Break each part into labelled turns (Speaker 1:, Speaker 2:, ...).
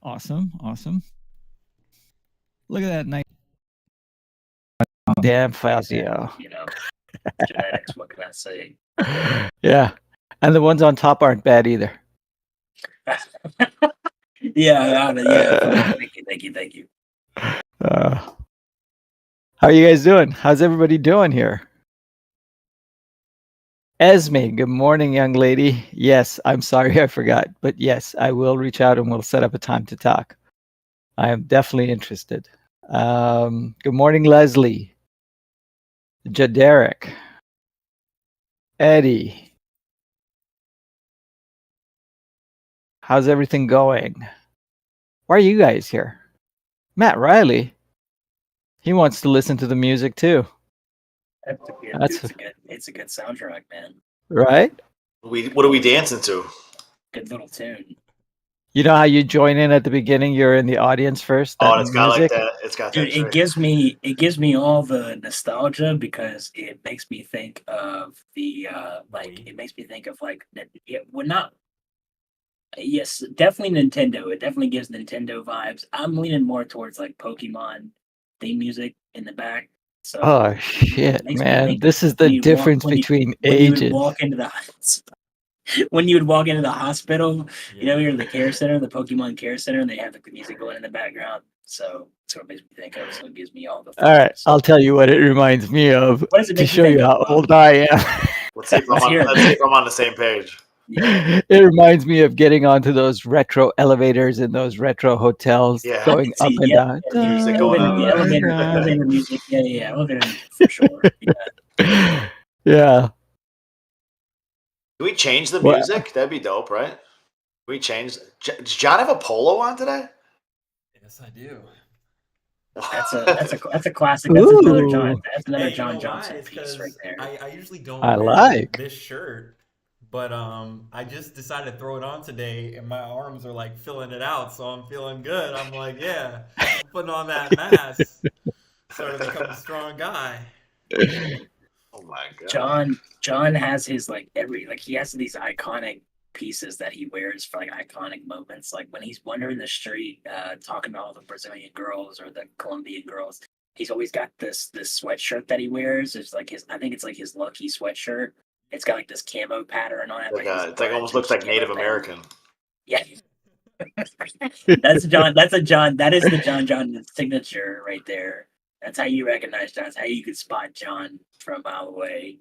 Speaker 1: Awesome. Look at that nice damn Fazio.
Speaker 2: Genetics, what can I say?
Speaker 1: Yeah. And the ones on top aren't bad either.
Speaker 2: Yeah. Thank you.
Speaker 1: How are you guys doing? How's everybody doing here? Esme, good morning, young lady. Yes, I'm sorry I forgot, but yes, I will reach out and we'll set up a time to talk. I am definitely interested. Good morning, Leslie. Jaderic. Eddie. How's everything going? Why are you guys here? Matt Riley. He wants to listen to the music too.
Speaker 2: It's a good soundtrack, man.
Speaker 1: Right?
Speaker 3: What are we dancing to?
Speaker 2: Good little tune.
Speaker 1: You know how you join in at the beginning? You're in the audience first.
Speaker 3: Oh, it's got like that. It's got that.
Speaker 2: Dude, it gives me all the nostalgia because it makes me think of the it makes me think of like that. We're not. Yes, definitely Nintendo. It definitely gives Nintendo vibes. I'm leaning more towards like Pokemon theme music in the back. So
Speaker 1: oh shit, man! This is the difference between ages.
Speaker 2: You would walk into the when you would walk into the hospital, you're in the care center, the Pokemon care center, and they have the music going in the background. So that's what it makes me think of. So it gives me all the.
Speaker 1: All right, I'll tell you what it reminds me of to show you how old I am.
Speaker 3: Let's see if I'm on the same page.
Speaker 1: Yeah. It reminds me of getting onto those retro elevators in those retro hotels, going up and down.
Speaker 2: Elevator music, elevator music for sure.
Speaker 1: Yeah.
Speaker 3: Can we change the music? That'd be dope, right? We change. Does John have a polo on today?
Speaker 4: Yes, I do.
Speaker 2: That's a classic. That's another John. That's another John Johnson piece right there.
Speaker 4: I usually don't
Speaker 1: wear
Speaker 4: this shirt. But I just decided to throw it on today, and my arms are like filling it out, so I'm feeling good. I'm like, yeah, I'm putting on that mask, starting to become a strong guy.
Speaker 3: Oh my god.
Speaker 2: John has his he has these iconic pieces that he wears for like iconic moments, like when he's wandering the street, talking about all the Brazilian girls or the Colombian girls. He's always got this sweatshirt that he wears. It's like I think it's like his lucky sweatshirt. It's got like this camo pattern on it.
Speaker 3: It's like almost looks like Native American.
Speaker 2: Yeah. That's John. That is the John signature right there. That's how you recognize John. That's how you could spot John from a mile away.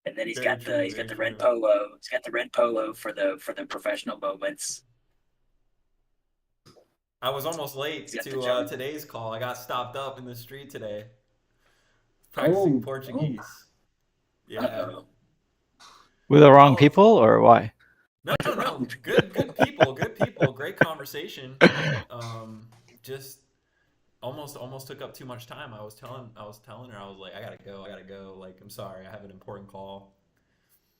Speaker 2: And then he's got the red polo. He's got the red polo for the professional moments.
Speaker 4: I was almost late to today's call. I got stopped up in the street today. Practicing Portuguese. Yeah.
Speaker 2: Uh-oh.
Speaker 1: With the wrong people, or why?
Speaker 4: No. Good people. Great conversation. Just almost took up too much time. I was telling her, I was like, I gotta go. Like, I'm sorry, I have an important call.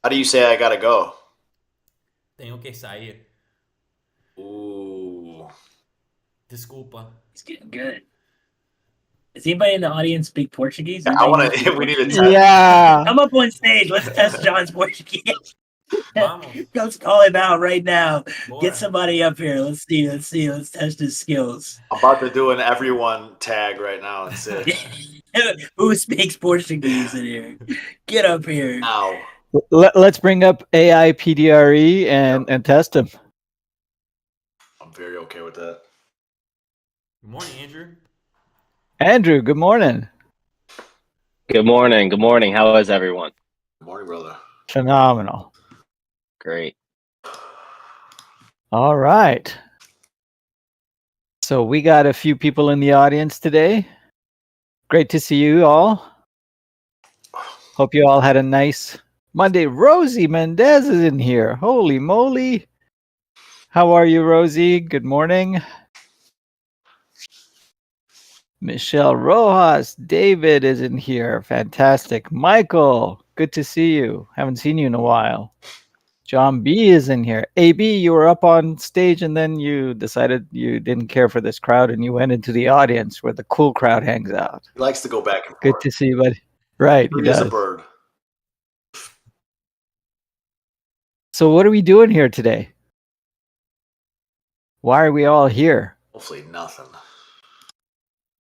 Speaker 3: How do you say I gotta go?
Speaker 4: Tenho que sair.
Speaker 3: Ooh.
Speaker 4: Desculpa.
Speaker 2: He's getting good. Does anybody in the audience speak Portuguese?
Speaker 3: We need a test.
Speaker 1: Yeah.
Speaker 2: Come up on stage. Let's test John's Portuguese. Let's call him out right now. Boy. Get somebody up here. Let's see. Let's test his skills.
Speaker 3: I'm about to do an everyone tag right now and see.
Speaker 2: Who speaks Portuguese in here? Get up here.
Speaker 3: Ow.
Speaker 1: Let's bring up AI PDRE and test him.
Speaker 3: I'm very okay with that.
Speaker 4: Good morning, Andrew.
Speaker 1: Andrew, good morning.
Speaker 5: Good morning. How is everyone?
Speaker 3: Good morning, brother.
Speaker 1: Phenomenal.
Speaker 5: Great.
Speaker 1: All right. So we got a few people in the audience today. Great to see you all. Hope you all had a nice Monday. Rosie Mendez is in here. Holy moly. How are you, Rosie? Good morning. Michelle Rojas, David is in here. Fantastic. Michael, good to see you. Haven't seen you in a while. John B is in here. AB, you were up on stage and then you decided you didn't care for this crowd and you went into the audience where the cool crowd hangs out.
Speaker 3: He likes to go back and forth.
Speaker 1: Good to see you, buddy. Right,
Speaker 3: he is a bird.
Speaker 1: So what are we doing here today? Why are we all here?
Speaker 3: Hopefully nothing.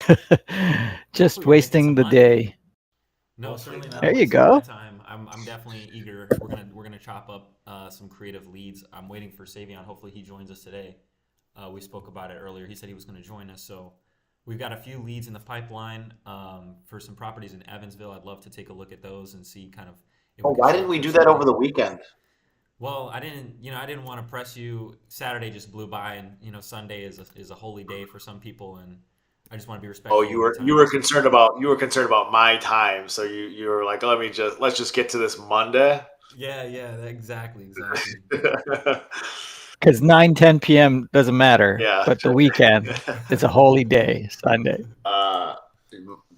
Speaker 1: Just
Speaker 4: Hopefully we make it
Speaker 1: wasting
Speaker 4: some
Speaker 1: the
Speaker 4: money.
Speaker 1: day.
Speaker 4: No,
Speaker 3: Hopefully
Speaker 4: certainly
Speaker 3: not.
Speaker 4: not.
Speaker 1: There
Speaker 4: a
Speaker 1: you
Speaker 4: waste of my
Speaker 1: go.
Speaker 4: time. I'm definitely eager. We're gonna chop up some creative leads. I'm waiting for Savion. Hopefully he joins us today. We spoke about it earlier. He said he was going to join us. So we've got a few leads in the pipeline for some properties in Evansville. I'd love to take a look at those and see kind of if we can
Speaker 3: Why didn't we
Speaker 4: structure
Speaker 3: do that over
Speaker 4: something.
Speaker 3: the weekend?
Speaker 4: Well, I didn't want to press you. Saturday just blew by, and Sunday is a holy day for some people, and I just want to be
Speaker 3: Oh,
Speaker 4: respectful
Speaker 3: you
Speaker 4: of your
Speaker 3: were
Speaker 4: time.
Speaker 3: concerned about my time, so you were like, let's just get to this Monday.
Speaker 4: Yeah, exactly.
Speaker 1: Because 9, 10 p.m. doesn't matter,
Speaker 3: Yeah.
Speaker 1: but the weekend, it's a holy day, Sunday.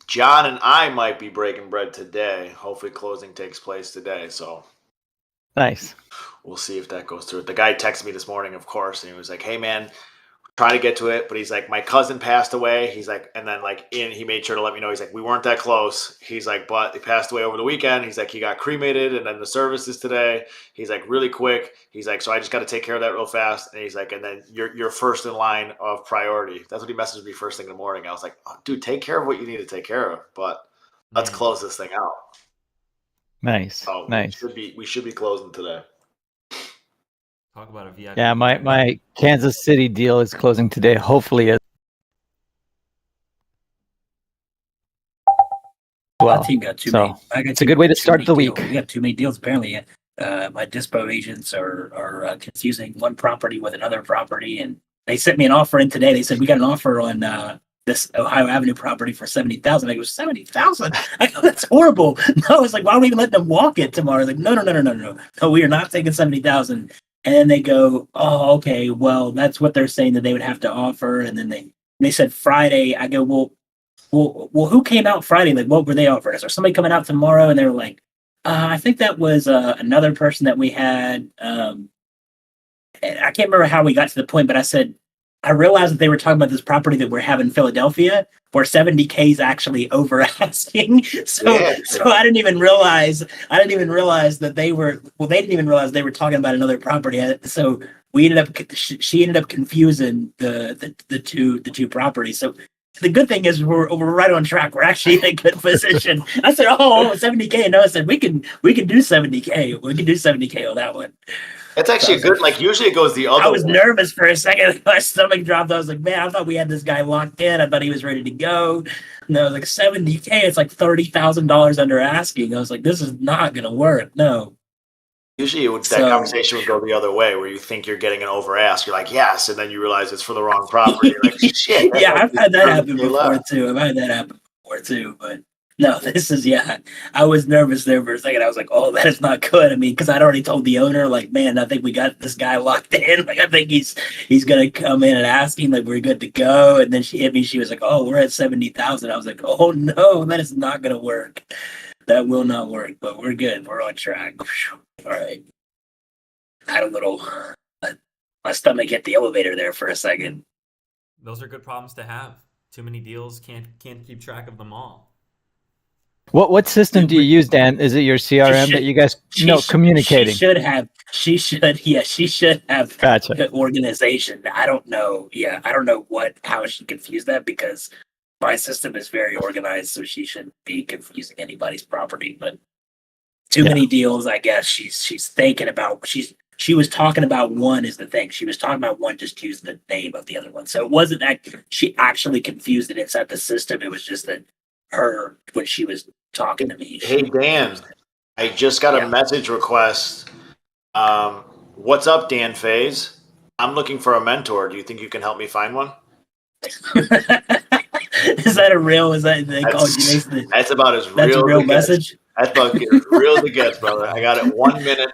Speaker 3: John and I might be breaking bread today. Hopefully closing takes place today, so
Speaker 1: Nice.
Speaker 3: we'll see if that goes through. The guy texted me this morning, of course, and he was like, hey man, trying to get to it, but he's like, my cousin passed away. He's like, and then he made sure to let me know. He's like, we weren't that close. He's like, but he passed away over the weekend. He's like, he got cremated, and then the service is today. He's like, really quick. He's like, so I just got to take care of that real fast. And he's like, and then you're first in line of priority. That's what he messaged me first thing in the morning. I was like, oh, dude, take care of what you need to take care of, but let's
Speaker 4: Man,
Speaker 3: close this thing out.
Speaker 1: Nice.
Speaker 3: So
Speaker 1: Nice.
Speaker 3: we should be closing today.
Speaker 4: talk about a VIP.
Speaker 1: Yeah, my Kansas City deal is closing today. Hopefully as well.
Speaker 2: My team got too
Speaker 1: So
Speaker 2: many. I got
Speaker 1: it's a good way to
Speaker 2: too
Speaker 1: start
Speaker 2: many
Speaker 1: the
Speaker 2: deals.
Speaker 1: week.
Speaker 2: We have too many deals. Apparently, my dispo agents are confusing one property with another property, and they sent me an offer in today. They said we got an offer on this Ohio Avenue property for 70,000. I go 70,000. I go that's horrible. No, I was like, why don't we even let them walk it tomorrow? I was like, no, we are not taking 70,000. And then they go, oh, okay, well, that's what they're saying that they would have to offer. And then they said Friday. I go, well, who came out Friday? Like, what were they offering us? Or somebody coming out tomorrow? And they were like, I think that was another person that we had. And I can't remember how we got to the point, but I said, I realized that they were talking about this property that we're having in Philadelphia, where 70K is actually over asking. So I didn't even realize that they were. Well, they didn't even realize they were talking about another property. So we ended up. She ended up confusing the two properties. So the good thing is we're right on track. We're actually in a good position. I said, 70K. And Noah said, we can do 70K. We can do 70K on that one.
Speaker 3: It's actually good. Like usually it goes the other way.
Speaker 2: I was nervous for a second. My stomach dropped. I was like, man, I thought we had this guy locked in. I thought he was ready to go. And I was like, 70K. It's like $30,000 under asking. I was like, this is not going to work. No.
Speaker 3: Usually that conversation would go the other way, where you think you're getting an over ask. You're like, yes, and then you realize it's for the wrong property. You're like, shit.
Speaker 2: Yeah, I've had that happen before too. But no, this is I was nervous there for a second. I was like, oh, that is not good. I mean, because I'd already told the owner, like, man, I think we got this guy locked in. Like, I think he's gonna come in and asking, like, we're good to go. And then she hit me. She was like, oh, we're at 70,000. I was like, oh no, that is not gonna work. That will not work. But we're good. We're on track. All right. I had a little. My stomach hit the elevator there for a second.
Speaker 4: Those are good problems to have. Too many deals, can't keep track of them all.
Speaker 1: What system do you use, Dan? Is it your CRM that you guys communicating?
Speaker 2: She should have
Speaker 1: Gotcha.
Speaker 2: organization. I don't know. Yeah, I don't know how she confused that, because my system is very organized, so she shouldn't be confusing anybody's property. But too many deals, I guess. She's thinking about she was talking about one is the thing. She was talking about one, just use the name of the other one. So it wasn't that she actually confused it inside the system. It was just that when she was talking to me.
Speaker 3: Hey, Dan, I just got a message request. What's up, Dan Faze? I'm looking for a mentor. Do you think you can help me find one?
Speaker 2: Is that a real? Is that they called you?
Speaker 3: That's about as real.
Speaker 2: That's a real message.
Speaker 3: That's about as real as it gets, brother. I got it 1 minute.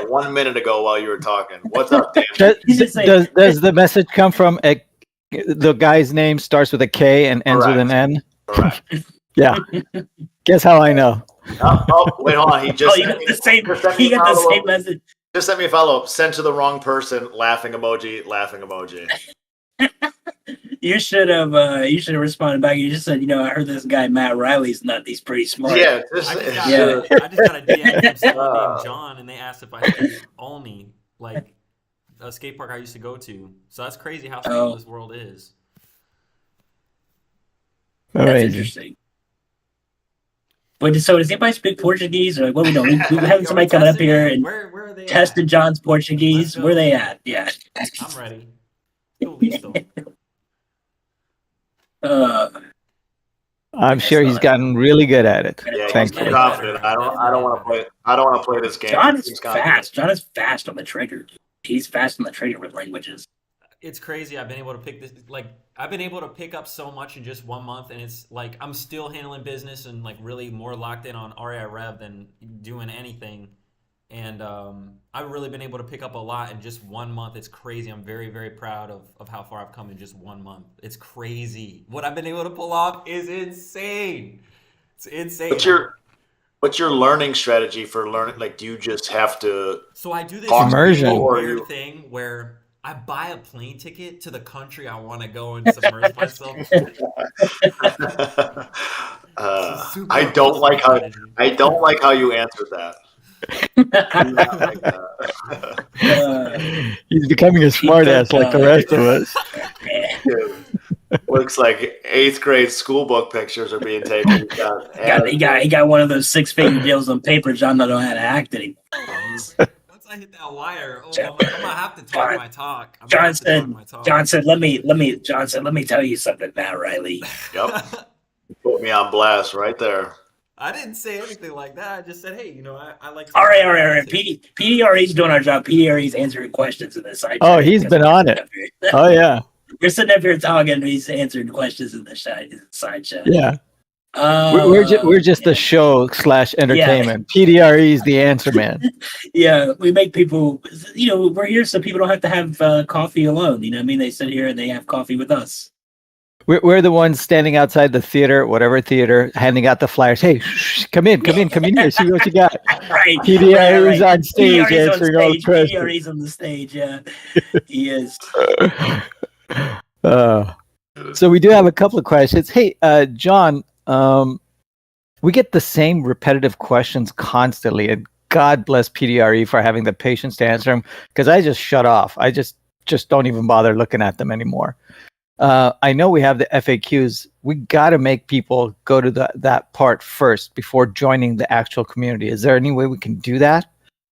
Speaker 3: 1 minute ago while you were talking. What's up, Dan?
Speaker 1: Does the message come from the guy's name starts with a K and ends with an N?
Speaker 3: Correct.
Speaker 1: Yeah. Guess how I know?
Speaker 3: Wait, hold on. He just
Speaker 2: you got the same. He got the same message.
Speaker 3: Just sent me a follow-up. Sent to the wrong person. Laughing emoji. Laughing emoji.
Speaker 2: You should have responded back. You just said, I heard this guy Matt Riley's nut. He's pretty smart.
Speaker 3: Yeah.
Speaker 4: I just got a DM from someone named John, and they asked if I could only like a skate park I used to go to. So that's crazy how small this world is.
Speaker 2: That's
Speaker 1: Amazing.
Speaker 2: interesting. But so does anybody speak Portuguese, or what we doing? We
Speaker 4: Yo,
Speaker 2: having somebody coming up
Speaker 4: testing
Speaker 2: here
Speaker 4: it?
Speaker 2: and
Speaker 4: Where are they
Speaker 2: testing
Speaker 4: at?
Speaker 2: John's Portuguese.
Speaker 4: Let's go.
Speaker 2: Where they at? Yeah.
Speaker 4: I'm ready. Estoy listo.
Speaker 1: I'm
Speaker 2: That's
Speaker 1: sure he's
Speaker 2: not-
Speaker 1: gotten really good at it.
Speaker 3: Yeah, he's
Speaker 1: Thank
Speaker 3: too
Speaker 1: you.
Speaker 3: confident. I don't want to play. I don't want to play this game.
Speaker 2: John
Speaker 3: He
Speaker 2: is
Speaker 3: seems confident.
Speaker 2: fast. John is fast on the trigger. He's fast on the trigger with languages.
Speaker 4: It's crazy. I've been able to pick this, like, I've been able to pick up so much in just 1 month, and it's like I'm still handling business and like really more locked in on REI Rev than doing anything. And I've really been able to pick up a lot in just 1 month. It's crazy. I'm very, very proud of how far I've come in just 1 month. It's crazy. What I've been able to pull off is insane. It's insane.
Speaker 3: What's your learning strategy for learning? Like, do you just have to?
Speaker 4: So I do this
Speaker 1: Immersion.
Speaker 4: really
Speaker 3: Or
Speaker 4: weird
Speaker 3: you-
Speaker 4: thing where I buy a plane ticket to the country I want to go and submerge myself. Super
Speaker 3: I don't like how
Speaker 4: strategy.
Speaker 3: you answered that. I do not like that.
Speaker 1: He's becoming a smartass like the rest of us.
Speaker 3: Dude, looks like 8th grade school book pictures are being taken.
Speaker 2: He got one of those 6-figure deals on paper. John don't know how to act anymore.
Speaker 4: Once I hit that wire, I'm gonna have to talk my talk.
Speaker 2: John said, let me tell you something, Matt Riley.
Speaker 3: Yep. Put me on blast right there.
Speaker 4: I didn't say anything like that. I just said, hey, I like to.
Speaker 2: All right. PDRE's doing our job. PDRE's answering questions in the side
Speaker 1: Oh,
Speaker 2: chat.
Speaker 1: he's been on it. Oh, yeah.
Speaker 2: We're sitting up here talking, and he's answering questions in the side chat.
Speaker 1: Yeah. We're just the show / entertainment. PDRE is the answer man.
Speaker 2: Yeah, we make people, we're here so people don't have to have coffee alone. You know what I mean? They sit here and they have coffee with us.
Speaker 1: We're the ones standing outside the theater, whatever theater, handing out the flyers. Hey, come in here, see what you got.
Speaker 2: Right.
Speaker 1: PDRE is on stage
Speaker 2: PDRE's
Speaker 1: answering all the questions.
Speaker 2: PDRE's on the stage, yeah. He is.
Speaker 1: So we do have a couple of questions. Hey, John, we get the same repetitive questions constantly, and God bless PDRE for having the patience to answer them, because I just shut off. I just don't even bother looking at them anymore. I know we have the FAQs. We got to make people go to that part first before joining the actual community. Is there any way we can do that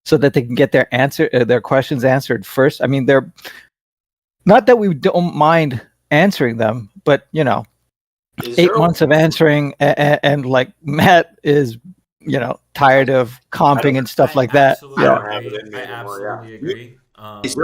Speaker 1: so that they can get their questions answered first? I mean, they're not that we don't mind answering them, but 8 months of answering, and like Matt is, tired of comping and stuff like that.
Speaker 4: I absolutely agree.
Speaker 3: Is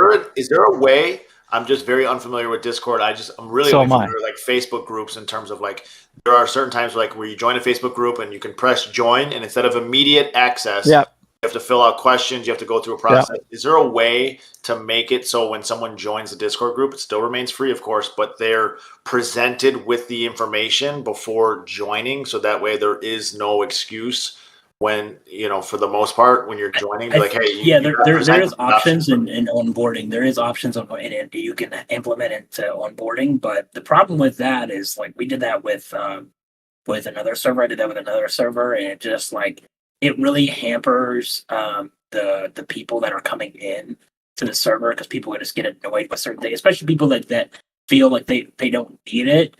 Speaker 3: there a way? I'm just very unfamiliar with Discord. I'm really familiar with like Facebook groups in terms of like there are certain times like where you join a Facebook group and you can press join, and instead of immediate access, you have to fill out questions. You have to go through a process. Is there a way to make it so when someone joins the Discord group, it still remains free, of course, but they're presented with the information before joining, so that way there is no excuse when, for the most part, when you're joining, be like, hey,
Speaker 2: there is options in onboarding. There is options on, and you can implement it to onboarding. But the problem with that is, like, we did that with another server. I did that with another server, and it just like it really hampers the people that are coming in to the server, because people would just get annoyed with certain things, especially people that feel like they don't need it.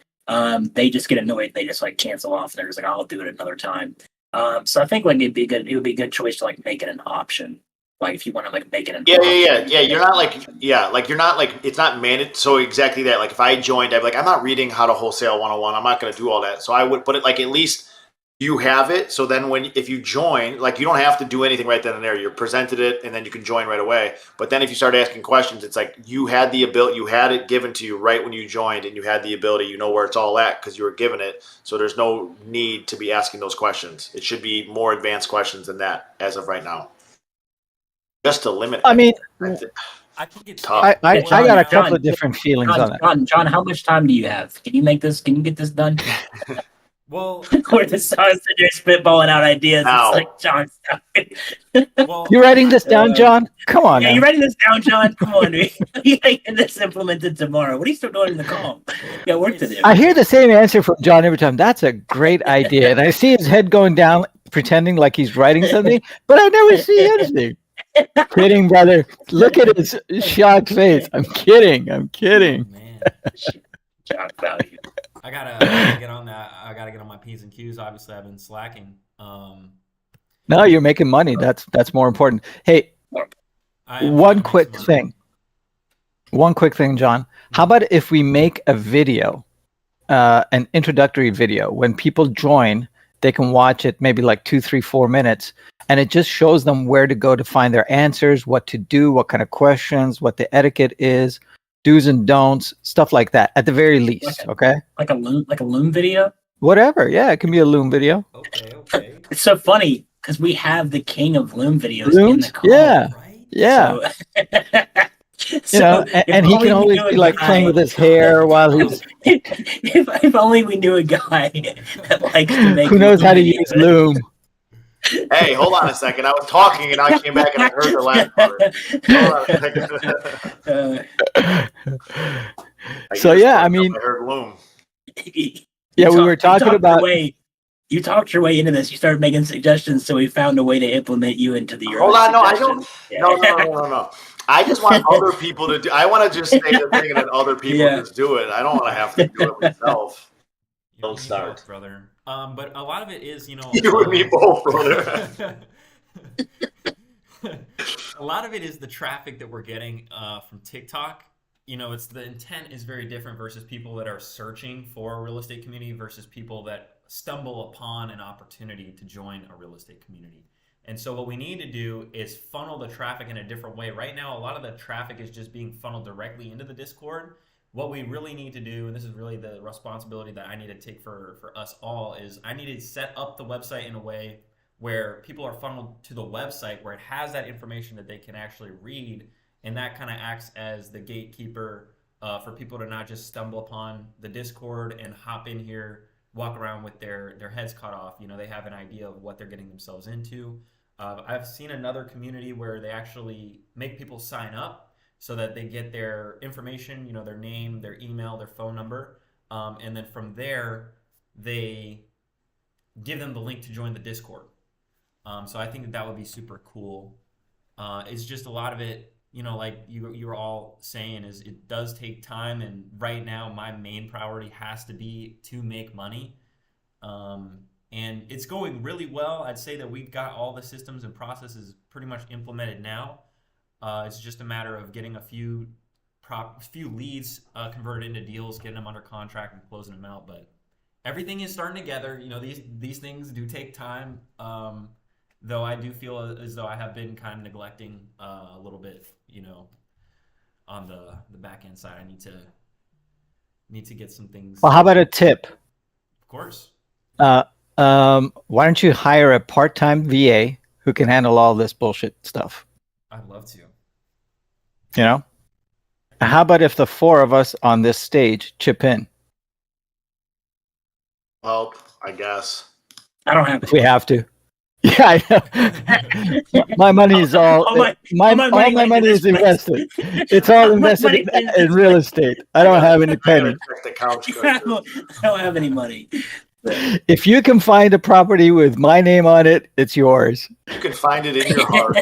Speaker 2: They just get annoyed. They just like cancel off. And they're just like, I'll do it another time. So I think like it would be a good choice to like make it an option. Like if you want to like make it an option.
Speaker 3: Yeah. You're not like you're not like it's not mandated. So exactly that. Like if I joined, I'd be like, I'm not reading how to wholesale 101. I'm not going to do all that. So I would put it like at least you have it. So then if you join, like you don't have to do anything right then and there. You're presented it and then you can join right away. But then if you start asking questions, it's like you had the ability, you had it given to you right when you joined, and you had the ability, you know where it's all at because you were given it. So there's no need to be asking those questions. It should be more advanced questions than that as of right now. Just to limit.
Speaker 1: I mean,
Speaker 4: I think it's
Speaker 3: tough.
Speaker 1: I got a couple of different feelings on it.
Speaker 2: John, how much time do you have? Can you get this done?
Speaker 4: Well,
Speaker 2: or the songs that you're spitballing out ideas.
Speaker 3: Ow.
Speaker 2: It's like, John, stop it.
Speaker 4: well,
Speaker 1: You writing this down, John? Come on.
Speaker 2: Yeah,
Speaker 1: now.
Speaker 2: you writing this down, John? Come on, dude. You gotta get this implemented tomorrow. What are you still doing in the call? You got work to do.
Speaker 1: I hear the same answer from John every time. That's a great idea. And I see his head going down, pretending like he's writing something, but I never see anything. Kidding, brother. Look at his shocked face. I'm kidding.
Speaker 4: man.
Speaker 2: John value.
Speaker 4: I gotta get on that. I gotta get on my P's and Q's. Obviously, I've been slacking.
Speaker 1: No, you're making money. That's more important. Hey,
Speaker 4: I am
Speaker 1: one
Speaker 4: trying to make
Speaker 1: quick
Speaker 4: some money.
Speaker 1: thing. One quick thing, John. How about if we make a video, an introductory video? When people join, they can watch it maybe like 2, 3, 4 minutes, and it just shows them where to go to find their answers, what to do, what kind of questions, what the etiquette is, do's and don'ts, stuff like that. At the very least, okay?
Speaker 2: Like a Loom video.
Speaker 1: Whatever. Yeah, it can be a Loom video.
Speaker 4: Okay.
Speaker 2: It's so funny because we have the king of Loom videos in the
Speaker 1: Looms?
Speaker 2: call.
Speaker 1: Yeah.
Speaker 4: Right?
Speaker 1: Yeah.
Speaker 2: So,
Speaker 1: You know,
Speaker 2: if
Speaker 1: and he
Speaker 2: only
Speaker 1: can
Speaker 2: we
Speaker 1: always
Speaker 2: knew a
Speaker 1: be like
Speaker 2: guy-
Speaker 1: playing with his hair while he's
Speaker 2: if only we knew a guy that likes to make
Speaker 1: who knows how to
Speaker 2: Loom
Speaker 1: use
Speaker 2: videos.
Speaker 1: Loom.
Speaker 3: Hey, hold on a second. I was talking and I came back and I heard the last part. Hold on a second.
Speaker 1: So yeah, I mean,
Speaker 3: I heard Loom.
Speaker 1: yeah, we were talking about.
Speaker 2: You talked your way into this. You started making suggestions, so we found a way to implement you into the.
Speaker 3: Hold on, no, I don't.
Speaker 2: suggestions.
Speaker 3: No. I just want other people to do. I want to just say the thing and then other people
Speaker 2: Yeah.
Speaker 3: just do it. I don't want to have to do it myself.
Speaker 4: You and
Speaker 3: Don't
Speaker 4: me
Speaker 3: start.
Speaker 4: both, brother. But a lot of it is, you know.
Speaker 3: You and me both, brother.
Speaker 4: A lot of it is the traffic that we're getting from TikTok. You know, it's the intent is very different versus people that are searching for a real estate community versus people that stumble upon an opportunity to join a real estate community. And so what we need to do is funnel the traffic in a different way. Right now, a lot of the traffic is just being funneled directly into the Discord. What we really need to do, and this is really the responsibility that I need to take for us all, is I need to set up the website in a way where people are funneled to the website where it has that information that they can actually read, and that kind of acts as the gatekeeper for people to not just stumble upon the Discord and hop in here, walk around with their heads cut off. You know, they have an idea of what they're getting themselves into. I've seen another community where they actually make people sign up so that they get their information, you know, their name, their email, their phone number, and then from there they give them the link to join the Discord. So I think that would be super cool. It's just a lot of it, you know, like you were all saying, is it does take time, and right now my main priority has to be to make money. And it's going really well. I'd say that we've got all the systems and processes pretty much implemented now. It's just a matter of getting a few leads converted into deals, getting them under contract and closing them out. But everything is starting together. You know, these things do take time. Though I do feel as though I have been kind of neglecting a little bit, you know, on the back end side. I need to get some things.
Speaker 1: Well, how about a tip?
Speaker 4: Of course.
Speaker 1: Why don't you hire a part-time VA who can handle all this bullshit stuff?
Speaker 4: I'd love to.
Speaker 1: You know? How about if the four of us on this stage chip in?
Speaker 3: Help, I guess.
Speaker 2: I don't have.
Speaker 1: If we have to. Yeah, I know. My money is all
Speaker 2: All my
Speaker 1: money is invested. It's all invested in real estate. I don't have any
Speaker 3: I gotta
Speaker 1: penny.
Speaker 3: check the couch.
Speaker 2: I don't have any money.
Speaker 1: If you can find a property with my name on it, it's yours.
Speaker 3: You can find it in your heart.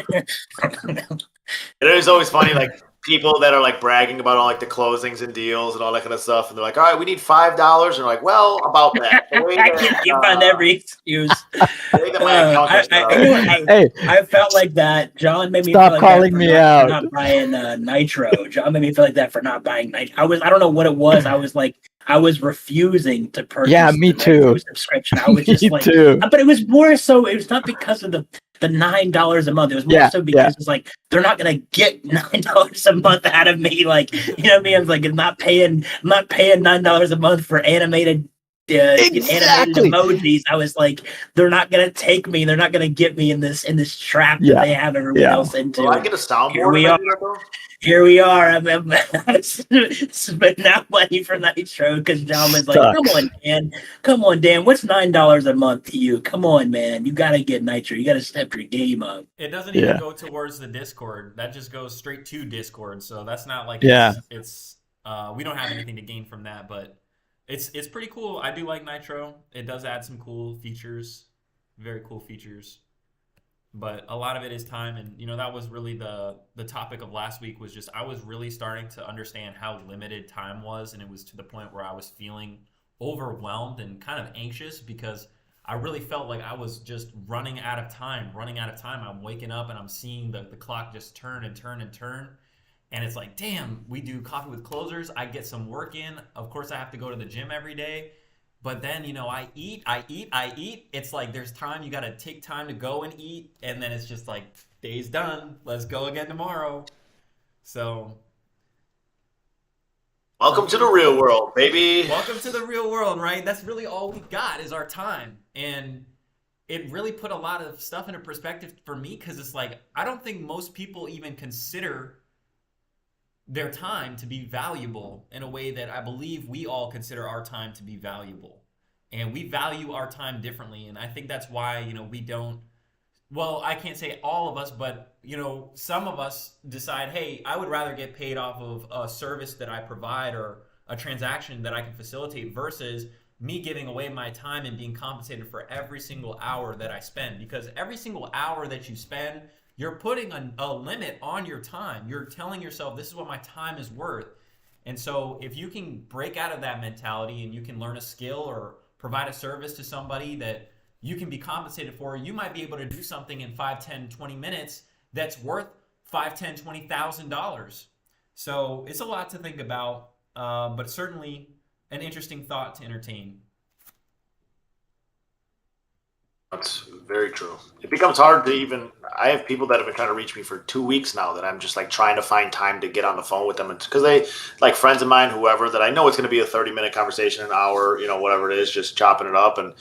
Speaker 3: It is always funny, like people that are like bragging about all like the closings and deals and all that kind of stuff, and they're like, "All right, we need $5," and they're like, "Well, about that."
Speaker 2: I can't find every excuse.
Speaker 1: Hey,
Speaker 2: I felt like that. John made me
Speaker 1: Stop
Speaker 2: feel like
Speaker 1: calling
Speaker 2: that for
Speaker 1: me
Speaker 2: not,
Speaker 1: out.
Speaker 2: not buying Nitro. John made me feel like that for not buying Nitro. I don't know what it was. I was refusing to purchase.
Speaker 1: Yeah, me
Speaker 2: the
Speaker 1: too.
Speaker 2: Nitro subscription. I was just
Speaker 1: me
Speaker 2: like,
Speaker 1: too.
Speaker 2: but it was more so. It was not because of the $9 a month. It was more so because it's like they're not gonna get $9 a month out of me. Like, you know what I mean? I was like, I'm not paying $9 a month for animated animated emojis. I was like, they're not gonna take me. They're not gonna get me in this trap that they have everyone else into.
Speaker 3: Will I get a soundboard?
Speaker 2: Here we are. I'm spending out money for Nitro because John was like, come on, Dan. What's $9 a month to you? Come on, man. You gotta get Nitro. You gotta step your game up.
Speaker 4: It doesn't even go towards the Discord. That just goes straight to Discord. So that's not like it's we don't have anything to gain from that, but it's pretty cool. I do like Nitro. It does add some cool features, very cool features. But a lot of it is time, and you know that was really the topic of last week. Was just I was really starting to understand how limited time was, and it was to the point where I was feeling overwhelmed and kind of anxious because I really felt like I was just running out of time. I'm waking up and I'm seeing the clock just turn and turn and turn. And it's like, damn, we do coffee with closers. I get some work in. Of course, I have to go to the gym every day. But then, I eat. It's like there's time. You got to take time to go and eat. And then it's just like, day's done. Let's go again tomorrow. So.
Speaker 3: Welcome to the real world, baby.
Speaker 4: Welcome to the real world, right? That's really all we got is our time. And it really put a lot of stuff into perspective for me because it's like, I don't think most people even consider their time to be valuable in a way that I believe we all consider our time to be valuable. And we value our time differently. And I think that's why, we don't, well, I can't say all of us, but, some of us decide, hey, I would rather get paid off of a service that I provide or a transaction that I can facilitate versus me giving away my time and being compensated for every single hour that I spend. Because every single hour that you spend, you're putting a limit on your time. You're telling yourself, this is what my time is worth. And so if you can break out of that mentality and you can learn a skill or provide a service to somebody that you can be compensated for, you might be able to do something in 5, 10, 20 minutes that's worth $5, 10, $20,000. So it's a lot to think about, but certainly an interesting thought to entertain.
Speaker 3: That's very true. It becomes hard to even. I have people that have been trying to reach me for 2 weeks now that I'm just like trying to find time to get on the phone with them because they like friends of mine, whoever that I know it's going to be a 30-minute conversation, an hour, whatever it is, just chopping it up. And,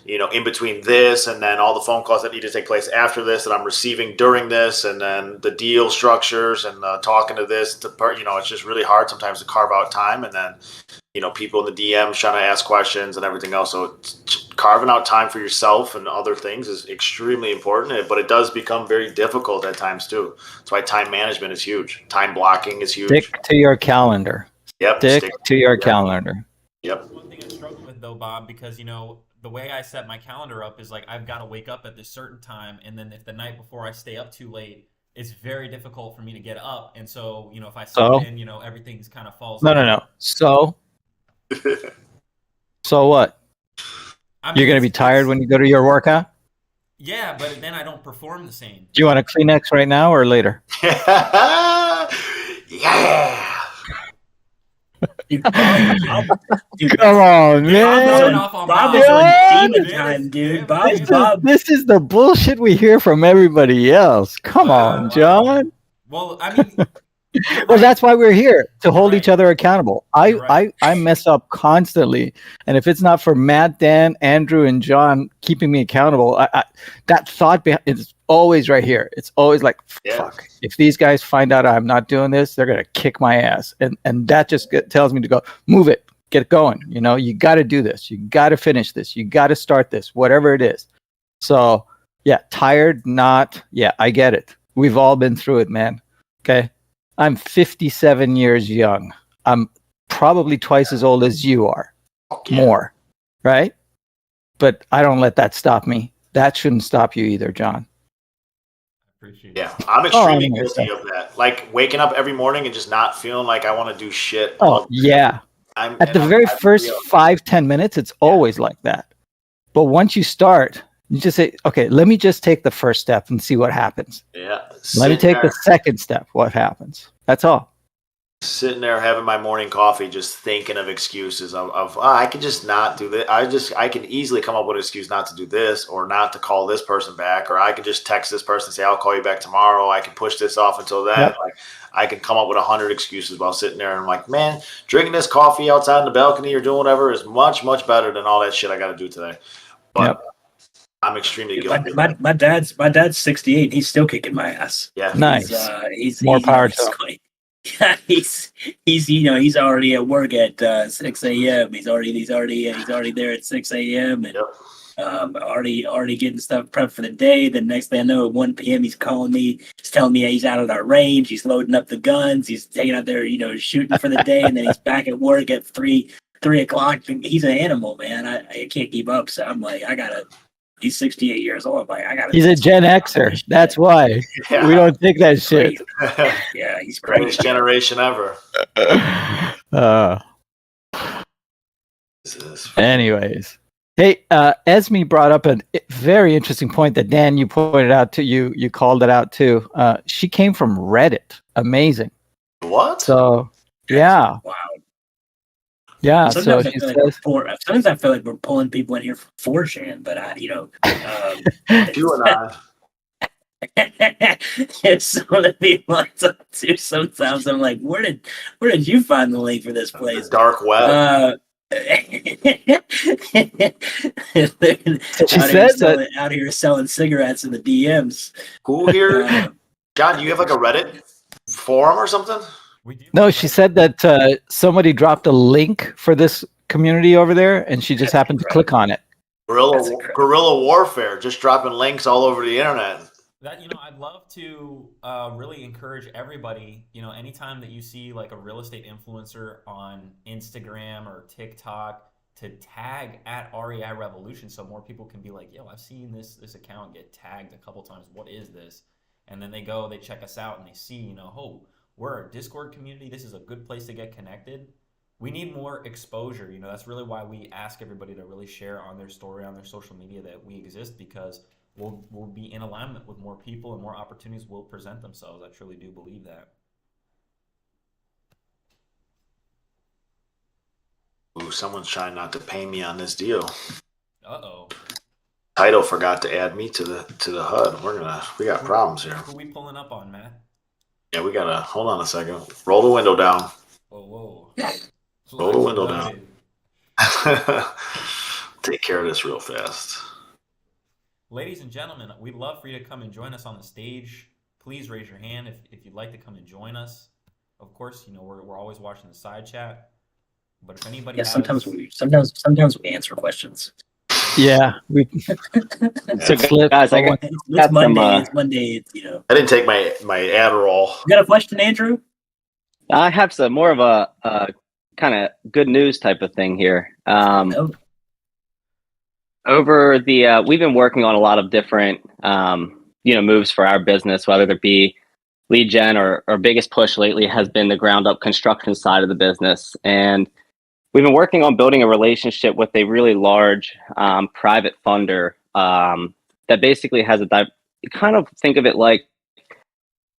Speaker 3: in between this and then all the phone calls that need to take place after this that I'm receiving during this and then the deal structures and talking to this, it's just really hard sometimes to carve out time. And then, people in the DMs trying to ask questions and everything else. So carving out time for yourself and other things is extremely important, but it does become very difficult at times too. That's why time management is huge. Time blocking is huge.
Speaker 1: Stick to your calendar.
Speaker 3: Yep.
Speaker 1: Stick to your calendar.
Speaker 3: Yep.
Speaker 4: One thing I struggle with though, Bob, because the way I set my calendar up is like I've got to wake up at this certain time, and then if the night before I stay up too late, it's very difficult for me to get up. And so if I sleep in, everything's kind of falls.
Speaker 1: No. So what? You're going to be tired when you go to your workout?
Speaker 4: Yeah, but then I don't perform the same.
Speaker 1: Do you want a Kleenex right now or later?
Speaker 3: Yeah.
Speaker 2: Dude,
Speaker 1: Come on, man.
Speaker 2: Bob is on demon time, dude. Bob.
Speaker 1: This is the bullshit we hear from everybody else. Come on, John.
Speaker 4: Well, I mean...
Speaker 1: Well, that's why we're here, to hold each other accountable. I mess up constantly. And if it's not for Matt, Dan, Andrew, and John keeping me accountable, that thought is always right here. It's always like, fuck, if these guys find out I'm not doing this, they're going to kick my ass. And that just tells me to go, move it, get going. You got to do this. You got to finish this. You got to start this, whatever it is. So, tired, not, I get it. We've all been through it, man. Okay. I'm 57 years young. I'm probably twice as old as you are. More, right? But I don't let that stop me. That shouldn't stop you either, John.
Speaker 4: Appreciate it.
Speaker 3: Yeah, I'm extremely guilty of that. Like waking up every morning and just not feeling like I want to do shit. At the very first 5-10 minutes, it's always like that. But once you start, you just say, okay, let me just take the first step and see what happens. Yeah.
Speaker 1: Let me take the second step. What happens? That's all.
Speaker 3: Sitting there having my morning coffee, just thinking of excuses of I can just not do this. I can easily come up with an excuse not to do this or not to call this person back, or I can just text this person and say, I'll call you back tomorrow. I can push this off until then.
Speaker 1: Yep.
Speaker 3: Like I can come up with 100 excuses while sitting there. And I'm like, man, drinking this coffee outside on the balcony or doing whatever is much, much better than all that shit I got to do today. But I'm extremely guilty.
Speaker 2: My dad's 68. He's still kicking my ass.
Speaker 3: Yeah,
Speaker 1: nice.
Speaker 2: He's
Speaker 1: more power to him.
Speaker 2: Yeah, he's he's already at work at 6 a.m. He's already there at 6 a.m. and already getting stuff prepped for the day. The next thing I know, at 1 p.m. he's calling me. He's telling me he's out of our range. He's loading up the guns. He's taking out there, shooting for the day, and then he's back at work at 3 o'clock. He's an animal, man. I can't keep up. So I'm like, he's 68 years old. I'm like,
Speaker 1: He's a Gen Xer. That's why we don't take that shit.
Speaker 2: Yeah, he's great.
Speaker 3: Greatest generation ever. Jesus.
Speaker 1: Anyways, hey, Esme brought up a very interesting point that Dan, you pointed out to you. You called it out too. She came from Reddit. Amazing.
Speaker 3: What?
Speaker 1: So yeah,
Speaker 2: Wow.
Speaker 1: yeah.
Speaker 2: Sometimes
Speaker 1: So
Speaker 2: I
Speaker 1: she
Speaker 2: feel like
Speaker 1: says,
Speaker 2: sometimes I feel like we're pulling people in here for 4chan, but
Speaker 3: You and I.
Speaker 2: it's some of the ones I do. Sometimes I'm like, where did you find the link for this
Speaker 3: The
Speaker 2: place?
Speaker 3: dark web.
Speaker 1: she said that.
Speaker 2: Out here selling cigarettes in the DMs.
Speaker 3: Who here? John, do you have like a Reddit forum or something?
Speaker 4: We do.
Speaker 1: No, she said that somebody dropped a link for this community over there, and she just
Speaker 2: That's
Speaker 1: happened to click on it.
Speaker 3: Guerrilla warfare, just dropping links all over the internet.
Speaker 4: That, I'd love to really encourage everybody, anytime that you see like a real estate influencer on Instagram or TikTok, to tag at REI Revolution so more people can be like, yo, I've seen this account get tagged a couple times. What is this? And then they check us out and they see, oh, we're a Discord community. This is a good place to get connected. We need more exposure. That's really why we ask everybody to really share on their story, on their social media, that we exist, because we'll be in alignment with more people and more opportunities will present themselves. I truly do believe that.
Speaker 3: Ooh, someone's trying not to pay me on this deal.
Speaker 4: Uh-oh.
Speaker 3: Title forgot to add me to the HUD. We got problems here.
Speaker 4: Who we pulling up on, Matt?
Speaker 3: Yeah, we gotta hold on a second. Roll the window down.
Speaker 4: Whoa.
Speaker 3: Roll the window down. Take care of this real fast.
Speaker 4: Ladies and gentlemen, we'd love for you to come and join us on the stage. Please raise your hand if you'd like to come and join us. Of course, we're always watching the side chat. But if anybody has...
Speaker 2: sometimes we answer questions.
Speaker 1: Yeah, we.
Speaker 5: So guys,
Speaker 2: It's Monday.
Speaker 3: I didn't take my Adderall.
Speaker 2: You got a question, Andrew?
Speaker 5: I have some more of a kind of good news type of thing here.
Speaker 2: No.
Speaker 5: Over the we've been working on a lot of different moves for our business, whether it be lead gen or our biggest push lately has been the ground up construction side of the business. And we've been working on building a relationship with a really large private funder that basically has kind of think of it like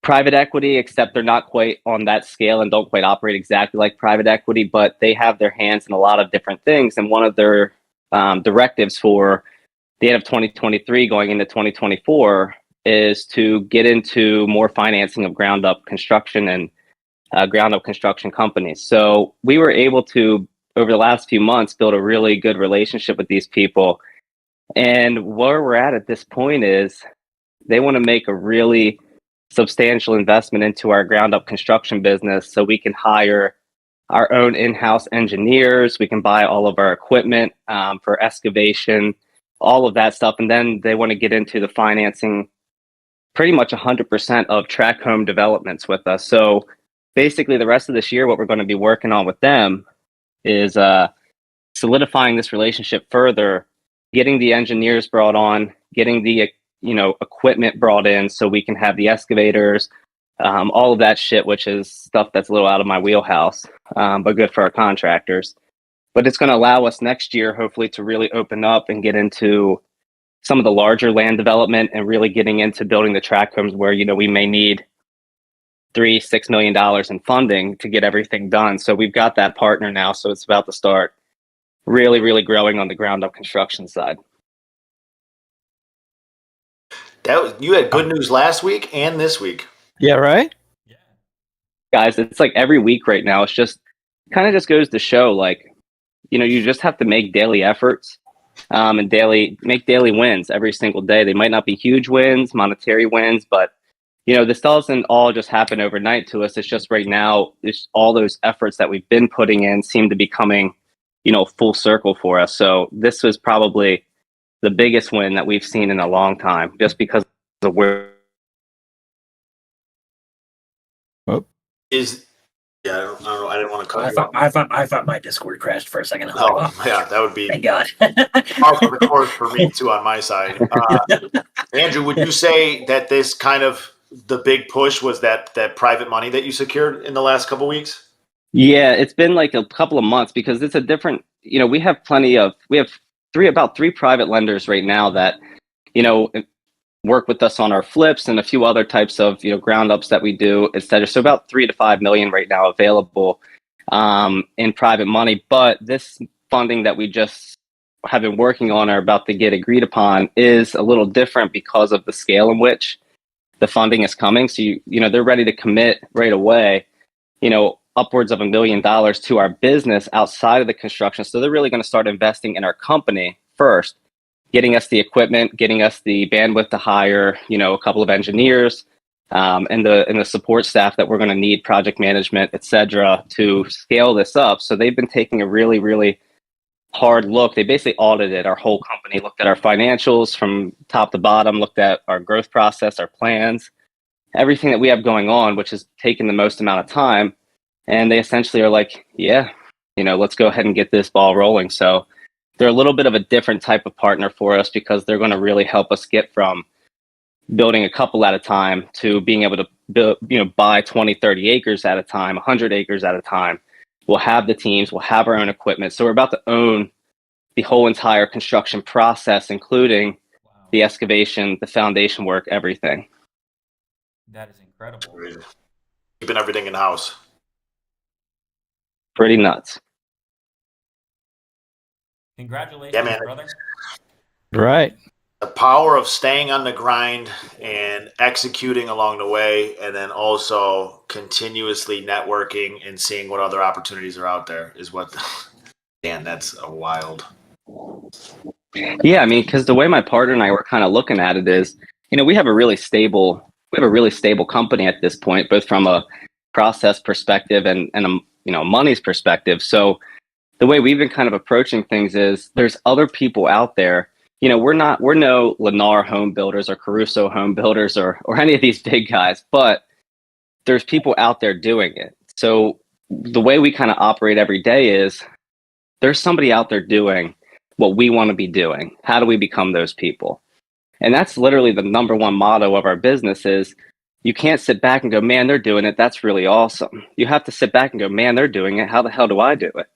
Speaker 5: private equity, except they're not quite on that scale and don't quite operate exactly like private equity, but they have their hands in a lot of different things. And one of their directives for the end of 2023 going into 2024 is to get into more financing of ground up construction and ground up construction companies. So we were able to, over the last few months, build a really good relationship with these people. And where we're at this point is they want to make a really substantial investment into our ground up construction business so we can hire our own in-house engineers. We can buy all of our equipment for excavation, all of that stuff. And then they want to get into the financing pretty much 100% of track home developments with us. So basically the rest of this year, what we're going to be working on with them is solidifying this relationship further, getting the engineers brought on, getting the equipment brought in so we can have the excavators, all of that shit, which is stuff that's a little out of my wheelhouse, but good for our contractors. But it's going to allow us next year, hopefully, to really open up and get into some of the larger land development and really getting into building the track homes where, we may need $3-6 million in funding to get everything done. So we've got that partner now. So it's about to start really, really growing on the ground up construction side.
Speaker 3: You had good news last week and this week.
Speaker 1: Yeah, right?
Speaker 4: Yeah.
Speaker 5: Guys, it's like every week right now. It's just kind of just goes to show, like, you just have to make daily efforts and make daily wins every single day. They might not be huge wins, monetary wins, but this doesn't all just happen overnight to us. It's just right now, it's all those efforts that we've been putting in seem to be coming, full circle for us. So this was probably the biggest win that we've seen in a long time, just because of where.
Speaker 3: Yeah, I don't know. I didn't want to cut
Speaker 2: I thought my Discord crashed for a second.
Speaker 3: Yeah, that would be
Speaker 2: thank God.
Speaker 3: part of the course for me too on my side. Andrew, would you say that this kind of the big push was that private money that you secured in the last couple of weeks?
Speaker 5: Yeah, it's been like a couple of months because it's a different, we have about three private lenders right now that, you know, work with us on our flips and a few other types of, ground ups that we do, et cetera. So about 3 to 5 million right now available in private money. But this funding that we just have been working on or about to get agreed upon is a little different because of the scale in which the funding is coming. So, they're ready to commit right away, upwards of $1 million to our business outside of the construction. So they're really going to start investing in our company first, getting us the equipment, getting us the bandwidth to hire, a couple of engineers, and the support staff that we're going to need, project management, et cetera, to scale this up. So they've been taking a really, really hard look. They basically audited our whole company, looked at our financials from top to bottom, looked at our growth process, our plans, everything that we have going on, which has taken the most amount of time. And they essentially are like, yeah, let's go ahead and get this ball rolling. So they're a little bit of a different type of partner for us because they're going to really help us get from building a couple at a time to being able to build, buy 20, 30 acres at a time, 100 acres at a time. We'll have the teams, we'll have our own equipment. So we're about to own the whole entire construction process, including the excavation, the foundation work, everything.
Speaker 4: That is incredible.
Speaker 3: Keeping everything in house.
Speaker 5: Pretty nuts.
Speaker 4: Congratulations,
Speaker 3: Yeah, man.
Speaker 4: brother.
Speaker 1: Right.
Speaker 3: The power of staying on the grind and executing along the way, and then also continuously networking and seeing what other opportunities are out there is what. Man, that's a wild.
Speaker 5: Yeah, I mean, because the way my partner and I were kind of looking at it is, we have a really stable company at this point, both from a process perspective and a money's perspective. So the way we've been kind of approaching things is there's other people out there. We're no Lennar home builders or Caruso home builders or any of these big guys, but there's people out there doing it. So the way we kind of operate every day is there's somebody out there doing what we want to be doing. How do we become those people? And that's literally the number one motto of our business is you can't sit back and go, man, they're doing it. That's really awesome. You have to sit back and go, man, they're doing it. How the hell do I do it?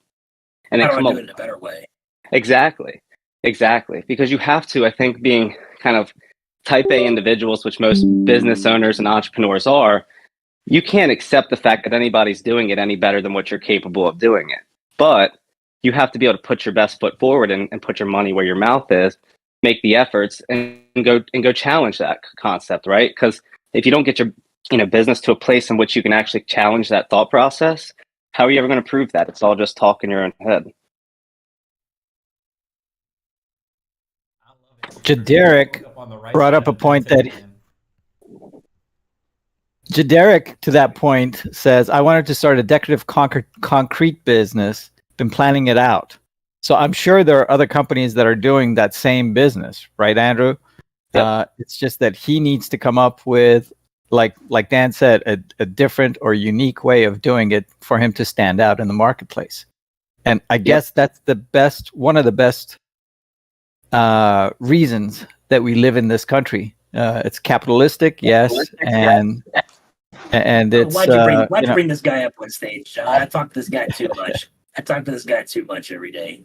Speaker 5: And
Speaker 2: How
Speaker 5: then
Speaker 2: do I do it in a better way?
Speaker 5: Exactly. Because you have to, I think, being kind of type A individuals, which most business owners and entrepreneurs are, you can't accept the fact that anybody's doing it any better than what you're capable of doing it. But you have to be able to put your best foot forward and put your money where your mouth is, make the efforts and go challenge that concept, right? Because if you don't get your business to a place in which you can actually challenge that thought process, how are you ever going to prove that? It's all just talk in your own head.
Speaker 1: Jaderic brought up a point that Jaderic, to that point, says, I wanted to start a decorative concrete business, been planning it out. So I'm sure there are other companies that are doing that same business, right, Andrew? Yep. It's just that he needs to come up with, like Dan said, a different or unique way of doing it for him to stand out in the marketplace. And I guess that's one of the best reasons that we live in this country. It's capitalistic, yes, and it's.
Speaker 2: Why'd you bring this guy up on stage, John? I talk to this guy too much. Every day.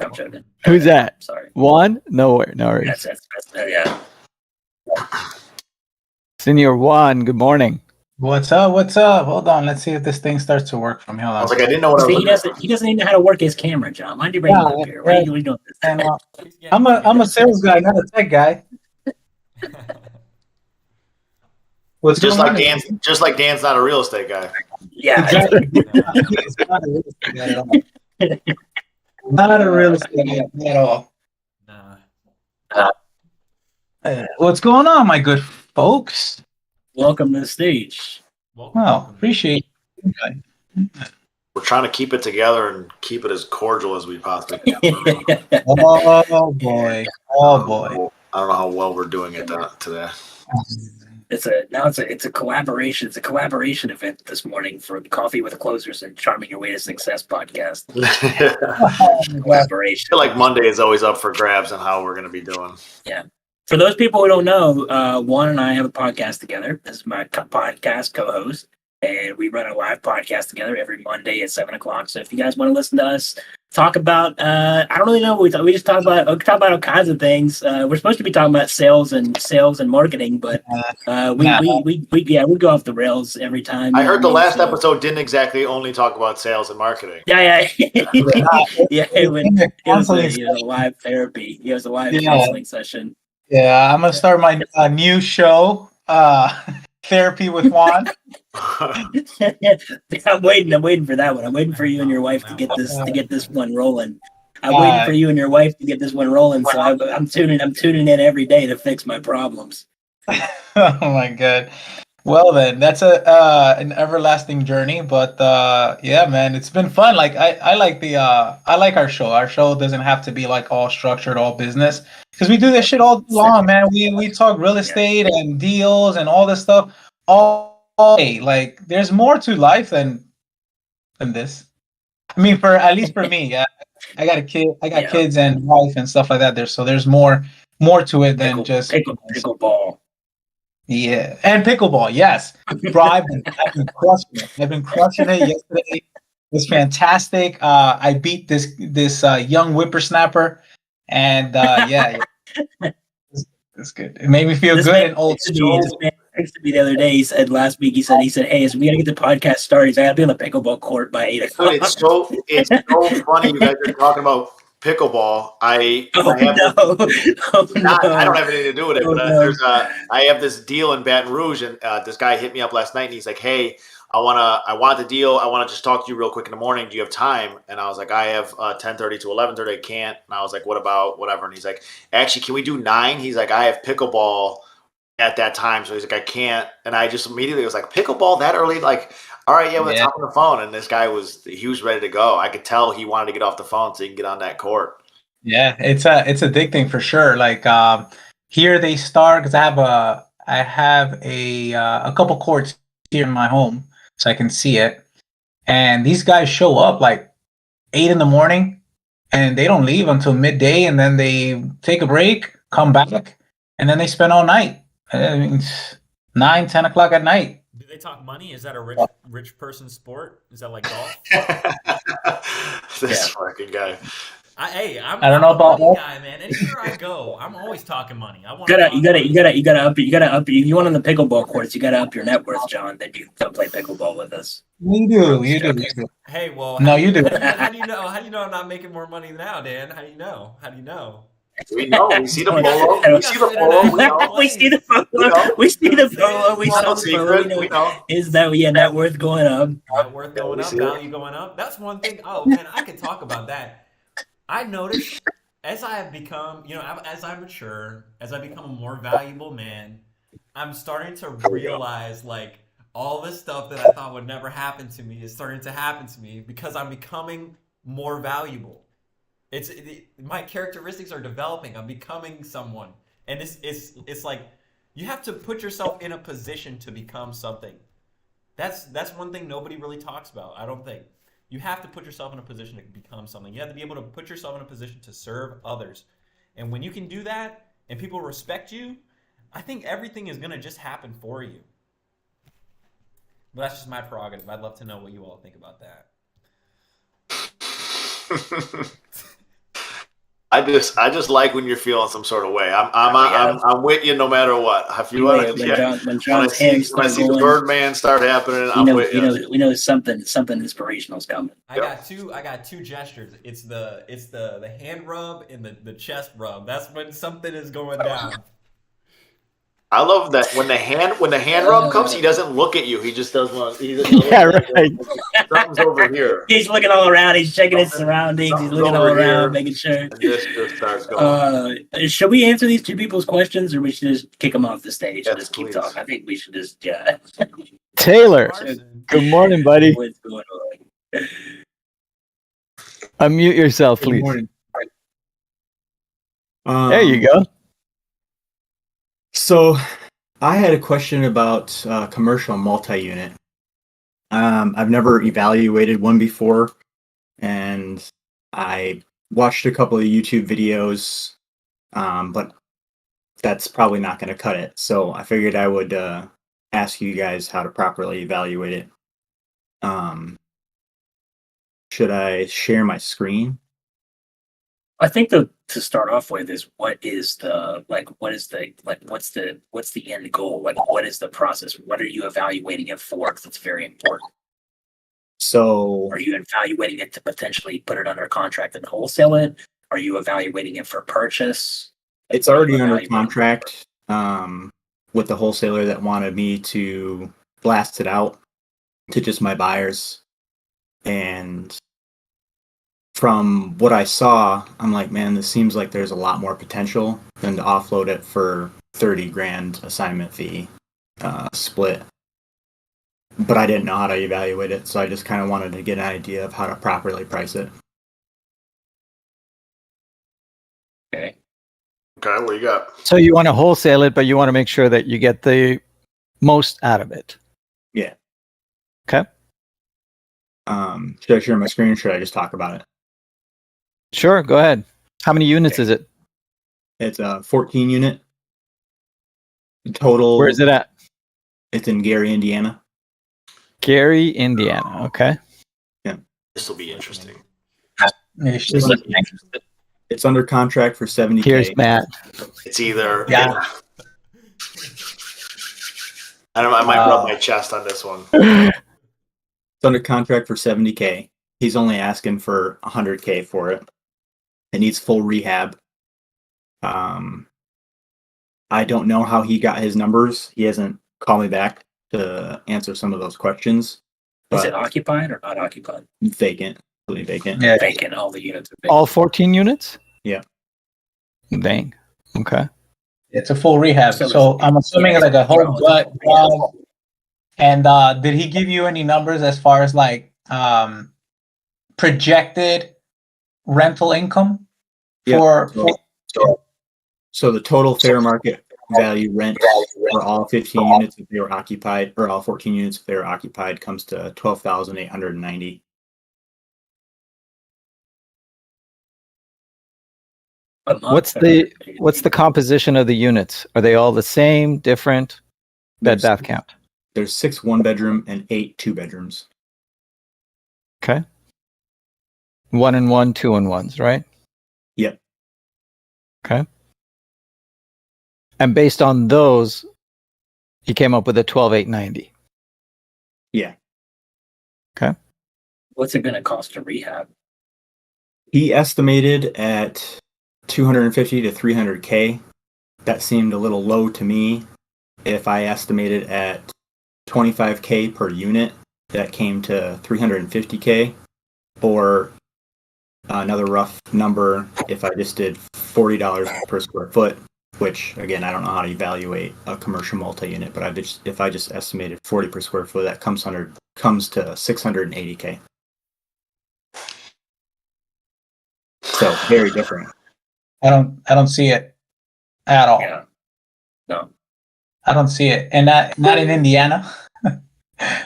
Speaker 2: I'm joking.
Speaker 1: Who's that?
Speaker 2: Sorry.
Speaker 1: Juan? No worries.
Speaker 2: That's yeah.
Speaker 1: Senior Juan, good morning.
Speaker 6: What's up? Hold on. Let's see if this thing starts to work for me. Hold on.
Speaker 3: I was like, I didn't know what
Speaker 2: he doesn't even know how to work his camera, John. Why'd you bring him up here? Why are you doing this?
Speaker 6: I'm a sales guy, not a tech guy. What's
Speaker 3: just like Dan's not a real estate guy.
Speaker 2: Yeah,
Speaker 6: exactly. Not a real estate guy at all. What's going on, my good folks?
Speaker 2: Welcome to the stage.
Speaker 6: Well, appreciate it.
Speaker 3: We're trying to keep it together and keep it as cordial as we possibly can.
Speaker 6: Oh boy.
Speaker 3: I don't know how well we're doing it today.
Speaker 2: It's a collaboration. It's a collaboration event this morning for Coffee with the Closers and Charming Your Way to Success podcast. Collaboration.
Speaker 3: I feel like Monday is always up for grabs on how we're going to be doing.
Speaker 2: Yeah. For those people who don't know, Juan and I have a podcast together. This is my podcast co-host. and we run a live podcast together every Monday at 7 o'clock. So if you guys want to listen to us talk about, I don't really know what we talk. We just talk about all kinds of things. We're supposed to be talking about sales and marketing, but we go off the rails every time.
Speaker 3: I heard the last episode didn't exactly only talk about sales and marketing.
Speaker 2: Yeah. It was a live therapy. It was a live counseling session.
Speaker 6: Yeah, I'm gonna start my new show, Therapy with Juan.
Speaker 2: I'm waiting for that one. I'm waiting for you and your wife to get this one rolling. I'm waiting for you and your wife to get this one rolling. So I'm tuning in every day to fix my problems.
Speaker 6: Oh my god. Well then, that's an everlasting journey, but yeah, man, it's been fun. Like I like our show. Our show doesn't have to be like all structured, all business, because we do this shit all day long, man. We talk real estate and deals and all this stuff all day. Like there's more to life than this. I mean, at least for me, yeah. I got a kid. I got kids and wife and stuff like that. There's more to it than just
Speaker 2: pickleball.
Speaker 6: Yeah, and pickleball. Yes, bro, I've been crushing it. I've been crushing it. Yesterday it was fantastic. I beat this young whippersnapper, and it's good. It made me feel good and old.
Speaker 2: Texted me the other day. He said last week. He said, "Hey, so we gotta get the podcast started. So I gotta be on the pickleball court by 8 o'clock."
Speaker 3: It's so funny you guys are talking about pickleball. I don't have anything to do with it, but I have this deal in Baton Rouge, and this guy hit me up last night, and he's like, "Hey, I want the deal. I want to just talk to you real quick in the morning. Do you have time?" And I was like, "I have 10:30 to 11:30. I can't." And I was like, "What about whatever?" And he's like, "Actually, can we do 9?" He's like, "I have pickleball at that time," so he's like, "I can't." And I just immediately was like, "Pickleball that early?" Like, all right, let's hop on the phone. And this guy was ready to go. I could tell he wanted to get off the phone so he can get on that court.
Speaker 6: Yeah, it's addicting for sure. Like here they start because I have a couple courts here in my home so I can see it, and these guys show up like 8 a.m. and they don't leave until midday, and then they take a break, come back, and then they spend all night. I mean, 9, 10 o'clock at night.
Speaker 4: Do they talk money? Is that a rich person sport? Is that like golf?
Speaker 3: This fucking guy.
Speaker 4: I
Speaker 6: don't know about
Speaker 4: money guy, man. Anywhere I go, I'm always talking money. I want
Speaker 2: you gotta up. If you want on the pickleball courts, you gotta up your net worth, John. That you come play pickleball with us.
Speaker 6: You do.
Speaker 4: Hey, well,
Speaker 6: no, you do.
Speaker 4: How do you know? How do you know I'm not making more money now, Dan? How do you know?
Speaker 3: We know. We see the polo. We see the polo.
Speaker 2: We see the polo. We see the polo. We saw the polo.
Speaker 3: We know.
Speaker 2: Is that net worth going up?
Speaker 4: Net worth going up. Value going up. That's one thing. Oh man, I could talk about that. I noticed as I have become, as I mature, as I become a more valuable man, I'm starting to realize like all this stuff that I thought would never happen to me is starting to happen to me because I'm becoming more valuable. My characteristics are developing. I'm becoming someone, and it's like you have to put yourself in a position to become something. That's one thing nobody really talks about. I don't think. You have to put yourself in a position to become something. You have to be able to put yourself in a position to serve others. And when you can do that and people respect you, I think everything is going to just happen for you. But that's just my prerogative. I'd love to know what you all think about that.
Speaker 3: I just like when you're feeling some sort of way. I'm with you no matter what. If you want to,
Speaker 2: when John's hands start
Speaker 3: see the Birdman start happening, I'm with you.
Speaker 2: We know something inspirational is coming.
Speaker 4: I got two gestures. It's the hand rub and the chest rub. That's when something is going down.
Speaker 3: I love that when the hand rub comes, he doesn't look at you. He just does one.
Speaker 1: Right.
Speaker 3: Something's over here.
Speaker 2: He's looking all around. He's checking his surroundings. He's looking all around, making sure.
Speaker 3: And this just starts going.
Speaker 2: Should we answer these two people's questions, or we should just kick them off the stage and just keep
Speaker 3: please.
Speaker 2: talking? I think we should just
Speaker 1: Taylor, good morning, buddy.
Speaker 2: What's going on?
Speaker 1: Unmute yourself, please. There you go.
Speaker 7: So I had a question about commercial multi-unit. I've never evaluated one before, and I watched a couple of YouTube videos, but that's probably not going to cut it. So I figured I would ask you guys how to properly evaluate it. Should I share my screen?
Speaker 2: I think to start off with is what's the end goal? Like, what is the process? What are you evaluating it for? Because it's very important.
Speaker 7: So
Speaker 2: Are you evaluating it to potentially put it under contract and wholesale it? Are you evaluating it for purchase?
Speaker 7: it's
Speaker 2: What are
Speaker 7: already
Speaker 2: you
Speaker 7: under
Speaker 2: evaluating it for?
Speaker 7: contract with the wholesaler that wanted me to blast it out to just my buyers. And from what I saw, I'm like, man, this seems like there's a lot more potential than to offload it for 30 grand assignment fee split. But I didn't know how to evaluate it, so I just kind of wanted to get an idea of how to properly price it.
Speaker 2: Okay.
Speaker 3: Okay, what you got?
Speaker 1: So you want to wholesale it, but you want to make sure that you get the most out of it.
Speaker 7: Yeah.
Speaker 1: Okay.
Speaker 7: Should I share my screen or should I just talk about it?
Speaker 1: Sure. Go ahead. How many units is it?
Speaker 7: It's a 14 unit. Total.
Speaker 1: Where is it at?
Speaker 7: It's in Gary, Indiana.
Speaker 1: Gary, Indiana. Okay.
Speaker 3: This will be interesting.
Speaker 7: It's under contract for $70K.
Speaker 1: Here's Matt.
Speaker 3: It's either
Speaker 6: Yeah.
Speaker 3: I don't know. I might rub my chest on this one.
Speaker 7: It's under contract for $70K. He's only asking for $100K for it. It needs full rehab. I don't know how he got his numbers. He hasn't called me back to answer some of those questions.
Speaker 2: Is it occupied or not occupied?
Speaker 7: Vacant. Completely vacant.
Speaker 6: Yeah.
Speaker 2: Vacant. All the units are vacant.
Speaker 1: All 14 units?
Speaker 7: Yeah.
Speaker 1: Dang. Okay.
Speaker 6: It's a full rehab.
Speaker 2: So
Speaker 6: So
Speaker 2: it's-
Speaker 6: I'm assuming
Speaker 2: yeah,
Speaker 6: like a whole
Speaker 2: it's a
Speaker 6: gut
Speaker 2: full
Speaker 6: job. And did he give you any numbers as far as like projected rental income
Speaker 7: Yeah.
Speaker 6: for
Speaker 7: So the total fair market value rent for all 15 units if they were occupied, or all 14 units if they were occupied, comes to $12,890.
Speaker 2: a month
Speaker 1: What's
Speaker 2: or-
Speaker 1: the composition of the units? Are they all the same, different? Bed
Speaker 7: There's-
Speaker 1: bath count.
Speaker 7: There's 6 1-bedroom and 8 2-bedrooms.
Speaker 1: Okay. 1 and 1, 2 and 1s, right?
Speaker 7: Yep.
Speaker 1: Okay. And based on those, he came up with a 12,890.
Speaker 7: Yeah.
Speaker 1: Okay.
Speaker 2: What's it going to cost to rehab?
Speaker 7: He estimated at 250 to 300K. That seemed a little low to me. If I estimated at 25K per unit, that came to 350K. Or another rough number, if I just did $40 per square foot, which again, I don't know how to evaluate a commercial multi-unit, but if I just estimated 40 per square foot, that comes to 680K. So very different.
Speaker 6: I don't see it at all.
Speaker 2: Yeah. No.
Speaker 6: I don't see it. And not in Indiana.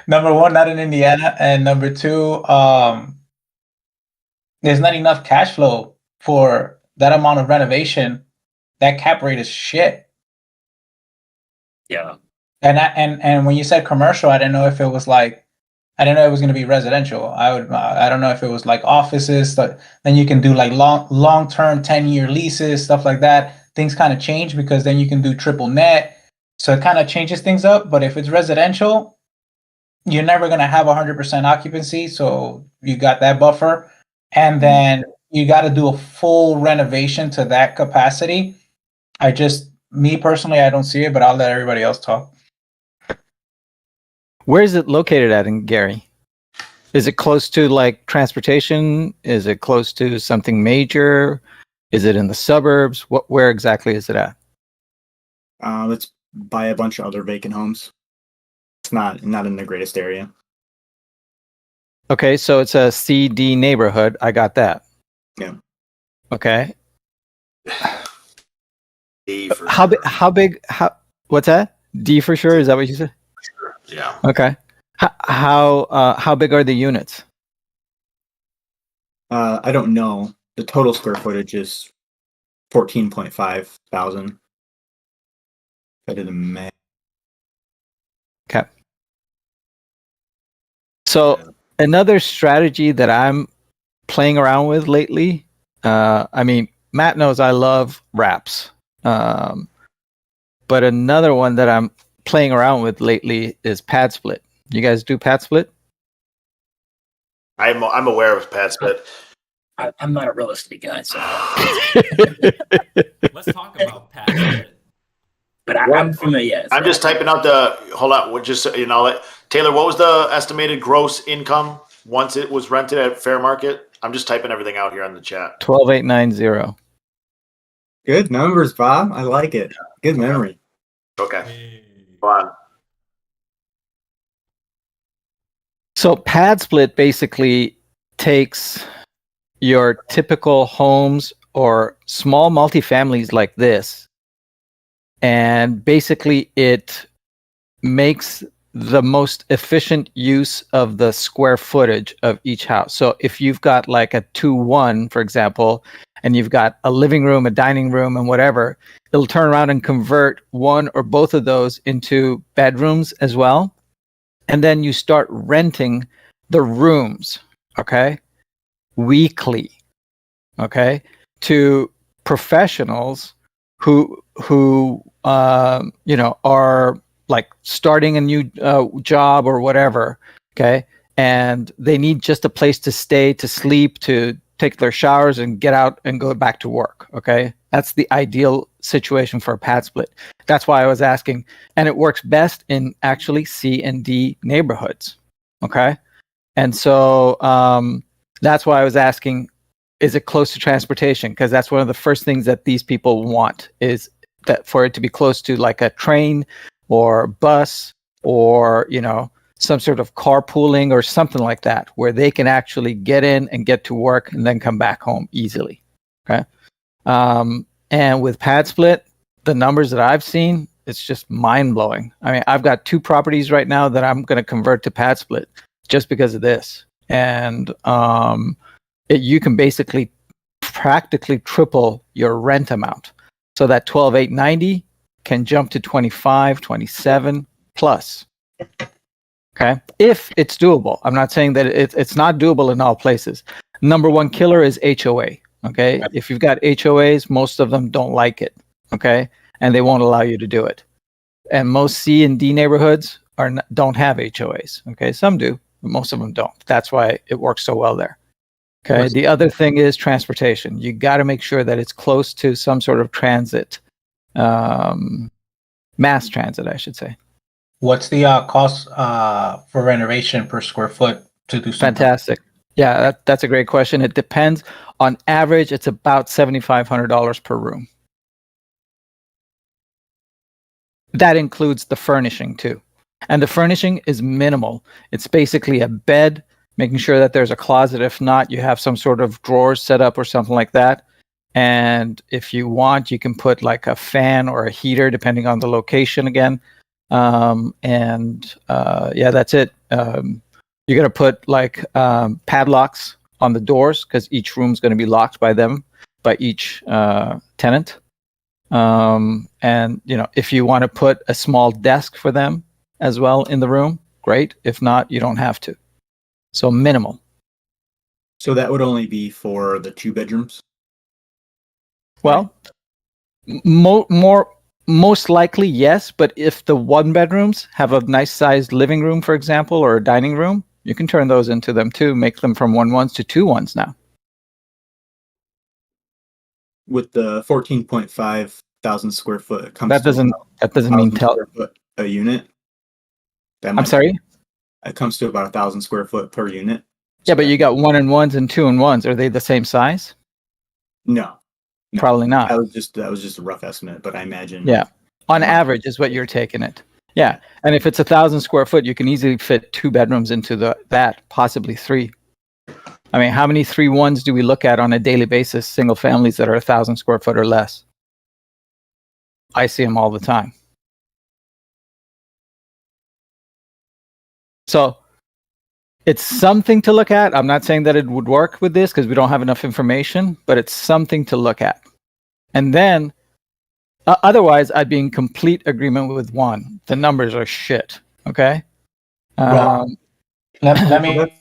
Speaker 6: Number one, not in Indiana. And number two, there's not enough cash flow for that amount of renovation. That cap rate is shit.
Speaker 2: Yeah.
Speaker 6: And when you said commercial, I didn't know if it was like, I didn't know it was going to be residential. I don't know if it was like offices. But then you can do like long term 10-year leases, stuff like that. Things kind of change because then you can do triple net. So it kind of changes things up. But if it's residential, you're never going to have 100% occupancy. So you got that buffer. And then you got to do a full renovation to that capacity. Me personally, I don't see it, but I'll let everybody else talk.
Speaker 1: Where is it located at in Gary? Is it close to like transportation? Is it close to something major? Is it in the suburbs? Where exactly is it at?
Speaker 7: Let's buy a bunch of other vacant homes. It's not in the greatest area.
Speaker 1: Okay, so it's a CD neighborhood. I got that.
Speaker 7: Yeah.
Speaker 1: Okay.
Speaker 3: D for
Speaker 1: How big?
Speaker 3: sure.
Speaker 1: What's that? D for sure. Is that what you said?
Speaker 3: Yeah.
Speaker 1: Okay. How big are the units?
Speaker 7: I don't know. The total square footage is 14.5 thousand. I did the math.
Speaker 1: So another strategy that I'm playing around with lately, I mean, Matt knows I love wraps. But another one that I'm playing around with lately is pad split. You guys do pad split?
Speaker 3: I'm aware of pad split.
Speaker 2: I'm not a real estate guy, so.
Speaker 4: Let's talk about pad split.
Speaker 2: But I'm familiar.
Speaker 3: I'm just typing out the. Hold on, Taylor. What was the estimated gross income once it was rented at fair market? I'm just typing everything out here on the chat.
Speaker 1: 12890.
Speaker 7: Good numbers, Bob. I like it. Good memory.
Speaker 3: Okay.
Speaker 4: Hey.
Speaker 3: Go on.
Speaker 1: So pad split basically takes your typical homes or small multifamilies like this, and basically it makes the most efficient use of the square footage of each house. So if you've got like a 2-1, for example, and you've got a living room, a dining room, and whatever, it'll turn around and convert one or both of those into bedrooms as well. And then you start renting the rooms, okay, weekly, okay, to professionals who are like starting a new job or whatever, okay, and they need just a place to stay, to sleep, to take their showers and get out and go back to work, okay? That's the ideal situation for a pad split. That's why I was asking, and it works best in actually C and D neighborhoods, okay? And so that's why I was asking, is it close to transportation? Because that's one of the first things that these people want, is that for it to be close to like a train or bus or, some sort of carpooling or something like that, where they can actually get in and get to work and then come back home easily. Okay. And with pad split, the numbers that I've seen, it's just mind blowing. I mean, I've got 2 properties right now that I'm going to convert to pad split just because of this. And you can basically practically triple your rent amount. So that 12,890 can jump to 25, 27 plus. Okay, if it's doable. I'm not saying that it's not doable in all places. Number one killer is HOA. Okay, if you've got HOAs, most of them don't like it. Okay, and they won't allow you to do it. And most C and D neighborhoods don't have HOAs. Okay, some do, but most of them don't. That's why it works so well there. Okay, the other thing is transportation. You got to make sure that it's close to some sort of transit, mass transit, I should say.
Speaker 6: What's the cost for renovation per square foot to do something?
Speaker 1: Fantastic. Yeah, that's a great question. It depends. On average, it's about $7,500 per room. That includes the furnishing too. And the furnishing is minimal. It's basically a bed, making sure that there's a closet. If not, you have some sort of drawers set up or something like that. And if you want, you can put like a fan or a heater, depending on the location again. That's it. You're going to put like padlocks on the doors, because each room's going to be locked by each tenant. If you want to put a small desk for them as well in the room, great. If not, you don't have to. So minimal.
Speaker 7: So that would only be for the 2 bedrooms?
Speaker 1: Well, most likely, yes. But if the 1 bedrooms have a nice sized living room, for example, or a dining room, you can turn those into them too. Make them from 1-1s to 2-1s now.
Speaker 7: With the 14.5 thousand square foot, it comes
Speaker 1: That doesn't mean
Speaker 7: square foot a unit.
Speaker 1: I'm sorry?
Speaker 7: It comes to about 1,000 square foot per unit.
Speaker 1: Yeah, but you got 1-1s and 2-1s. Are they the same size?
Speaker 7: No.
Speaker 1: Probably not.
Speaker 7: That was just a rough estimate, but I imagine.
Speaker 1: Yeah, on average is what you're taking it. Yeah, and if it's 1,000 square foot, you can easily fit 2 bedrooms into that, possibly 3. I mean, how many 3-1s do we look at on a daily basis? Single families that are 1,000 square foot or less. I see them all the time. So it's something to look at. I'm not saying that it would work with this because we don't have enough information, but it's something to look at. And then, otherwise, I'd be in complete agreement with Juan. The numbers are shit. Okay.
Speaker 6: Let me,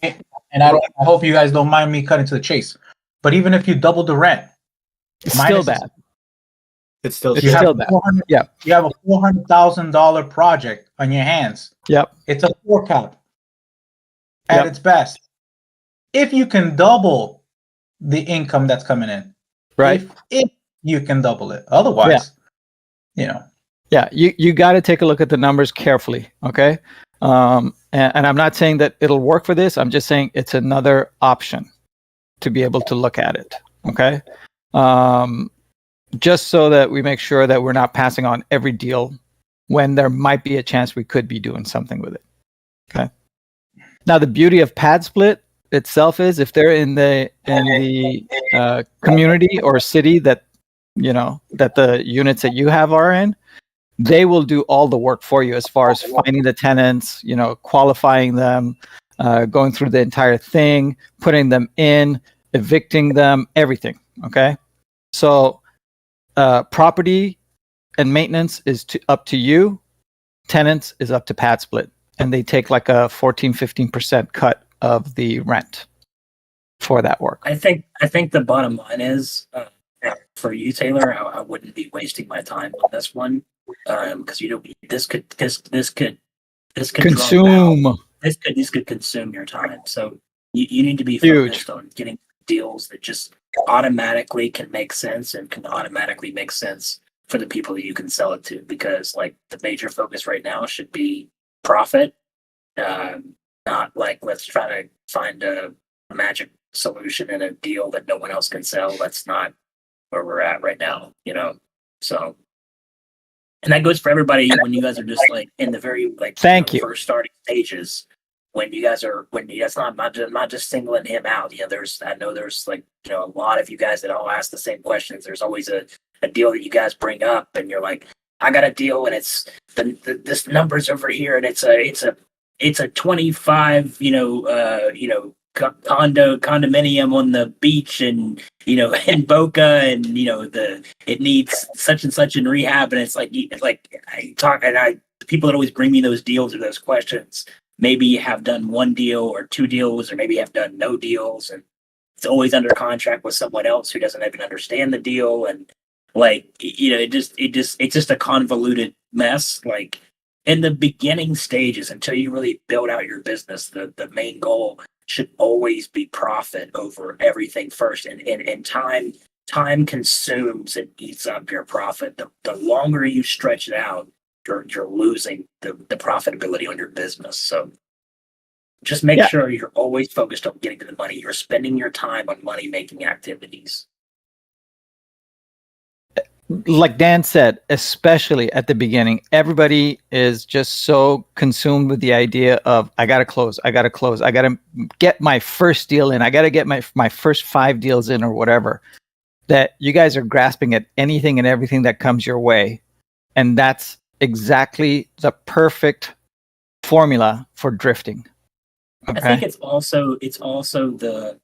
Speaker 6: and I hope you guys don't mind me cutting to the chase. But even if you double the rent,
Speaker 1: It's still
Speaker 6: minus
Speaker 1: bad.
Speaker 7: It's still
Speaker 1: It's
Speaker 6: you have
Speaker 1: still bad. Yeah.
Speaker 6: you have a $400,000 project on your hands.
Speaker 1: Yep.
Speaker 6: It's a 4 cap at
Speaker 1: Yep.
Speaker 6: its best. If you can double the income that's coming in,
Speaker 1: Right.
Speaker 6: If you can double it, otherwise, you know.
Speaker 1: Yeah, you got to take a look at the numbers carefully, okay? And I'm not saying that it'll work for this. I'm just saying it's another option to be able to look at it, okay? Just so that we make sure that we're not passing on every deal when there might be a chance we could be doing something with it, okay? Now, the beauty of pad split itself is if they're in the community or city that that the units that you have are in, they will do all the work for you as far as finding the tenants, qualifying them, going through the entire thing, putting them in, evicting them, everything. Okay. So property and maintenance is up to you. Tenants is up to pad split. And they take like a 14-15% cut of the rent for that work.
Speaker 2: I think the bottom line is for you, Taylor, I wouldn't be wasting my time on this one because this could
Speaker 1: consume.
Speaker 2: This could consume your time. So you need to be
Speaker 1: Huge.
Speaker 2: focused on getting deals that just automatically can make sense and can automatically make sense for the people that you can sell it to. Because like the major focus right now should be profit, not like let's try to find a magic solution in a deal that no one else can sell. That's not where we're at right now, So, and that goes for everybody when you guys are just like in the very first starting stages. When you guys are not just singling him out. I know there's a lot of you guys that all ask the same questions. There's always a deal that you guys bring up, and you're like, I got a deal, and it's this number's over here, and it's a 25 condominium on the beach and in Boca, and it needs such and such in rehab, and it's like people that always bring me those deals or those questions maybe have done one deal or two deals or maybe have done no deals, and it's always under contract with someone else who doesn't even understand the deal, and it's just a convoluted mess. Like in the beginning stages, until you really build out your business, the main goal should always be profit over everything first. And time consumes and eats up your profit. The longer you stretch it out, you're losing the profitability on your business. So just make sure you're always focused on getting to the money. You're spending your time on money making activities.
Speaker 1: Like Dan said, especially at the beginning, everybody is just so consumed with the idea of I got to get my first deal in, I got to get my first 5 deals in or whatever, that you guys are grasping at anything and everything that comes your way. And that's exactly the perfect formula for drifting. Okay?
Speaker 2: I think it's also the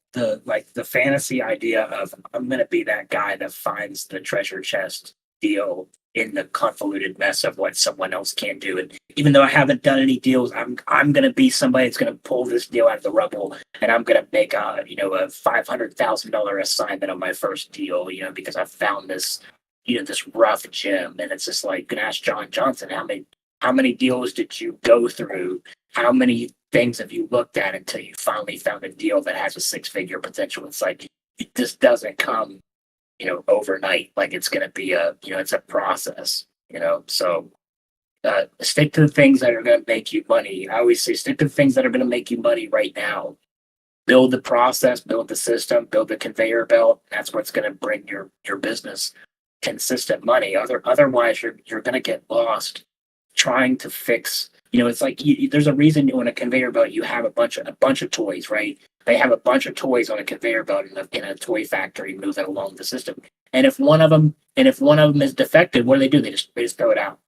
Speaker 2: fantasy idea of I'm going to be that guy that finds the treasure chest deal in the convoluted mess of what someone else can do. And even though I haven't done any deals, I'm going to be somebody that's going to pull this deal out of the rubble, and I'm going to make a $500,000 assignment on my first deal, because I found this, this rough gem. And it's just like, gonna ask John Johnson, how many deals did you go through? How many things have you looked at until you finally found a deal that has a 6-figure potential? It's like, it just doesn't come, overnight. Like it's going to be it's a process, so stick to the things that are going to make you money. I always say, stick to the things that are going to make you money right now. Build the process, build the system, build the conveyor belt. That's what's going to bring your business consistent money. Otherwise you're going to get lost trying to fix. It's like there's a reason on a conveyor belt you have a bunch of toys, right? They have a bunch of toys on a conveyor belt in a toy factory moving along the system. And if one of them is defective, what do? They just throw it out,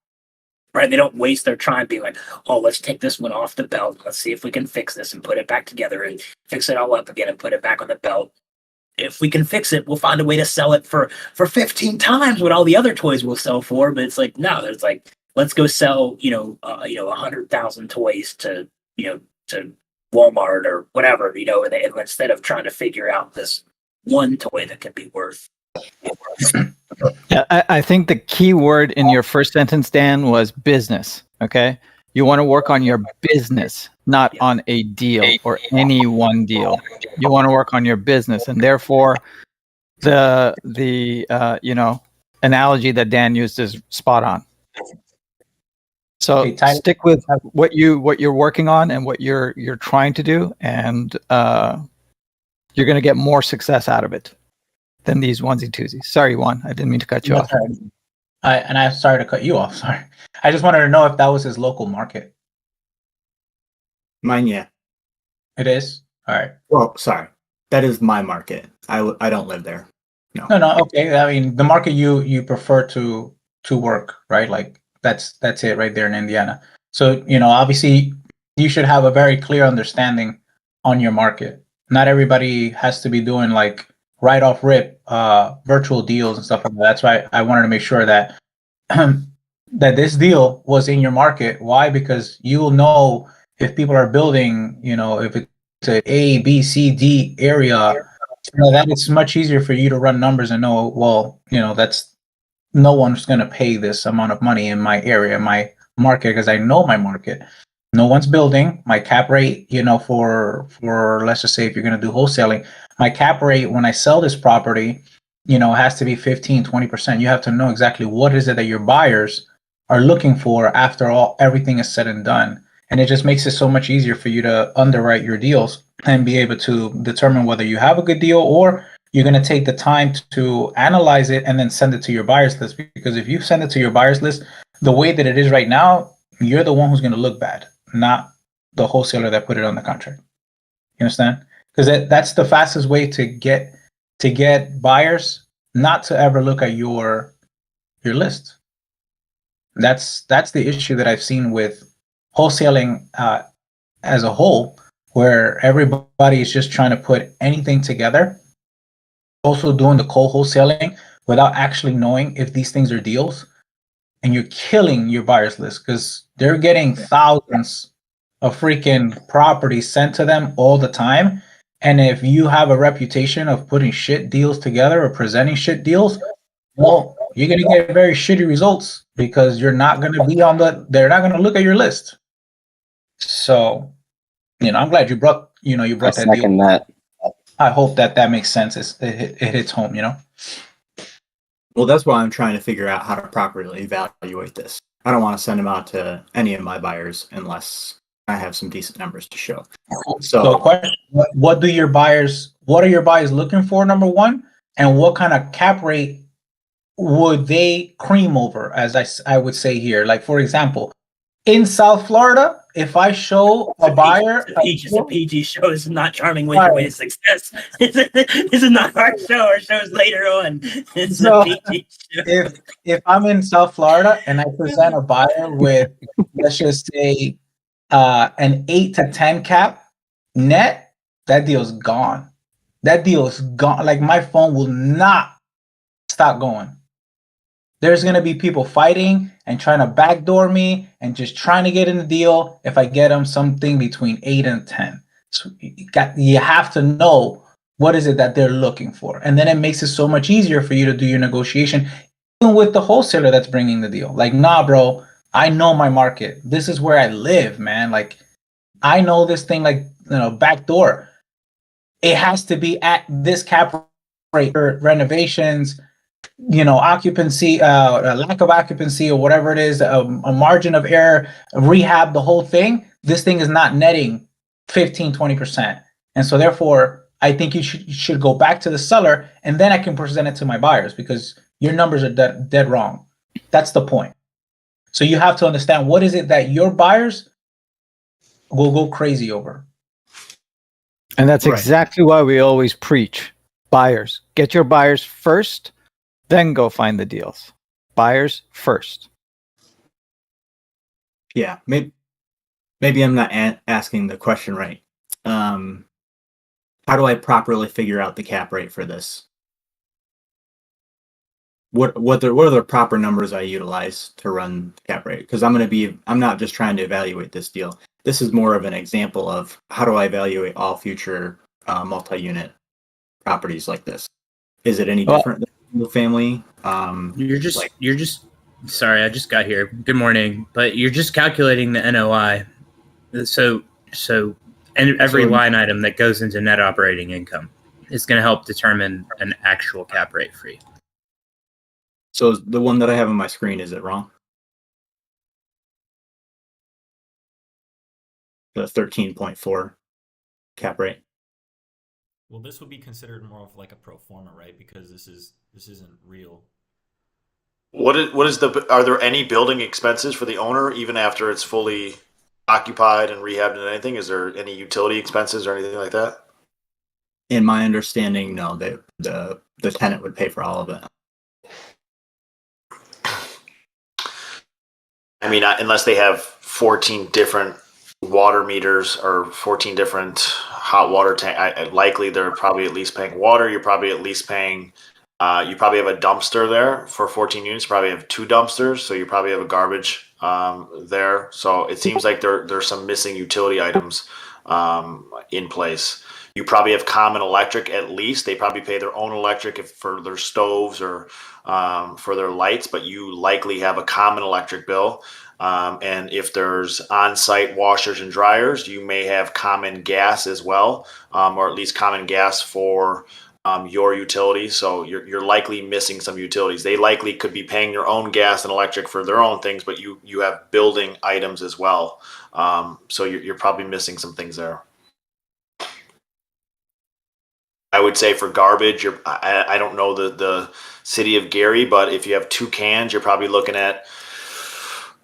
Speaker 2: right? They don't waste their time being like, oh, let's take this one off the belt. Let's see if we can fix this and put it back together and fix it all up again and put it back on the belt. If we can fix it, we'll find a way to sell it for 15 times what all the other toys will sell for. But it's like, no, it's like, let's go sell, 100,000 toys to Walmart or whatever, and instead of trying to figure out this one toy that could be worth.
Speaker 1: Yeah, I think the key word in your first sentence, Dan, was business. Okay. You want to work on your business, not on a deal or any one deal. You want to work on your business. And therefore, the analogy that Dan used is spot on. So
Speaker 6: Okay, Tyler.
Speaker 1: stick with what you're working on and what you're trying to do, and you're going to get more success out of it than these onesie twosies. Sorry, Juan, I didn't mean to cut you off.
Speaker 6: I'm sorry to cut you off. Sorry, I just wanted to know if that was his local market.
Speaker 7: Mine, yeah.
Speaker 6: It is. All right.
Speaker 7: Well, sorry, that is my market. I don't live there. No.
Speaker 6: No. Okay. I mean, the market you prefer to work, right? Like that's it right there in Indiana. So obviously, you should have a very clear understanding on your market. Not everybody has to be doing like right off rip virtual deals and stuff like that. That's why I wanted to make sure that that this deal was in your market. Why? Because you will know if people are building, if it's an A, B, C, D area, that it's much easier for you to run numbers and know, well, that's no one's going to pay this amount of money in my area, my market, because I know my market. No one's building. My cap rate, for let's just say if you're going to do wholesaling, my cap rate when I sell this property, has to be 15, 20%. You have to know exactly what is it that your buyers are looking for after everything is said and done. And it just makes it so much easier for you to underwrite your deals and be able to determine whether you have a good deal or you're going to take the time to analyze it and then send it to your buyers list. Because if you send it to your buyers list, the way that it is right now, you're the one who's going to look bad, not the wholesaler that put it on the contract. You understand? Because that's the fastest way to get buyers not to ever look at your list. That's the issue that I've seen with wholesaling as a whole, where everybody is just trying to put anything together, also doing the cold wholesaling without actually knowing if these things are deals, and you're killing your buyers list because they're getting thousands of freaking properties sent to them all the time. And if you have a reputation of putting shit deals together or presenting shit deals, well, you're going to get very shitty results because you're not going to be they're not going to look at your list. So, I'm glad you brought that deal.
Speaker 5: That.
Speaker 6: I hope that makes sense. It hits home,
Speaker 7: Well, that's why I'm trying to figure out how to properly evaluate this. I don't want to send them out to any of my buyers unless I have some decent numbers to show.
Speaker 6: So question, what are your buyers looking for, number one? And what kind of cap rate would they cream over, as I would say here? Like, for example, in South Florida, if I show a buyer...
Speaker 2: It's a PG show. This is not Charming Way to Success. This is not our show. Our show's later on. It's a PG show.
Speaker 6: If I'm in South Florida and I present a buyer with, let's just say, an 8 to 10 cap net, that deal's gone. That deal is gone. Like, my phone will not stop going. There's going to be people fighting and trying to backdoor me and just trying to get in the deal if I get them something between 8 and 10. So you have to know what is it that they're looking for. And then it makes it so much easier for you to do your negotiation, even with the wholesaler that's bringing the deal. Like, nah, bro, I know my market. This is where I live, man. Like, I know this thing, like, backdoor. It has to be at this cap rate for renovations, occupancy, lack of occupancy or whatever it is, a margin of error, rehab, the whole thing. This thing is not netting 15, 20%. And so therefore, I think you should go back to the seller and then I can present it to my buyers because your numbers are dead wrong. That's the point. So you have to understand what is it that your buyers will go crazy over.
Speaker 1: And that's exactly why we always preach buyers. Get your buyers first, then go find the deals. Buyers first.
Speaker 7: Yeah, maybe I'm not asking the question right. How do I properly figure out the cap rate for this? What are the proper numbers I utilize to run cap rate? Because I'm not just trying to evaluate this deal. this is more of an example of how do I evaluate all future multi-unit properties like this? Is it any different than single family?
Speaker 8: You're just sorry, I just got here. Good morning. But you're just calculating the NOI. So and every line item that goes into net operating income is going to help determine an actual cap rate for you.
Speaker 7: So the one that I have on my screen, is it wrong? The 13.4 cap rate.
Speaker 4: Well, this would be considered more of like a pro forma, right? Because this isn't real.
Speaker 3: Are there any building expenses for the owner even after it's fully occupied and rehabbed and anything? Is there any utility expenses or anything like that?
Speaker 7: In my understanding, no. The tenant would pay for all of it.
Speaker 3: I mean, unless they have 14 different water meters or 14 different hot water tank, likely they're probably at least paying water. You're probably at least paying. You probably have a dumpster there for 14 units. You probably have 2 dumpsters, so you probably have a garbage there. So it seems like there's some missing utility items in place. You probably have common electric at least. They probably pay their own electric for their stoves or for their lights, but you likely have a common electric bill. And if there's on-site washers and dryers, you may have common gas as well, or at least common gas for your utilities. So you're likely missing some utilities. They likely could be paying their own gas and electric for their own things, but you have building items as well. So you're probably missing some things there. I would say for garbage, I don't know the city of Gary, but if you have 2 cans, you're probably looking at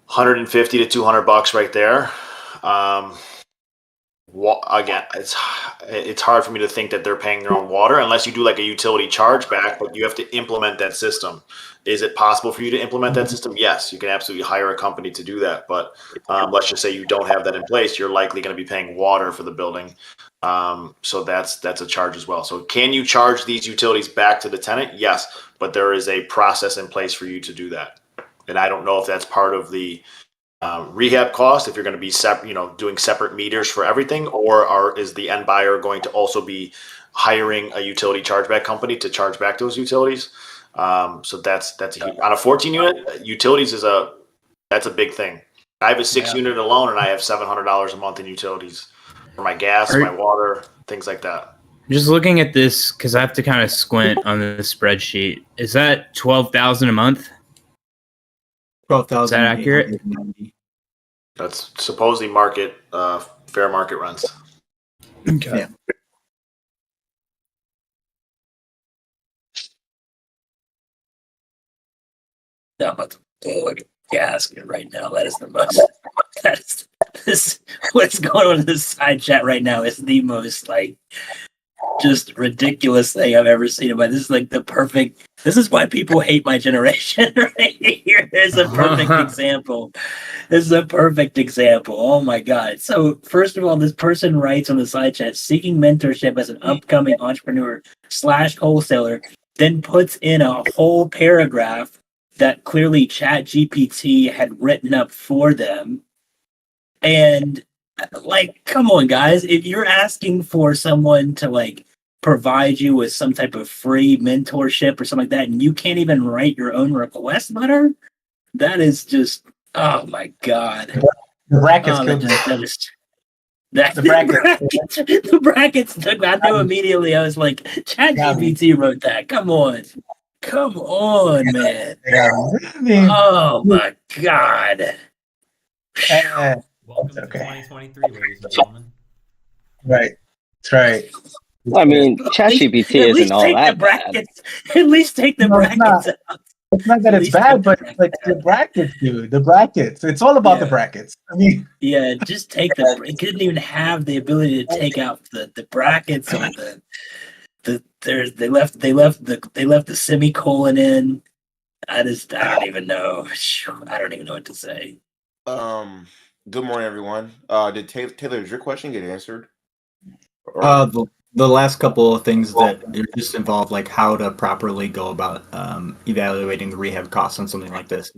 Speaker 3: $150 to $200 right there. Again, it's hard for me to think that they're paying their own water unless you do like a utility chargeback, but you have to implement that system. Is it possible for you to implement that system? Yes, you can absolutely hire a company to do that. But let's just say you don't have that in place, you're likely going to be paying water for the building. So that's a charge as well. So can you charge these utilities back to the tenant? Yes, but there is a process in place for you to do that. And I don't know if that's part of the rehab cost, if you're going to be doing separate meters for everything, or is the end buyer going to also be hiring a utility chargeback company to charge back those utilities? So that's on a 14 unit utilities that's a big thing. I have a 6 unit alone and I have $700 a month in utilities for my gas, my water, things like that.
Speaker 8: Just looking at this, because I have to kind of squint on the spreadsheet. Is that $12,000 a month?
Speaker 7: 12,000.
Speaker 8: Is that accurate?
Speaker 3: That's supposedly fair market rents.
Speaker 8: Okay.
Speaker 7: Yeah.
Speaker 2: No, but gas right now. That is the most. What's going on in this side chat right now is the most just ridiculous thing I've ever seen. But this is like the perfect. This is why people hate my generation right here. There's a perfect example. This is a perfect example. Oh my God. So first of all, this person writes on the side chat, seeking mentorship as an upcoming entrepreneur / wholesaler, then puts in a whole paragraph that clearly ChatGPT had written up for them. And come on, guys, if you're asking for someone to provide you with some type of free mentorship or something like that, and you can't even write your own request letter, that is just, oh my God.
Speaker 6: The brackets killed
Speaker 2: the brackets took. I knew immediately. I was like, ChatGPT wrote that. Come on, man. Oh my God.
Speaker 4: Welcome to 2023, ladies and gentlemen.
Speaker 6: Right. That's right.
Speaker 5: I mean, ChatGPT isn't all that bad.
Speaker 2: At least take the brackets out.
Speaker 6: It's not that it's bad, but the brackets, dude. The brackets. It's all about the brackets. I mean,
Speaker 2: yeah, just take it couldn't even have the ability to take out the brackets or they left the semicolon in. I don't even know. I don't even know what to say.
Speaker 9: Good morning, everyone. Did Taylor, did your question get answered?
Speaker 7: the last couple of things that just involve like how to properly go about evaluating the rehab costs on something like this.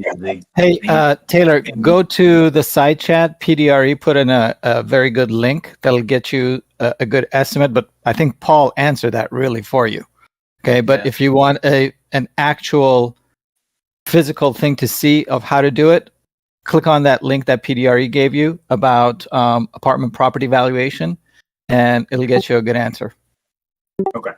Speaker 1: Hey, Taylor, go to the side chat. PDRE put in a very good link that'll get you a good estimate, but I think Paul answered that really for you. Okay, but if you want an actual physical thing to see of how to do it, click on that link that PDRE gave you about apartment property valuation, and it'll get you a good answer.
Speaker 7: Okay.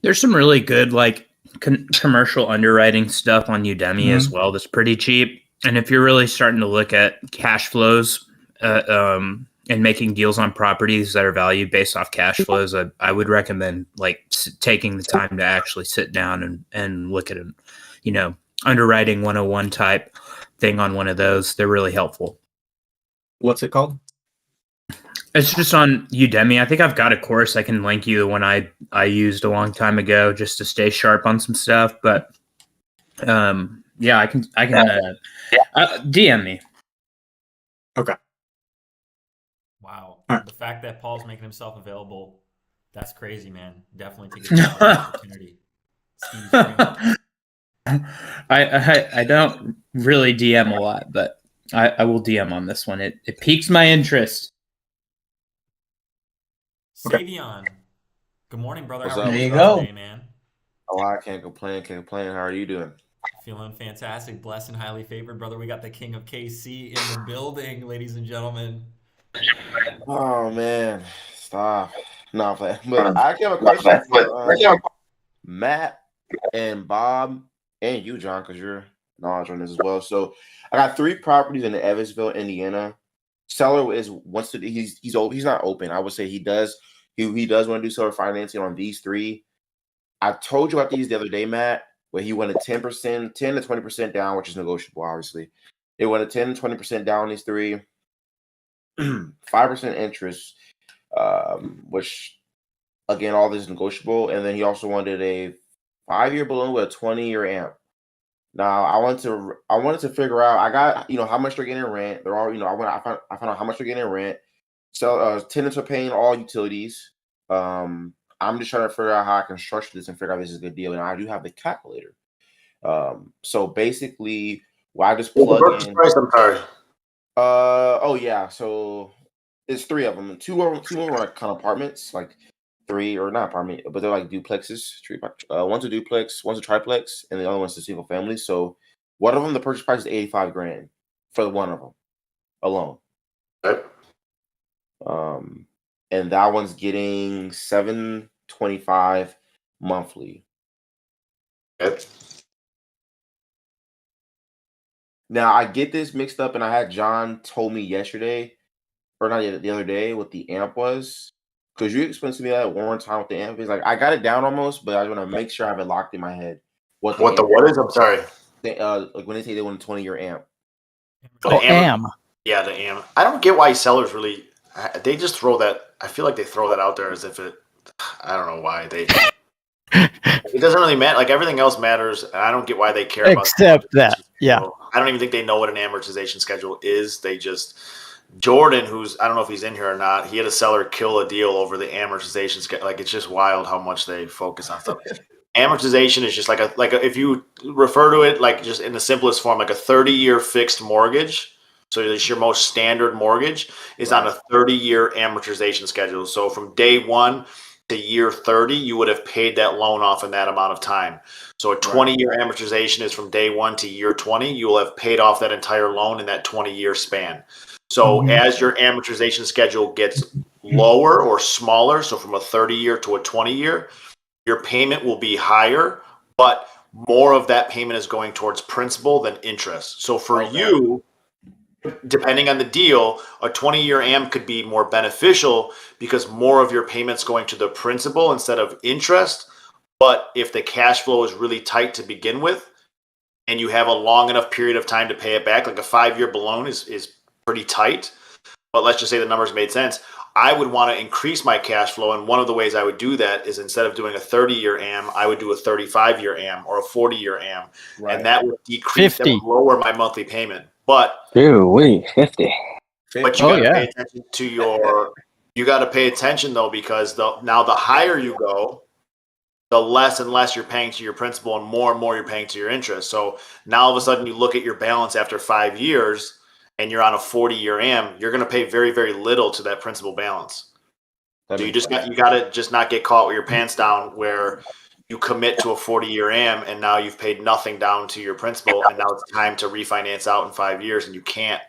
Speaker 8: There's some really good like commercial underwriting stuff on Udemy as well that's pretty cheap. And if you're really starting to look at cash flows and making deals on properties that are valued based off cash flows, I would recommend like taking the time to actually sit down and look at them, underwriting 101 type thing on one of those. They're really helpful.
Speaker 7: What's it called?
Speaker 8: It's just on Udemy. I think I've got a course I can link you, the one I used a long time ago just to stay sharp on some stuff. But yeah, I can DM me.
Speaker 7: Okay.
Speaker 4: Wow.
Speaker 7: Right.
Speaker 4: The fact that Paul's making himself available, that's crazy, man. Definitely take advantage of the opportunity.
Speaker 8: I don't really DM a lot, but I will DM on this one. It piques my interest.
Speaker 4: Savion, good morning, brother.
Speaker 9: What's
Speaker 4: How
Speaker 9: up?
Speaker 4: are
Speaker 6: There you
Speaker 4: doing
Speaker 6: go.
Speaker 4: today, man?
Speaker 9: Oh, I can't complain. How are you doing?
Speaker 4: Feeling fantastic, blessed, and highly favored, brother. We got the king of KC in the building, ladies and gentlemen.
Speaker 9: Oh man, stop. No, but I actually have a question for Matt and Bob and you, John, because you're knowledge on this as well. So I got 3 properties in Evansville, Indiana. Seller he's not open. I would say he does want to do seller financing on these 3. I told you about these the other day, Matt, where he wanted 10% to 20% down, which is negotiable, obviously. They wanted 10 to 20% down on these 3, 5% interest, which again, all this is negotiable. And then he also wanted a 5-year balloon with a 20-year amp. Now I wanted to figure out. I got how much they're getting in rent. They're all I found out how much they're getting in rent. So tenants are paying all utilities. I'm just trying to figure out how I can structure this and figure out if this is a good deal. And I do have the calculator. So basically, I just plug in.
Speaker 3: Price, I'm sorry.
Speaker 9: Oh yeah. So it's 3 of them. Two of them are like kind of apartments, like 3 or not apartment, but they're like duplexes. One's a duplex, one's a triplex, and the other one's a single family. So one of them, the purchase price is $85,000 for one of them alone.
Speaker 3: Okay.
Speaker 9: And that one's getting $725 monthly.
Speaker 3: Okay.
Speaker 9: Now I get this mixed up, and I had John told me yesterday, or not yet, the other day, what the amp was. Could you explain to me that one more time with the amp? It's like I got it down almost, but I want to make sure I have it locked in my head. What
Speaker 3: is? I'm sorry.
Speaker 9: Like when they say they want a 20-year amp.
Speaker 1: Oh, AM.
Speaker 3: Yeah, the AM. I don't get why sellers really. They just throw that. I feel like they throw that out there as if it. I don't know why they. It doesn't really matter. Like everything else matters. I don't get why they care about.
Speaker 1: Except that, yeah.
Speaker 3: I don't even think they know what an amortization schedule is. They just. Jordan, who's I don't know if he's in here or not, he had a seller kill a deal over the amortization schedule. Like it's just wild how much they focus on stuff. Amortization is just like if you refer to it like just in the simplest form, like a 30-year fixed mortgage. So it's your most standard mortgage is on a 30-year amortization schedule. So from day 1 to year 30, you would have paid that loan off in that amount of time. So a 20-year amortization is from day 1 to year 20. You will have paid off that entire loan in that 20-year span. So as your amortization schedule gets lower or smaller, so from a 30-year to a 20-year, your payment will be higher, but more of that payment is going towards principal than interest. So for you, depending on the deal, a 20-year AM could be more beneficial because more of your payments going to the principal instead of interest. But if the cash flow is really tight to begin with, and you have a long enough period of time to pay it back, like a 5-year balloon is pretty tight, but let's just say the numbers made sense. I would want to increase my cash flow, and one of the ways I would do that is instead of doing a 30-year AM, I would do a 35-year AM or a 40-year AM, and that would decrease, that would lower my monthly payment. But
Speaker 5: 50.
Speaker 3: But you got to pay attention to your You got to pay attention though, because now the higher you go, the less and less you're paying to your principal and more you're paying to your interest. So now all of a sudden you look at your balance after 5 years and you're on a 40-year AM, you're going to pay very, very little to that principal balance. So you got to just not get caught with your pants down where you commit to a 40-year AM and now you've paid nothing down to your principal and now it's time to refinance out in 5 years and you can't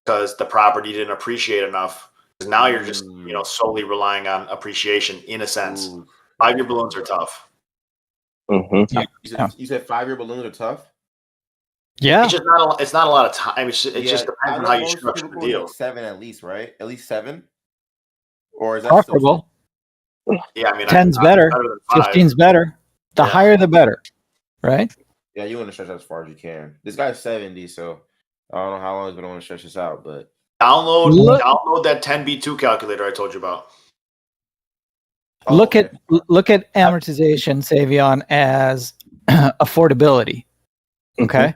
Speaker 3: because the property didn't appreciate enough. Because now you're just solely relying on appreciation in a sense. 5-year balloons are tough.
Speaker 5: Mm-hmm.
Speaker 9: You said 5-year balloons are tough?
Speaker 1: Yeah.
Speaker 3: It's not a lot of time. It just depends on how you structure the deal.
Speaker 9: Like 7 at least, right? At least 7? Or is that
Speaker 1: Preferable?
Speaker 3: Yeah, I mean,
Speaker 1: 10's better. 15's better. The higher, the better, right?
Speaker 9: Yeah, you want to stretch out as far as you can. This guy's 70, so I don't know how long he's going to stretch this out, but
Speaker 3: download that 10B2 calculator I told you about.
Speaker 1: Look at amortization, Savion, as affordability. Okay,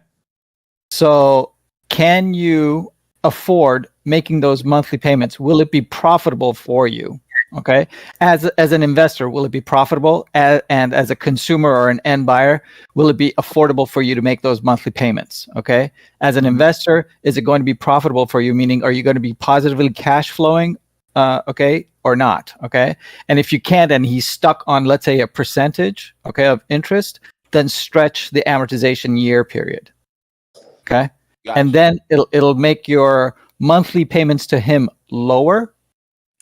Speaker 1: so can you afford making those monthly payments? Will it be profitable for you? Okay, as an investor, will it be profitable? And as a consumer or an end buyer, will it be affordable for you to make those monthly payments? Okay, as an investor, is it going to be profitable for you? Meaning, are you going to be positively cash flowing? Okay, or not? Okay, and if you can't, and he's stuck on, let's say, a percentage, okay, of interest, then stretch the amortization year period. Okay, and then it'll make your monthly payments to him lower.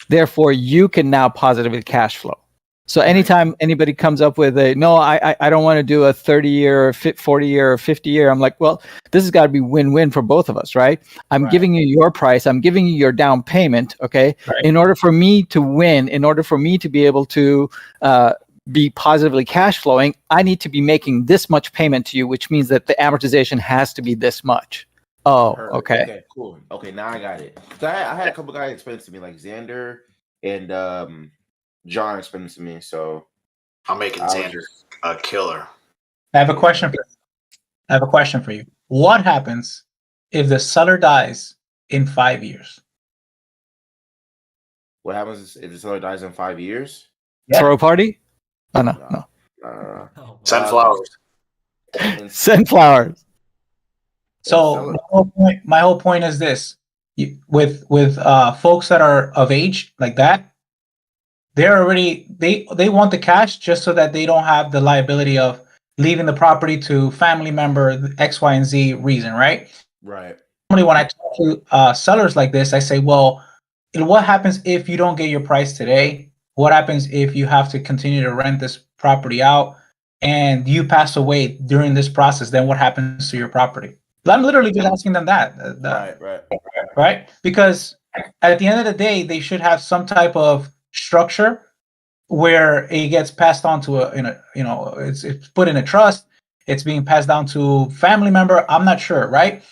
Speaker 1: Therefore, you can now positively cash flow. So anytime anybody comes up with I don't want to do a 30-year, 40-year, or 50-year, I'm like, well, this has got to be win-win for both of us, right? I'm giving you your price. I'm giving you your down payment, okay? Right. In order for me to win, in order for me to be able to be positively cash flowing, I need to be making this much payment to you, which means that the amortization has to be this much. Oh, okay.
Speaker 9: Okay, cool. Okay, now I got it. So I had a couple guys explain it to me, like Xander and John explained it to me. So
Speaker 3: I'm making Xander a killer.
Speaker 6: I have a question for you. What happens if the seller dies in 5 years?
Speaker 9: What happens if the seller dies in 5 years?
Speaker 1: Yeah. Throw a party? Oh, no.
Speaker 3: Send flowers.
Speaker 1: Send flowers.
Speaker 6: So my whole point is this: with folks that are of age like that, they're already they want the cash just so that they don't have the liability of leaving the property to family member X, Y, and Z reason, right?
Speaker 9: Right.
Speaker 6: Normally, when I talk to sellers like this, I say, well, what happens if you don't get your price today? What happens if you have to continue to rent this property out and you pass away during this process? Then what happens to your property? I'm literally just asking them that. Right? Because at the end of the day, they should have some type of structure where it gets passed on to it's put in a trust. It's being passed down to family member. I'm not sure, right?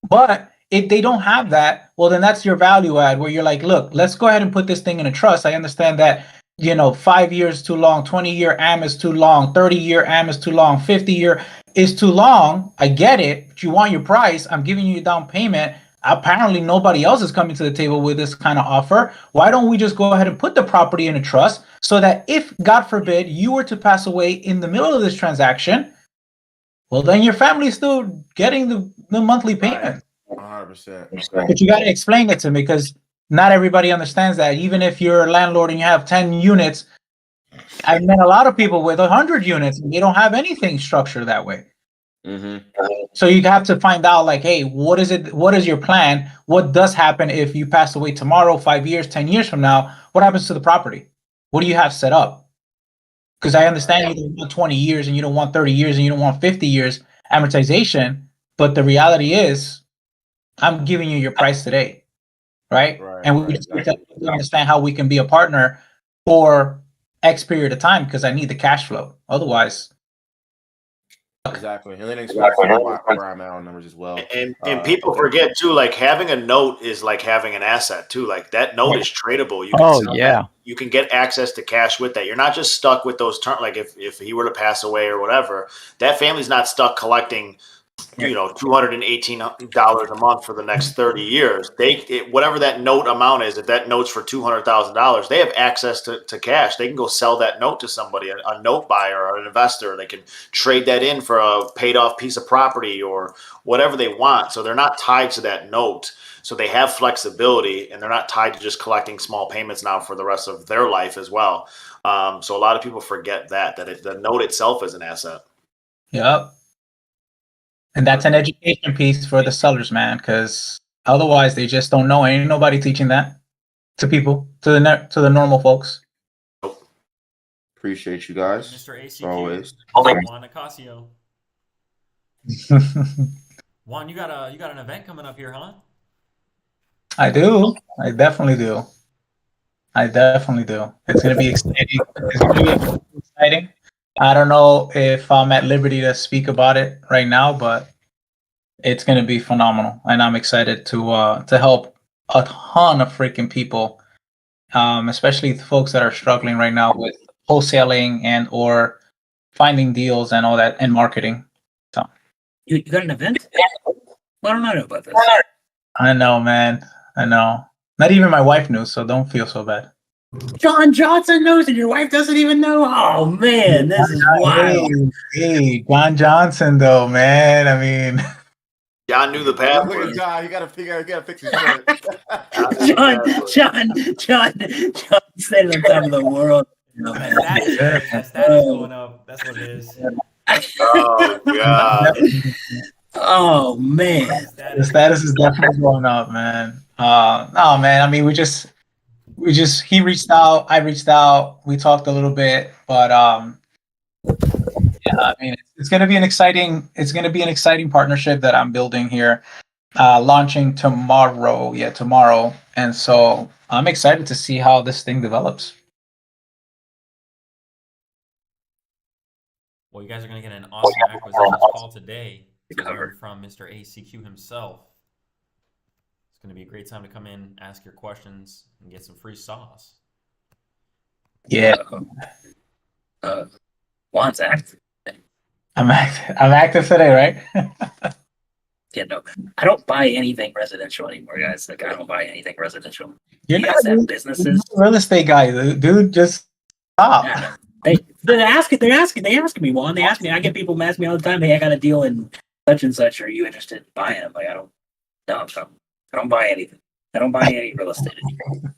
Speaker 6: But if they don't have that, well, then that's your value add where you're like, look, let's go ahead and put this thing in a trust. I understand that 5 years is too long, 20-year AM is too long, 30-year AM is too long, 50-year is too long. I get it, but you want your price. I'm giving you a down payment. Apparently, nobody else is coming to the table with this kind of offer. Why don't we just go ahead and put the property in a trust so that if, God forbid, you were to pass away in the middle of this transaction, well, then your family is still getting the monthly payment.
Speaker 9: 100%.
Speaker 6: But you got to explain it to me because not everybody understands that. Even if you're a landlord and you have 10 units, I've met a lot of people with 100 units and they don't have anything structured that way.
Speaker 9: Mm-hmm.
Speaker 6: So you have to find out, like, hey, what is it? What is your plan? What does happen if you pass away tomorrow, 5 years, 10 years from now? What happens to the property? What do you have set up? Because I understand you don't want 20 years and you don't want 30 years and you don't want 50 years amortization. But the reality is, I'm giving you your price today, right? And we just need to understand how we can be a partner for X period of time because I need the cash flow. Otherwise,
Speaker 9: exactly. And then explain where I'm at on numbers as well.
Speaker 3: And people forget too, like having a note is like having an asset too. Like that note is tradable. You can you can get access to cash with that. You're not just stuck with those terms. Like if he were to pass away or whatever, that family's not stuck collecting $218 a month for the next 30 years. Whatever that note amount is, if that note's for $200,000, they have access to cash. They can go sell that note to somebody, a note buyer or an investor. They can trade that in for a paid off piece of property or whatever they want. So they're not tied to that note. So they have flexibility, and they're not tied to just collecting small payments now for the rest of their life as well. So a lot of people forget that the note itself is an asset.
Speaker 6: Yep. And that's an education piece for the sellers, man, because otherwise they just don't know. Ain't nobody teaching that to people, to the normal folks.
Speaker 9: Appreciate you guys.
Speaker 4: Mr. ACQ.
Speaker 9: As always.
Speaker 4: Juan Nicasio. Juan, you got an event coming up here, huh?
Speaker 6: I do. I definitely do. It's gonna be exciting. I don't know if I'm at liberty to speak about it right now, but it's going to be phenomenal, and I'm excited to help a ton of freaking people, especially the folks that are struggling right now with wholesaling and or finding deals and all that, and marketing. So
Speaker 2: you got an event? Well, I don't know about this.
Speaker 6: I know, man. I know. Not even my wife knew, so don't feel so bad.
Speaker 2: John Johnson knows and your wife doesn't even know? Oh, man, this is wild.
Speaker 6: Hey, John Johnson, though, man. I mean...
Speaker 3: John knew the password.
Speaker 9: Look at John. You gotta fix his shirt.
Speaker 2: John said on top of the world.
Speaker 4: That status going up. That's what it is.
Speaker 3: Oh, God.
Speaker 2: Oh, man.
Speaker 6: The status is definitely going up, man. No, man. I mean, he reached out, I reached out, we talked a little bit, but yeah, I mean, it's going to be an exciting partnership that I'm building here, launching tomorrow. Yeah, tomorrow. And so I'm excited to see how this thing develops.
Speaker 4: Well, you guys are going to get an awesome acquisitions call today to learn from Mr. ACQ himself. It's going to be a great time to come in, ask your questions, and get some free sauce.
Speaker 6: Yeah.
Speaker 2: Juan's active.
Speaker 6: I'm active today, right?
Speaker 2: Yeah, no. I don't buy anything residential anymore, guys. Like, I don't buy anything residential.
Speaker 6: You're
Speaker 2: You
Speaker 6: not
Speaker 2: guys have businesses.
Speaker 6: real estate guy, dude. Just stop.
Speaker 2: Yeah, they're asking me, Juan. They ask me. I get people ask me all the time, hey, I got a deal in such and such. Are you interested in buying them? Like, I don't buy anything. I don't buy any real estate anymore.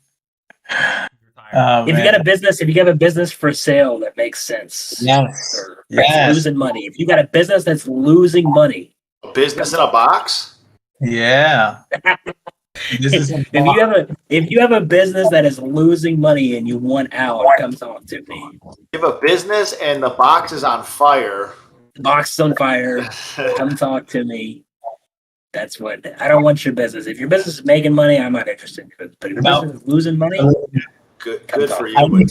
Speaker 2: If you got a business for sale that makes sense,
Speaker 6: yes,
Speaker 2: or that's losing money. If you got a business that's losing money,
Speaker 3: a business in a box.
Speaker 6: Yeah.
Speaker 2: If you have a business that is losing money and you want out, come talk to me.
Speaker 3: You have a business and the box is on fire.
Speaker 2: The box is on fire. Come talk to me. That's what I don't want your business. If your business is making money, I'm not interested. But if your business is losing money,
Speaker 3: good for you.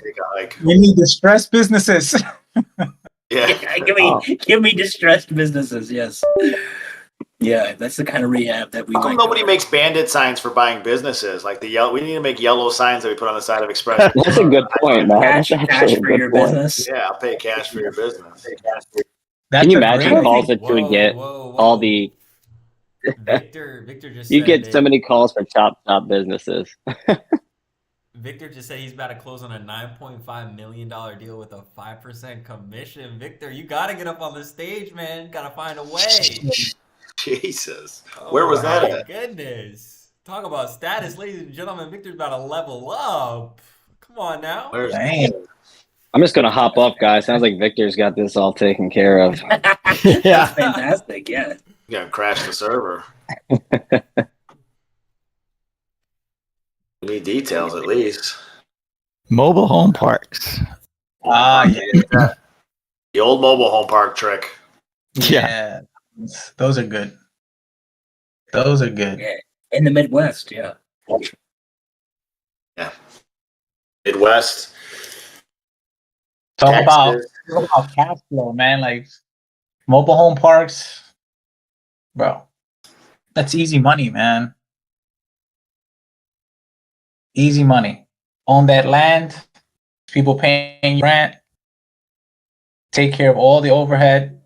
Speaker 6: We need distressed businesses.
Speaker 3: Yeah.
Speaker 2: Give me distressed businesses. Yes. Yeah, that's the kind of rehab that we.
Speaker 3: How come nobody makes bandit signs for buying businesses? Like we need to make yellow signs that we put on the side of Express.
Speaker 5: That's a good point, man.
Speaker 2: Cash for your business.
Speaker 3: Yeah, I'll pay cash for your business.
Speaker 5: Can you imagine calls that you would get all the?
Speaker 4: Victor just.
Speaker 5: You get so many calls for chop businesses.
Speaker 4: Victor just said he's about to close on a $9.5 million deal with a 5% commission. Victor, you got to get up on the stage, man. Got to find a way.
Speaker 3: Jesus. Where was that at?
Speaker 4: Goodness. Talk about status, ladies and gentlemen. Victor's about to level up. Come on now.
Speaker 5: I'm just going to hop up, guys. Sounds like Victor's got this all taken care of.
Speaker 2: Yeah. Fantastic, yeah.
Speaker 3: You gotta crash the server. We need details at least.
Speaker 1: Mobile home parks.
Speaker 3: Yeah. The old mobile home park trick.
Speaker 6: Yeah. Those are good.
Speaker 2: Yeah. In the Midwest, yeah.
Speaker 3: Yeah. Midwest.
Speaker 6: Talk about cash flow, man. Like mobile home parks, bro. That's easy money, man. Easy money. Own that land. People paying rent. Take care of all the overhead.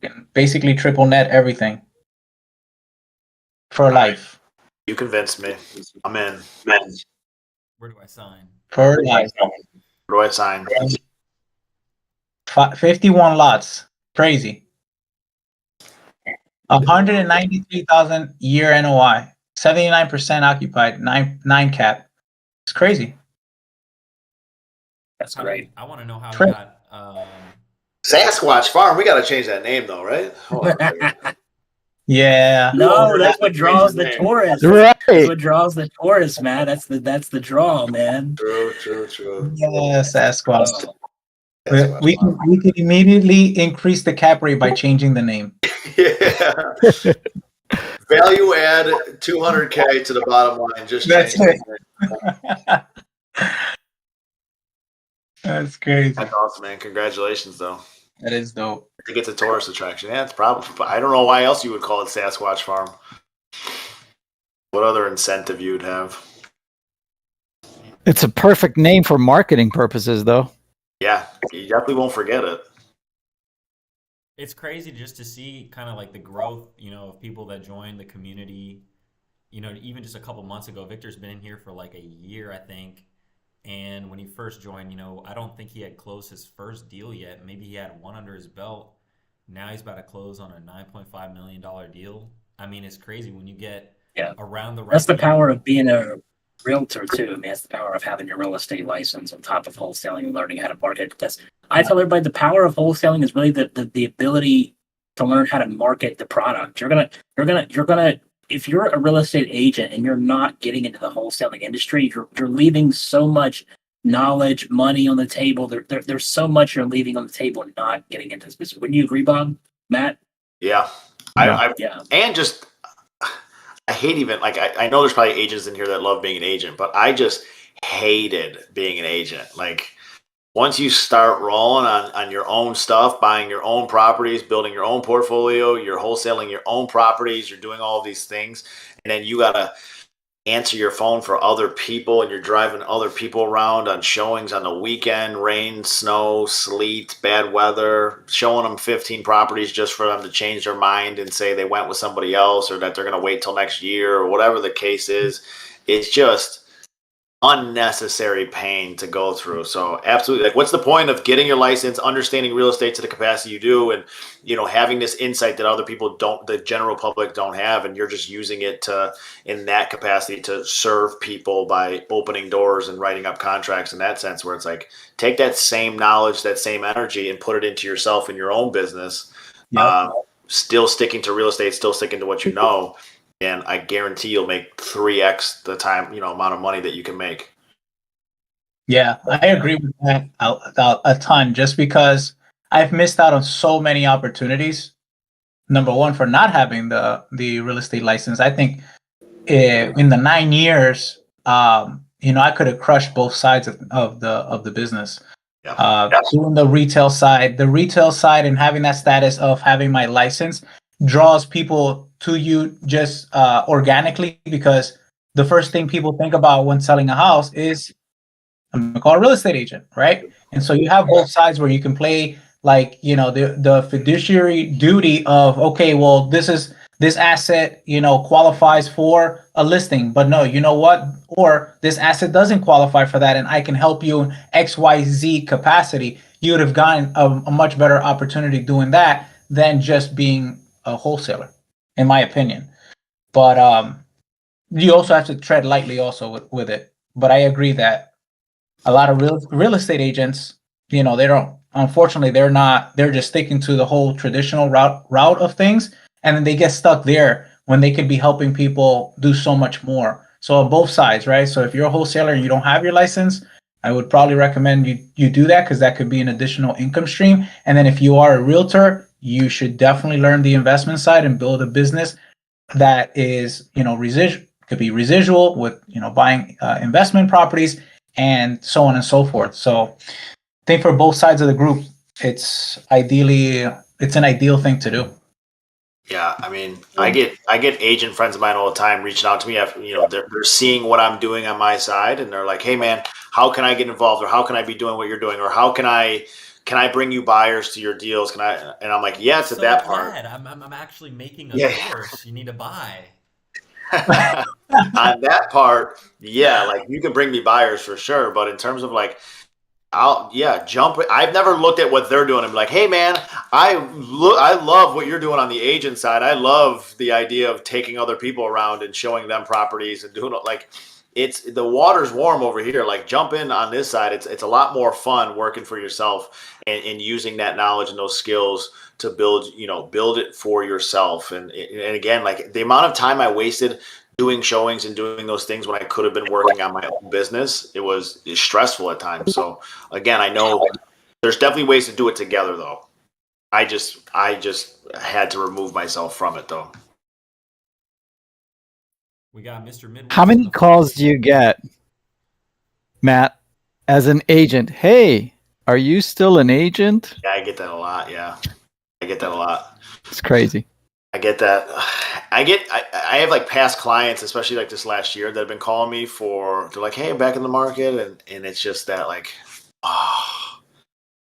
Speaker 6: can basically triple net everything for life.
Speaker 3: You convinced me. I'm in.
Speaker 4: Where do I sign?
Speaker 6: For life.
Speaker 3: Where do I sign?
Speaker 6: 51 lots. Crazy. 193,000 year NOI. 79% occupied. Nine cap. It's crazy.
Speaker 2: That's great.
Speaker 4: I want to know how he
Speaker 6: True.
Speaker 4: got.
Speaker 3: Sasquatch Farm. We got to change that name though, right? Hold on a second.
Speaker 6: Yeah.
Speaker 2: No, that's what draws the tourists.
Speaker 1: Right.
Speaker 2: That's what draws the tourists, man. That's the draw, man.
Speaker 3: True.
Speaker 6: Yeah, Sasquatch.
Speaker 3: Sasquatch
Speaker 6: We can immediately increase the cap rate by changing the name.
Speaker 3: Yeah. Value add 200K to the bottom line. Just
Speaker 6: That's
Speaker 3: change
Speaker 6: it. That's crazy.
Speaker 3: That's awesome, man. Congratulations, though.
Speaker 6: That is dope.
Speaker 3: To get the tourist attraction. Yeah, it's probably. But I don't know why else you would call it Sasquatch Farm. What other incentive you'd have?
Speaker 1: It's a perfect name for marketing purposes, though.
Speaker 3: Yeah, you definitely won't forget it.
Speaker 4: It's crazy just to see kind of like the growth, of people that join the community. Even just a couple months ago, Victor's been in here for like a year, I think. And when he first joined, I don't think he had closed his first deal yet. Maybe he had one under his belt. Now he's about to close on a $9.5 million deal. I mean, it's crazy when you get around the right.
Speaker 2: That's the power of being a realtor too. I mean, that's the power of having your real estate license on top of wholesaling and learning how to market. Because I tell everybody the power of wholesaling is really the ability to learn how to market the product. You're gonna if you're a real estate agent and you're not getting into the wholesaling industry, you're leaving so much knowledge, money on the table. There's so much you're leaving on the table and not getting into this business. Wouldn't you agree, Bob? Matt?
Speaker 3: Yeah.
Speaker 2: Yeah.
Speaker 3: And just I hate even like I know there's probably agents in here that love being an agent, but I just hated being an agent. Like once you start rolling on your own stuff, buying your own properties, building your own portfolio, you're wholesaling your own properties, you're doing all of these things, and then you gotta answer your phone for other people, and you're driving other people around on showings on the weekend, rain, snow, sleet, bad weather, showing them 15 properties just for them to change their mind and say they went with somebody else or that they're gonna wait till next year or whatever the case is. It's just unnecessary pain to go through. So absolutely, like what's the point of getting your license, understanding real estate to the capacity you do, and having this insight that other people don't, the general public don't have, and you're just using it to in that capacity to serve people by opening doors and writing up contracts in that sense, where it's like take that same knowledge, that same energy, and put it into yourself in your own business. Still sticking to real estate, still sticking to what you know. And I guarantee you'll make 3x the time, amount of money that you can make.
Speaker 6: Yeah, I agree with that a ton, just because I've missed out on so many opportunities. Number one, for not having the real estate license. I think in the 9 years, I could have crushed both sides of the business. Doing the retail side and having that status of having my license draws people to you just organically, because the first thing people think about when selling a house is I'm gonna call a real estate agent, right? And so you have both sides where you can play like the fiduciary duty of, okay, well, this asset qualifies for a listing, but no, you know what, or this asset doesn't qualify for that, and I can help you in XYZ capacity. You would have gotten a much better opportunity doing that than just being a wholesaler, in my opinion. But you also have to tread lightly also with it. But I agree that a lot of real estate agents, they don't, unfortunately, they're just sticking to the whole traditional route of things, and then they get stuck there when they could be helping people do so much more. So on both sides, right? So if you're a wholesaler and you don't have your license, I would probably recommend you do that, because that could be an additional income stream. And then if you are a realtor, you should definitely learn the investment side and build a business that is, could be residual with, buying investment properties and so on and so forth. So I think for both sides of the group, it's an ideal thing to do.
Speaker 3: Yeah, I mean, I get agent friends of mine all the time reaching out to me after, they're seeing what I'm doing on my side, and they're like, hey man, how can I get involved, or how can I be doing what you're doing, or how can I can I bring you buyers to your deals? Can I? And I'm like, yes, at
Speaker 4: So
Speaker 3: that part.
Speaker 4: glad. I'm actually making a
Speaker 3: Yeah.
Speaker 4: course. You need to buy.
Speaker 3: On that part, yeah, like you can bring me buyers for sure. But in terms of like, jump. I've never looked at what they're doing and be like, hey man, I love what you're doing on the agent side. I love the idea of taking other people around and showing them properties and doing it like it's the water's warm over here. Like jump in on this side. It's a lot more fun working for yourself and using that knowledge and those skills to build it for yourself. And again, like the amount of time I wasted doing showings and doing those things when I could have been working on my own business, it's stressful at times. So again, I know there's definitely ways to do it together though. I just had to remove myself from it though.
Speaker 4: We got Mr. Midwest.
Speaker 1: How many calls do you get, Matt, as an agent? Hey, are you still an agent?
Speaker 3: Yeah, I get that a lot. Yeah, I get that a lot.
Speaker 1: It's crazy.
Speaker 3: I get that. I have like past clients, especially like this last year, that have been calling me they're like, hey, I'm back in the market. And it's just that like,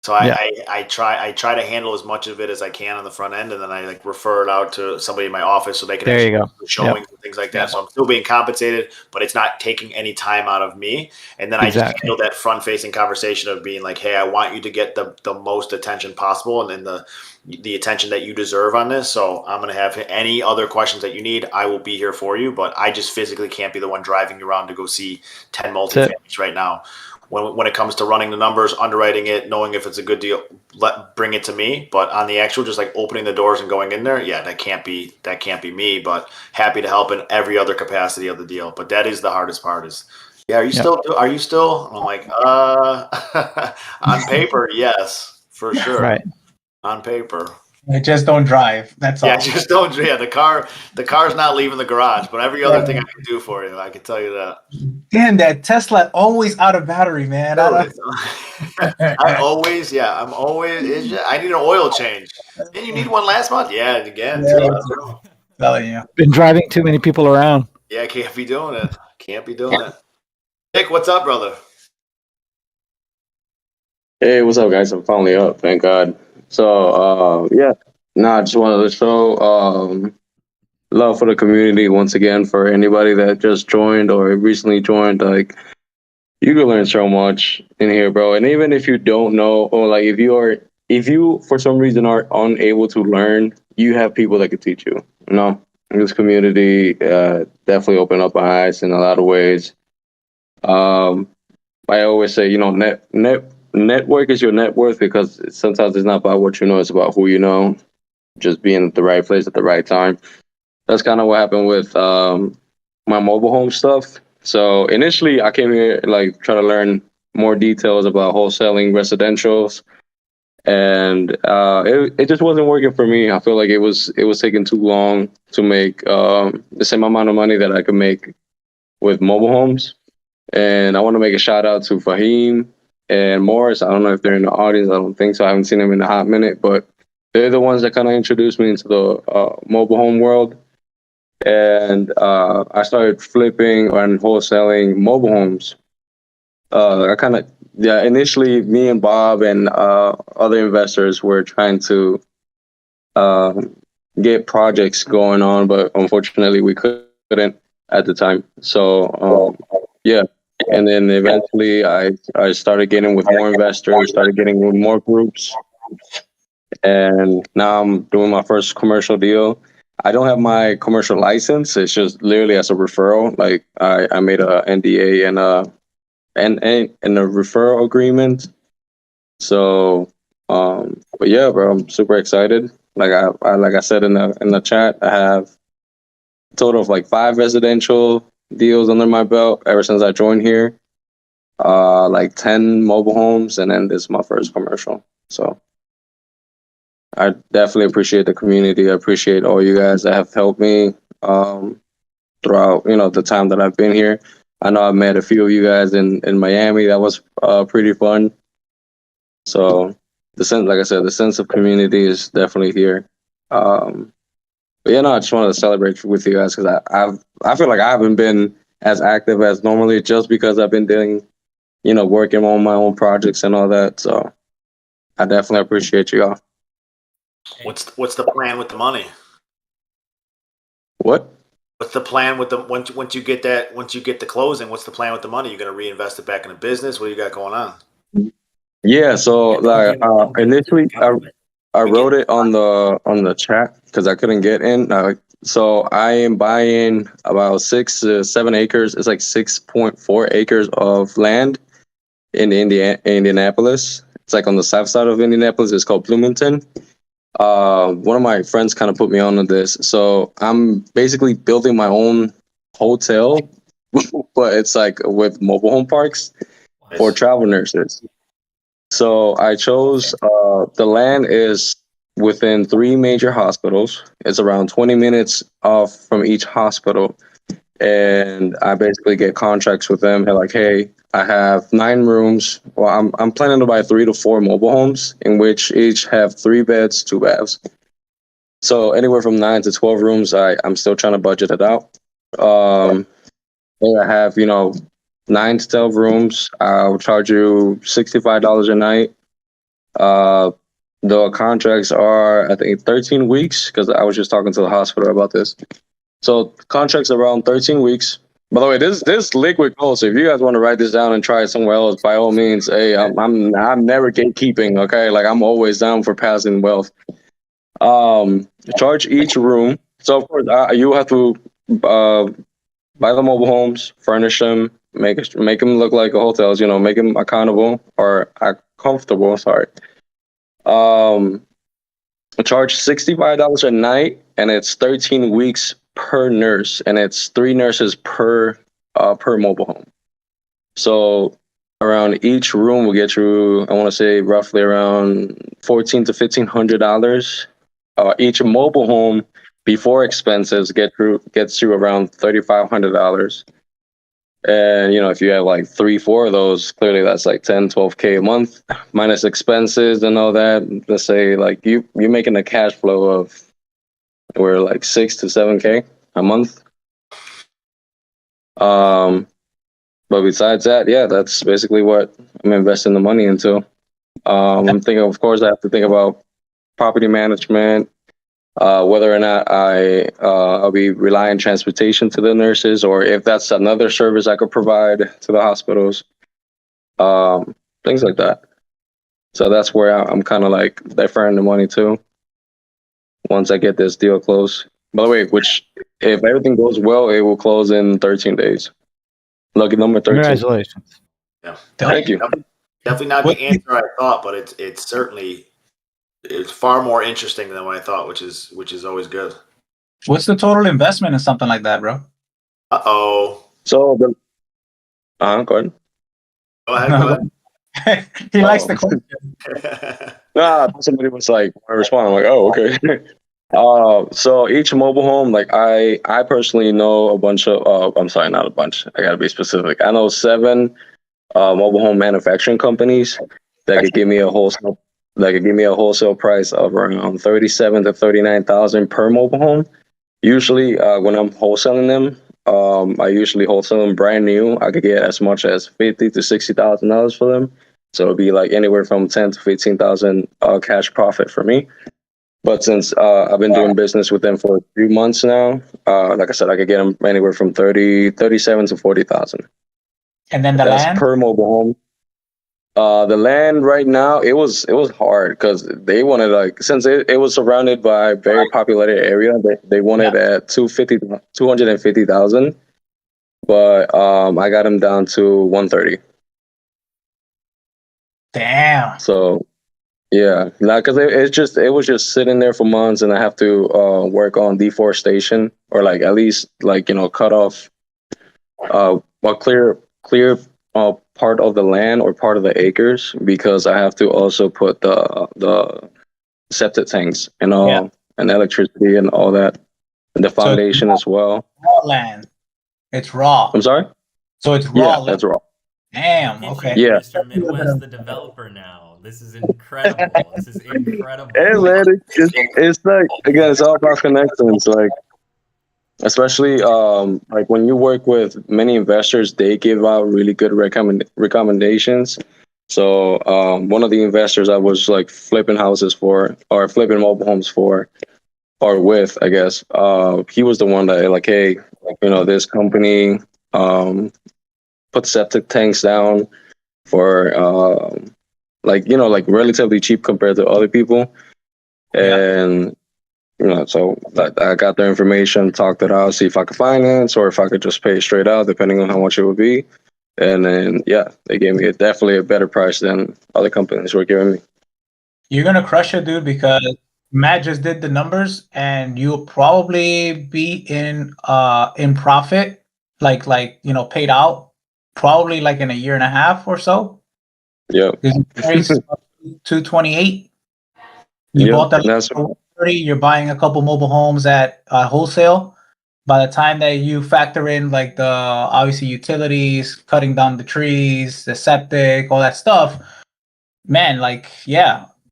Speaker 3: So I try to handle as much of it as I can on the front end, and then I like refer it out to somebody in my office so they can
Speaker 1: There you go.
Speaker 3: do showings and things like that. So I'm still being compensated, but it's not taking any time out of me. And then I just handle that front facing conversation of being like, hey, I want you to get the most attention possible and then the attention that you deserve on this. So I'm going to have any other questions that you need. I will be here for you, but I just physically can't be the one driving you around to go see 10 multifamilies right now. When it comes to running the numbers, underwriting it, knowing if it's a good deal, bring it to me. But on the actual, just like opening the doors and going in there, yeah, that can't be me. But happy to help in every other capacity of the deal. But that is the hardest part. Are you still? I'm like, on paper, yes, for sure.
Speaker 1: Right.
Speaker 3: On paper.
Speaker 6: I just don't drive. That's all.
Speaker 3: Yeah, just don't. Yeah, the car's not leaving the garage, but every other thing I can do for you, I can tell you that.
Speaker 6: Damn, that Tesla always out of battery, man.
Speaker 3: I'm always. I need an oil change. And you need one last month? Yeah, again.
Speaker 6: Telling you.
Speaker 1: Been driving too many people around.
Speaker 3: Yeah, can't be doing it. Nick, what's up, brother?
Speaker 10: Hey, what's up, guys? I'm finally up. Thank God. So, I just wanted to show love for the community once again. For anybody that just joined or recently joined, like, you can learn so much in here, bro. And even if you don't know, or like if you for some reason are unable to learn, you have people that can teach you. You know, this community definitely opened up my eyes in a lot of ways. I always say, network is your net worth, because sometimes it's not about what you know, it's about who you know. Just being at the right place at the right time. That's kind of what happened with my mobile home stuff. So initially I came here like trying to learn more details about wholesaling residentials, and it just wasn't working for me. I feel like it was taking too long to make the same amount of money that I could make with mobile homes. And I want to make a shout out to Fahim and Morris. I don't know if they're in the audience. I don't think so. I haven't seen them in a hot minute, but they're the ones that kind of introduced me into the mobile home world. And I started flipping and wholesaling mobile homes. Initially me and Bob and other investors were trying to get projects going on, but unfortunately we couldn't at the time. So, and then eventually I started getting with more investors, started getting with more groups. And now I'm doing my first commercial deal. I don't have my commercial license. It's just literally as a referral. Like I made a NDA and a referral agreement. So, but yeah, bro, I'm super excited. Like I said in the chat, I have a total of like 5 residential deals under my belt ever since I joined here. Like 10 mobile homes, and then this is my first commercial. So I definitely appreciate the community. I appreciate all you guys that have helped me throughout, the time that I've been here. I know I've met a few of you guys in Miami. That was pretty fun. So the sense of community is definitely here. But I just wanted to celebrate with you guys, because I feel like I haven't been as active as normally, just because I've been doing, working on my own projects and all that. So I definitely appreciate you all.
Speaker 3: What's the plan with the money?
Speaker 10: What?
Speaker 3: What's the plan with the once you get the closing? What's the plan with the money? You're gonna reinvest it back in the business. What do you got going on?
Speaker 10: Yeah, so like initially I wrote it on the chat because I couldn't get in. So I am buying about 6 to 7 acres. It's like 6.4 acres of land in Indianapolis. It's like on the south side of Indianapolis. It's called Bloomington. One of my friends kind of put me on this. So I'm basically building my own hotel, but it's like with mobile home parks for travel nurses. So I chose the land is within 3 major hospitals. It's around 20 minutes off from each hospital. And I basically get contracts with them. They're like, hey, I have 9 rooms. Well, I'm planning to buy 3 to 4 mobile homes in which each have 3 beds, 2 baths. So anywhere from 9 to 12 rooms, I'm still trying to budget it out. I have, 9 to 12 rooms. I'll charge you $65 a night. The contracts are, I think, 13 weeks because I was just talking to the hospital about this. So contracts around 13 weeks. By the way, this liquid gold. So if you guys want to write this down and try it somewhere else, by all means, hey, I'm never gatekeeping. Okay, like I'm always down for passing wealth. Charge each room. So of course you have to buy the mobile homes, furnish them, make them look like hotels. Make them accountable or comfortable. Sorry. Charge $65 a night, and it's 13 weeks per nurse, and it's 3 nurses per mobile home. So around each room will get you, I want to say, roughly around $1,400 to $1,500. Each mobile home before expenses gets you around $3,500. And if you have like 3, 4 of those, clearly that's like 10, 12K a month minus expenses and all that. Let's say like you're making a cash flow of where like 6 to 7K a month. But besides that, yeah, that's basically what I'm investing the money into. I'm thinking, of course, I have to think about property management, whether or not I'll be relying transportation to the nurses, or if that's another service I could provide to the hospitals, things like that. So that's where I'm kind of like deferring the money to once I get this deal closed. By the way, which if everything goes well, it will close in 13 days. Lucky number 13.
Speaker 1: Congratulations.
Speaker 3: Yeah,
Speaker 10: thank you.
Speaker 3: Definitely not the answer I thought, but it's certainly. It's far more interesting than what I thought, which is always good.
Speaker 6: What's the total investment in something like that, bro?
Speaker 10: So go ahead.
Speaker 3: Go ahead.
Speaker 6: He likes the question.
Speaker 10: Somebody was like, I respond. I'm like, oh, okay. So each mobile home, like I personally know a bunch of. I'm sorry, not a bunch. I gotta be specific. I know 7 mobile home manufacturing companies that could give me a wholesale. Price of around $37,000 to $39,000 per mobile home. Usually, when I'm wholesaling them, I usually wholesale them brand new. I could get as much as $50,000 to $60,000 for them. So it'd be like anywhere from $10,000 to $15,000 cash profit for me. But since I've been doing business with them for a few months now, like I said, I could get them anywhere from $37,000 to $40,000.
Speaker 6: And then that's land
Speaker 10: per mobile home. The land right now, it was hard because they wanted since it was surrounded by a very populated area, they wanted at 250,000, but I got them down to 130.
Speaker 6: Damn.
Speaker 10: So yeah, because it was just sitting there for months, and I have to work on deforestation or at least cut off clear part of the land or part of the acres, because I have to also put the septic tanks and all and electricity and all that, and the foundation as well.
Speaker 6: Raw land. It's raw.
Speaker 10: I'm sorry?
Speaker 6: So it's raw land.
Speaker 10: That's raw.
Speaker 6: Damn. Okay.
Speaker 10: Yeah.
Speaker 4: Mr. Midwest, the developer now. This is incredible.
Speaker 10: Hey man, it's like, again, it's all about connections. Especially when you work with many investors, they give out really good recommendations. So one of the investors I was like flipping houses for, or flipping mobile homes for, or with, I guess, he was the one that like, hey, this company put septic tanks down for like relatively cheap compared to other people, and so I got their information, talked it out, see if I could finance or if I could just pay straight out, depending on how much it would be. And then, they gave me definitely a better price than other companies were giving me.
Speaker 6: You're gonna crush it, dude, because Matt just did the numbers, and you'll probably be in profit, like paid out, probably like in a year and a half or so.
Speaker 10: Yeah.
Speaker 6: Price 228. You bought that for 30. You're buying a couple mobile homes at wholesale. By the time that you factor in like the obviously utilities, cutting down the trees, the septic, all that stuff, man,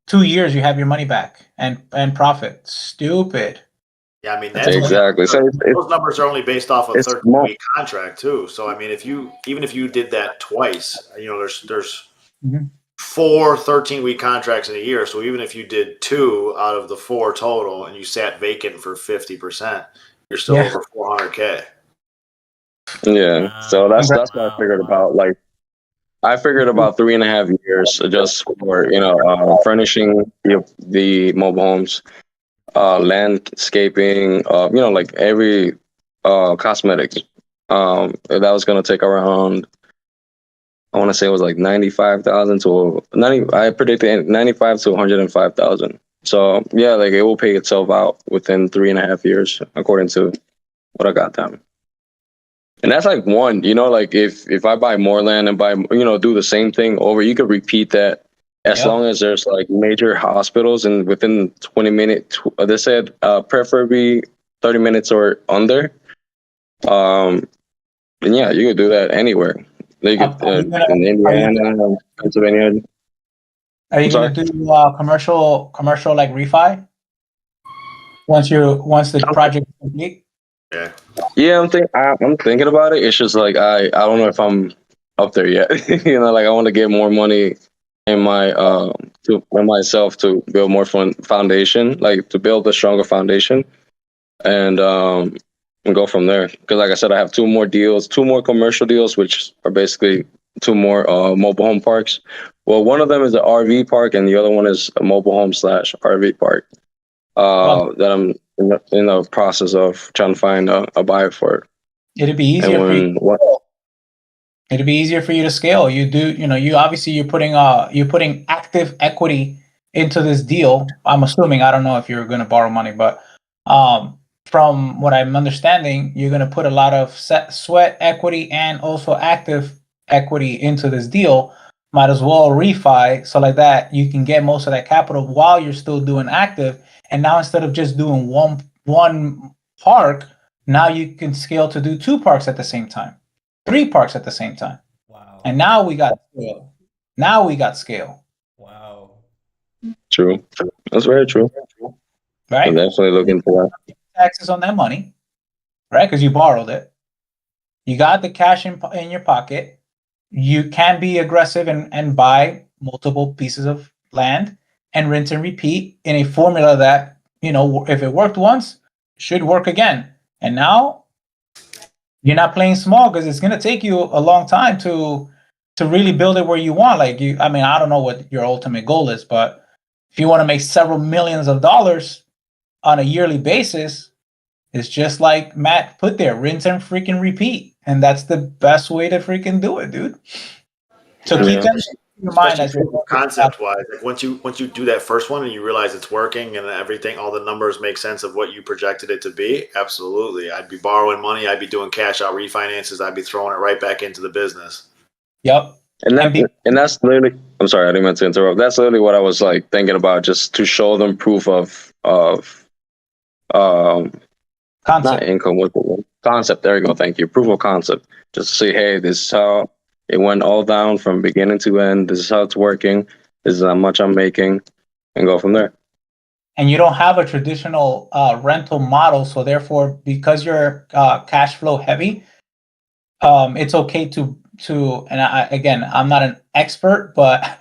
Speaker 6: 2 years you have your money back and profit. Stupid.
Speaker 3: Yeah, I mean that's
Speaker 10: exactly. So
Speaker 3: those numbers are only based off a 13-week contract too. So I mean, even if you did that twice, there's 4 13-week contracts in a year. So even if you did 2 out of the 4 total and you sat vacant for 50%, you're still over $400K.
Speaker 10: Yeah. So that's what I figured about. Like, I figured about 3.5 years just for furnishing the mobile homes, landscaping, like every cosmetics. That was gonna take around, I want to say it was like 95,000 to 90. I predicted 95 to 105,000. So yeah, like it will pay itself out within 3.5 years, according to what I got down. And that's like one, like if I buy more land and buy, do the same thing over, you could repeat that as long as there's like major hospitals and within 20 minutes, they said preferably 30 minutes or under. And yeah, you could do that anywhere. They could in Indiana, Pennsylvania.
Speaker 6: Are you going to do commercial like refi once the project is complete?
Speaker 10: Yeah, I'm thinking about it. It's just like I don't know if I'm up there yet. Like I want to get more money in myself to build more foundation, like to build a stronger foundation, and go from there. Because like I said, I have 2 more commercial deals, which are basically 2 more mobile home parks. Well, one of them is an RV park, and the other one is a mobile home / RV park. That I'm in the process of trying to find a buyer for it.
Speaker 6: It'd be easier for you. It'd be easier for you to scale. You obviously you're putting active equity into this deal. I'm assuming, I don't know if you're going to borrow money, but from what I'm understanding, you're going to put a lot of sweat equity and also active equity into this deal. Might as well refi, so like that you can get most of that capital while you're still doing active. And now instead of just doing one park, now you can scale to do 2 parks at the same time, 3 parks at the same time.
Speaker 4: Wow.
Speaker 6: And now we got scale.
Speaker 4: Wow.
Speaker 10: True. That's very true.
Speaker 6: Right?
Speaker 10: I'm definitely looking for that.
Speaker 6: Taxes on that money, right? Because you borrowed it. You got the cash in your pocket. You can be aggressive and buy multiple pieces of land and rinse and repeat in a formula that, if it worked once, should work again. And now you're not playing small because it's going to take you a long time to really build it where you want. I don't know what your ultimate goal is, but if you want to make several millions of dollars on a yearly basis, it's just like Matt put there, rinse and freaking repeat. And that's the best way to freaking do it, dude. So keep that in your mind as your
Speaker 3: concept wise. Like once you do that first one and you realize it's working and everything, all the numbers make sense of what you projected it to be. Absolutely. I'd be borrowing money. I'd be doing cash out refinances. I'd be throwing it right back into the business.
Speaker 6: Yep.
Speaker 10: And that's literally, I'm sorry, I didn't mean to interrupt. That's literally what I was like thinking about, just to show them proof of
Speaker 6: concept.
Speaker 10: Not income, what's the word? Concept. There you go. Thank you. Proof of concept. Just to say, hey, this is how it went all down from beginning to end. This is how it's working. This is how much I'm making, and go from there.
Speaker 6: And you don't have a traditional rental model, so therefore, because you're cash flow heavy, it's okay to to, and again, I'm not an expert, but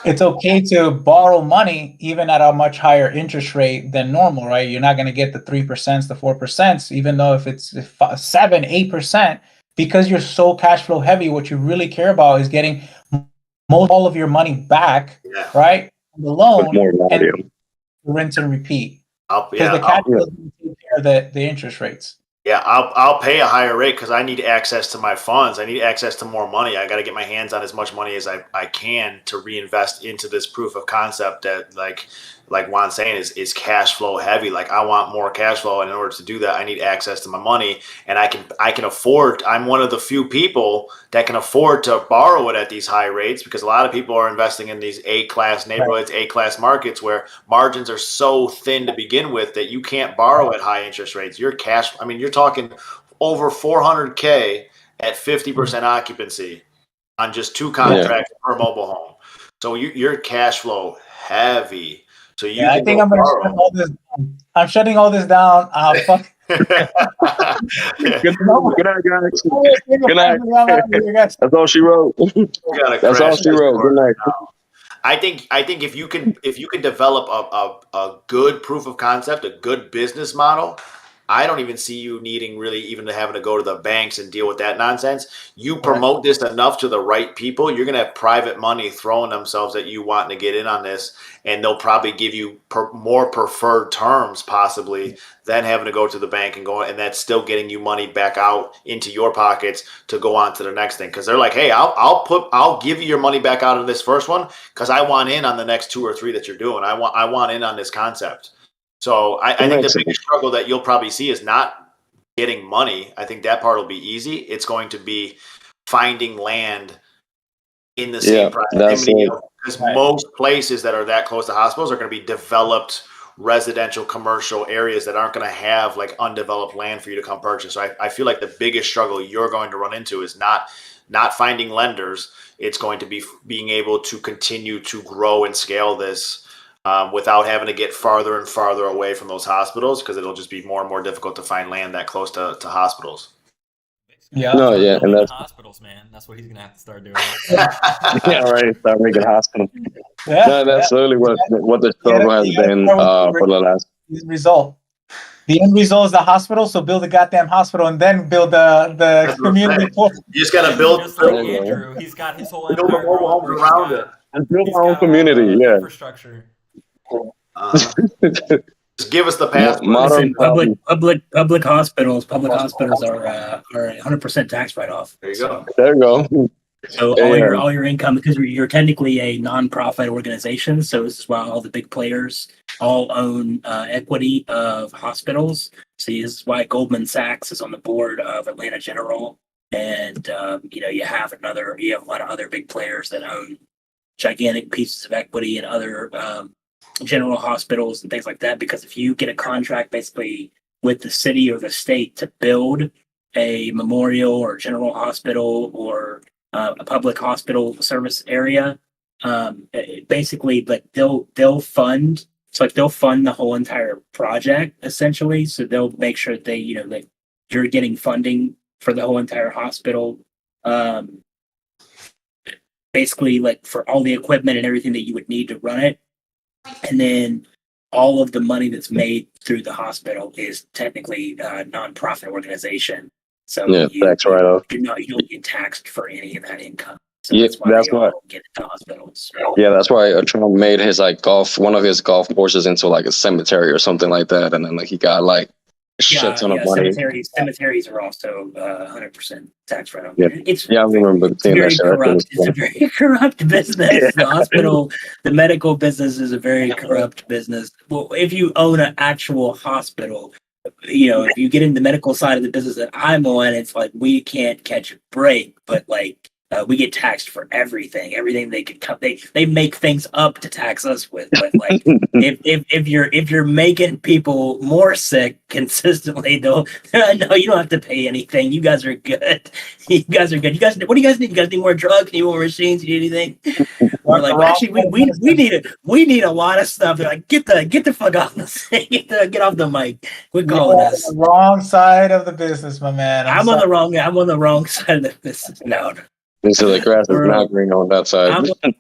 Speaker 6: it's okay to borrow money even at a much higher interest rate than normal, right? You're not going to get the 3%, the 4%, even though if it's 7, 8%, because you're so cash flow heavy. What you really care about is getting all of your money back, right? The loan and rinse and repeat. Because the cash flow doesn't take care of the interest rates.
Speaker 3: Yeah, I'll pay a higher rate because I need access to my funds. I need access to more money. I got to get my hands on as much money as I can to reinvest into this proof of concept that, like Juan's saying, is cash flow heavy. Like, I want more cash flow, and in order to do that, I need access to my money, and I can afford. I'm one of the few people that can afford to borrow it at these high rates, because a lot of people are investing in these A-class neighborhoods, A-class markets where margins are so thin to begin with that you can't borrow at high interest rates. Your cash, I mean, you're talking over $400K at 50% occupancy on just 2 contracts per mobile home. So you're cash flow heavy. So
Speaker 6: I think I'm gonna shut all this down. I'm shutting all this down. Fuck.
Speaker 10: Good night, guys. Good night. That's all she wrote. That's all she wrote. Good night.
Speaker 3: I think if you can develop a good proof of concept, a good business model, I don't even see you needing really even to having to go to the banks and deal with that nonsense. You promote this enough to the right people, you're going to have private money throwing themselves at you wanting to get in on this, and they'll probably give you more preferred terms possibly than having to go to the bank and that's still getting you money back out into your pockets to go on to the next thing. Because they're like, hey, I'll give you your money back out of this first one because I want in on the next 2 or 3 that you're doing. I want in on this concept. So I think the biggest struggle that you'll probably see is not getting money. I think that part will be easy. It's going to be finding land in the same proximity. Because most places that are that close to hospitals are going to be developed residential commercial areas that aren't going to have like undeveloped land for you to come purchase. So I feel like the biggest struggle you're going to run into is not finding lenders. It's going to be being able to continue to grow and scale this without having to get farther and farther away from those hospitals, because it'll just be more and more difficult to find land that close to hospitals.
Speaker 4: Yeah. No, yeah, and that's hospitals, man. That's what he's gonna have to start doing.
Speaker 10: Yeah, right. Start making hospitals. Yeah, no, that's literally what the struggle has been for the last
Speaker 6: result. The end result is the hospital, so build a goddamn hospital and then build the community.
Speaker 3: You just gotta build.
Speaker 4: Just like Andrew, he's got his whole empire
Speaker 3: around it
Speaker 10: and build our own community. Yeah.
Speaker 4: Infrastructure.
Speaker 3: Just give us the path.
Speaker 2: Public hospitals are 100% tax write-off.
Speaker 3: There you go.
Speaker 10: There you go.
Speaker 2: So all your income, because you're technically a non-profit organization, so this is why all the big players all own equity of hospitals. So this is why Goldman Sachs is on the board of Atlanta General, and you have a lot of other big players that own gigantic pieces of equity in other general hospitals and things like that. Because if you get a contract basically with the city or the state to build a memorial or general hospital or a public hospital service area, basically like they'll fund. So like they'll fund the whole entire project essentially. So they'll make sure that like you're getting funding for the whole entire hospital. Basically like for all the equipment and everything that you would need to run it. And then all of the money that's made through the hospital is technically a nonprofit organization. So
Speaker 10: tax write-off.
Speaker 2: You don't get taxed for any of that income. So
Speaker 10: Yeah,
Speaker 2: that's why
Speaker 10: that's
Speaker 2: they all get into hospitals.
Speaker 10: Yeah, that's why Trump made his one of his golf courses into like a cemetery or something like that, and then like he got like a shit ton of money.
Speaker 2: Cemeteries are also 100% tax write-off.
Speaker 10: Yeah, I remember seeing that shit.
Speaker 2: It's a very corrupt business. The hospital, the medical business is a very corrupt business. Well, if you own an actual hospital, if you get in the medical side of the business that I'm on, it's like we can't catch a break, but like. We get taxed for everything they could come. They make things up to tax us with. But like, if you're making people more sick consistently, though, no, you don't have to pay anything. You guys are good. You guys, what do you guys need? You guys need more drugs? Need more machines? You need anything? Or like, actually, we need a lot of stuff. They're like, get the fuck off the thing. Get off the mic. Quit calling us.
Speaker 6: The wrong side of the business, my man.
Speaker 2: I'm on the wrong side of the business. No.
Speaker 10: So the grass is not green on that side.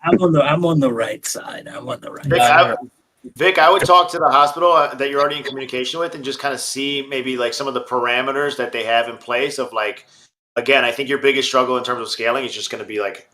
Speaker 2: I'm on the right side. I'm on the right
Speaker 3: Vic,
Speaker 2: side.
Speaker 3: Vic, I would talk to the hospital that you're already in communication with and just kind of see maybe like some of the parameters that they have in place of like, again, I think your biggest struggle in terms of scaling is just going to be like,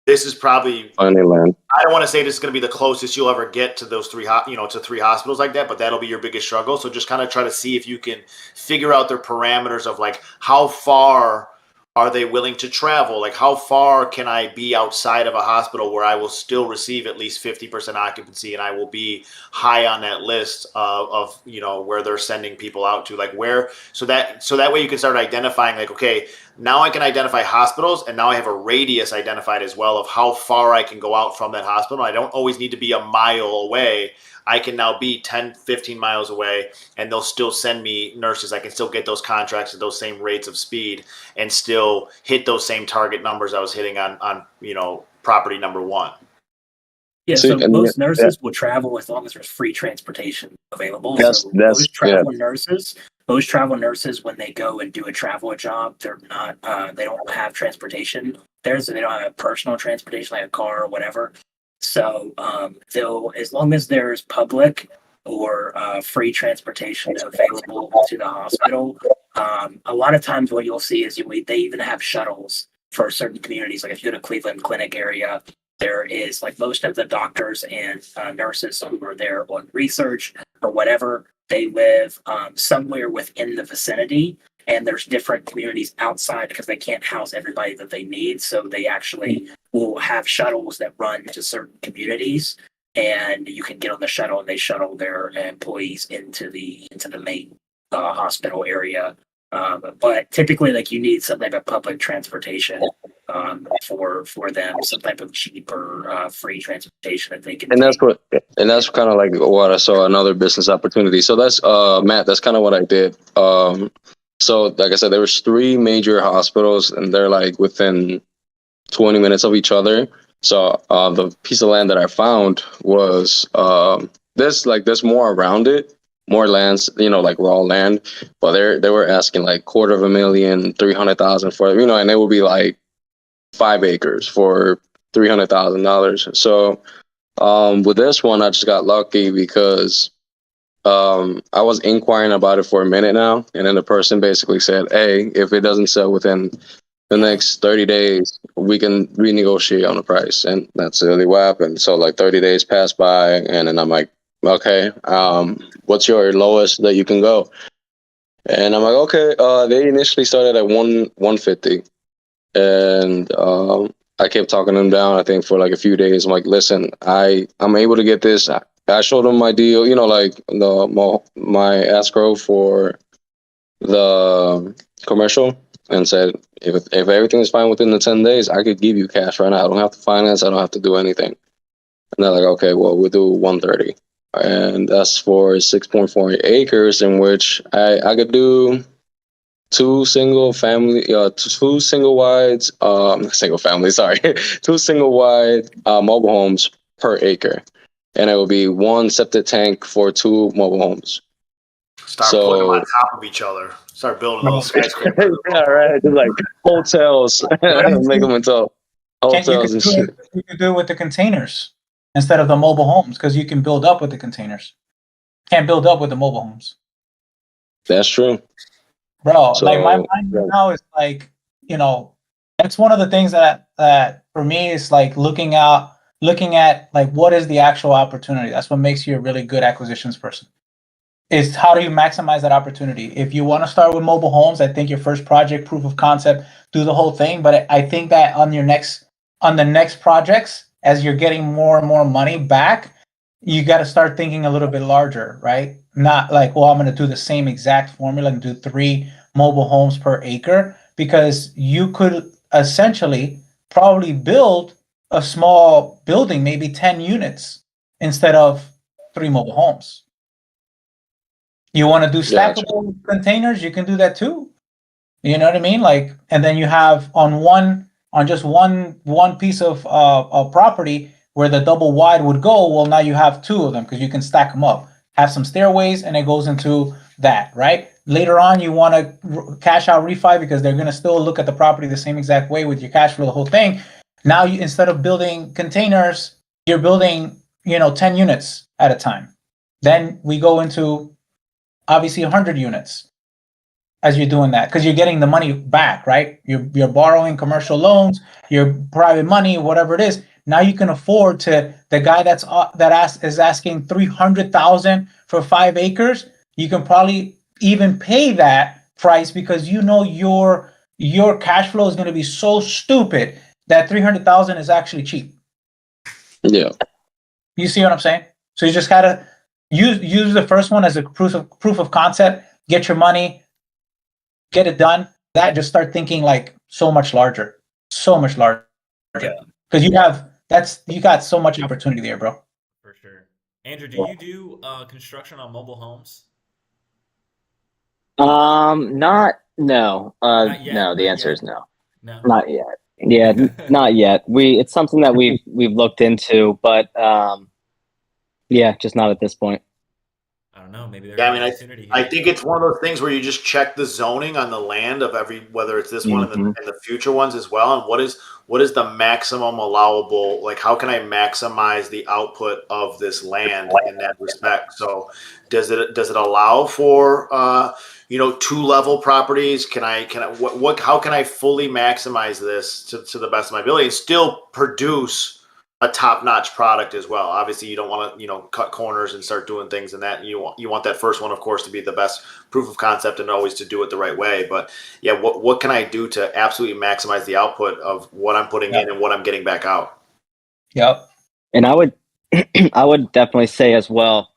Speaker 3: this is probably,
Speaker 10: Funny land.
Speaker 3: I don't want to say this is going to be the closest you'll ever get to those three hospitals like that, but that'll be your biggest struggle. So just kind of try to see if you can figure out their parameters of like, how far are they willing to travel? Like, how far can I be outside of a hospital where I will still receive at least 50% occupancy and I will be high on that list of where they're sending people out to, like where, so that way you can start identifying like, okay, now I can identify hospitals and now I have a radius identified as well of how far I can go out from that hospital. I don't always need to be a mile away. I can now be 10, 15 miles away and they'll still send me nurses. I can still get those contracts at those same rates of speed and still hit those same target numbers I was hitting on property number one.
Speaker 2: Yeah, so most nurses will travel as long as there's free transportation available. Most travel nurses, when they go and do a travel job, they're not, they don't have transportation. They don't have personal transportation like a car or whatever. So they'll, as long as there's public or free transportation available to the hospital, a lot of times what you'll see is they even have shuttles for certain communities. Like if you go to Cleveland Clinic area, there is like most of the doctors and nurses who are there on research or whatever, they live somewhere within the vicinity. And there's different communities outside because they can't house everybody that they need. So they actually will have shuttles that run to certain communities, and you can get on the shuttle and they shuttle their employees into the main hospital area. But typically, like, you need some type of public transportation for them, some type of cheap or free transportation that they can.
Speaker 10: And that's kind of like what I saw, another business opportunity. So that's Matt. That's kind of what I did. So like I said, there was 3 major hospitals, and they're like within 20 minutes of each other. So the piece of land that I found was there's more around it, more lands, like raw land, but they were asking like $250,000, $300,000 for and it would be like 5 acres for $300,000. So with this one, I just got lucky because I was inquiring about it for a minute now, and then the person basically said, hey, if it doesn't sell within the next 30 days, we can renegotiate on the price. And that's really what happened. So like 30 days passed by, and then I'm like, okay, what's your lowest that you can go? And I'm like, okay, they initially started at 150, and I kept talking them down, I think, for like a few days. I'm like, listen, I'm able to get this. I showed them my deal, like my escrow for the commercial, and said, if everything is fine within the 10 days, I could give you cash right now. I don't have to finance. I don't have to do anything. And they're like, okay, well, we'll do 130. And that's for 6.4 acres, in which I could do 2 single wide mobile homes per acre. And it will be 1 septic tank for 2 mobile homes.
Speaker 3: Start putting them on top of each other. Start building little skyscrapers.
Speaker 10: Yeah, right. Just like hotels. Make them into hotels and shit.
Speaker 6: You can do it with the containers instead of the mobile homes, because you can build up with the containers. Can't build up with the mobile homes.
Speaker 10: That's true.
Speaker 6: Bro, so, like my mind right now is like, that's one of the things that for me is like looking at like what is the actual opportunity. That's what makes you a really good acquisitions person. Is how do you maximize that opportunity? If you want to start with mobile homes, I think your first project, proof of concept, do the whole thing. But I think that on the next projects, as you're getting more and more money back, you got to start thinking a little bit larger, right? Not like, well, I'm going to do the same exact formula and do 3 mobile homes per acre, because you could essentially probably build a small building, maybe 10 units instead of 3 mobile homes. You want to do stackable containers, you can do that too. You know what I mean? Like, and then you have on just one piece of property where the double wide would go. Well, now you have 2 of them because you can stack them up. Have some stairways, and it goes into that, right? Later on, you want to cash out refi because they're going to still look at the property the same exact way with your cash flow, the whole thing. Now, instead of building containers, you're building, 10 units at a time. Then we go into obviously 100 units as you're doing that because you're getting the money back, right? You're borrowing commercial loans, your private money, whatever it is. Now you can afford to the guy is asking 300,000 for 5 acres. You can probably even pay that price because your cash flow is going to be so stupid that 300,000 is actually cheap.
Speaker 10: Yeah.
Speaker 6: You see what I'm saying? So you just gotta use the first one as a proof of concept. Get your money, get it done. That just start thinking like so much larger. Because you got so much opportunity there, bro.
Speaker 4: For sure. Andrew, do you do construction on mobile homes?
Speaker 5: No.
Speaker 4: Not yet,
Speaker 5: No, the
Speaker 4: not
Speaker 5: answer
Speaker 4: yet.
Speaker 5: is no.
Speaker 4: No.
Speaker 5: Not yet. Yeah, not yet. It's something that we've looked into, but yeah, just not at this point.
Speaker 4: I don't know. Maybe there's
Speaker 3: Yeah, I
Speaker 4: an
Speaker 3: mean,
Speaker 4: opportunity
Speaker 3: I
Speaker 4: here.
Speaker 3: think it's one of those things where you just check the zoning on the land of whether it's this one and the future ones as well. And what is the maximum allowable? Like, how can I maximize the output of this land in that respect? So, does it allow for 2-level properties? How can I fully maximize this to the best of my ability and still produce a top-notch product as well? Obviously, you don't want to, cut corners and start doing things and that. You want that first one, of course, to be the best proof of concept and always to do it the right way. But yeah, what can I do to absolutely maximize the output of what I'm putting in and what I'm getting back out?
Speaker 6: Yep.
Speaker 5: And I would definitely say as well,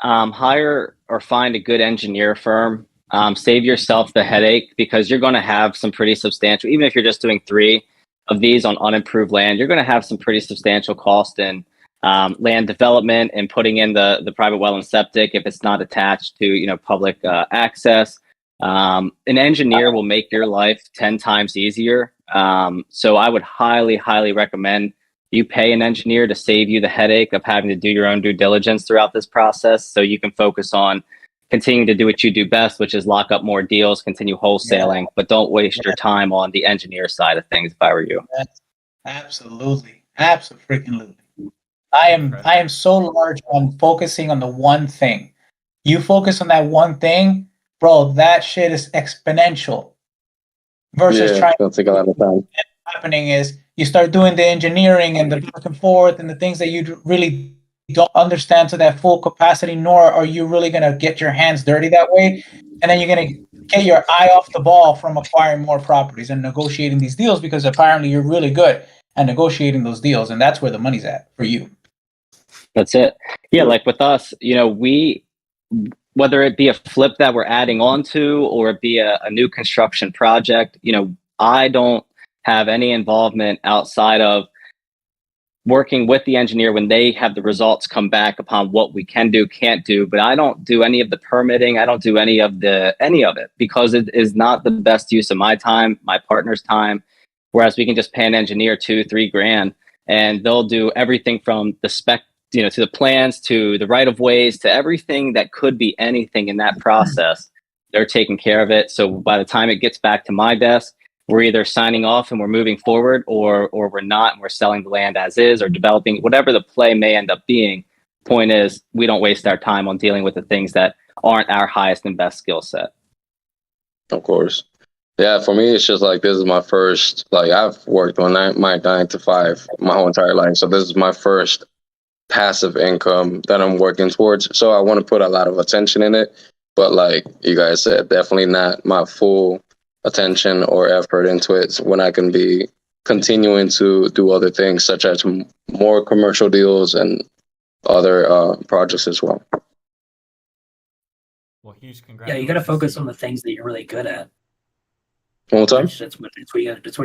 Speaker 5: hire or find a good engineer firm. Save yourself the headache because you're going to have some pretty substantial, even if you're just doing 3 of these on unimproved land, you're going to have some pretty substantial cost in land development and putting in the private well and septic if it's not attached to public access. An engineer will make your life 10 times easier. So I would highly recommend you pay an engineer to save you the headache of having to do your own due diligence throughout this process, so you can focus on continuing to do what you do best, which is lock up more deals, continue wholesaling, but don't waste your time on the engineer side of things if I were you.
Speaker 6: Absolutely. Absolutely. I am so large on focusing on the one thing. You focus on that one thing, bro, that shit is exponential. Versus trying
Speaker 10: it'll take a lot of time.
Speaker 6: happening is you start doing the engineering and the back and forth and the things that you really don't understand to that full capacity, nor are you really going to get your hands dirty that way. And then you're going to get your eye off the ball from acquiring more properties and negotiating these deals because apparently you're really good at negotiating those deals. And that's where the money's at for you.
Speaker 5: That's it. Yeah, like with us, we, whether it be a flip that we're adding on to or it be a new construction project, I don't have any involvement outside of working with the engineer when they have the results come back upon what we can do, can't do. But I don't do any of the permitting. I don't do any of it because it is not the best use of my time, my partner's time. Whereas we can just pay an engineer $2-3 grand and they'll do everything from the spec, to the plans, to the right of ways, to everything that could be anything in that process. They're taking care of it. So by the time it gets back to my desk, we're either signing off and we're moving forward or we're not and we're selling the land as is or developing, whatever the play may end up being. Point is, we don't waste our time on dealing with the things that aren't our highest and best skill set.
Speaker 10: Of course. Yeah, for me, it's just like this is my first, I've worked on my 9 to 5 my whole entire life. So this is my first passive income that I'm working towards. So I want to put a lot of attention in it. But like you guys said, definitely not my full attention or effort into it when I can be continuing to do other things such as more commercial deals and other projects as well.
Speaker 4: Well, huge congratulations.
Speaker 2: Yeah, you got to focus on the things that you're really good at.
Speaker 10: One more time?
Speaker 2: That's what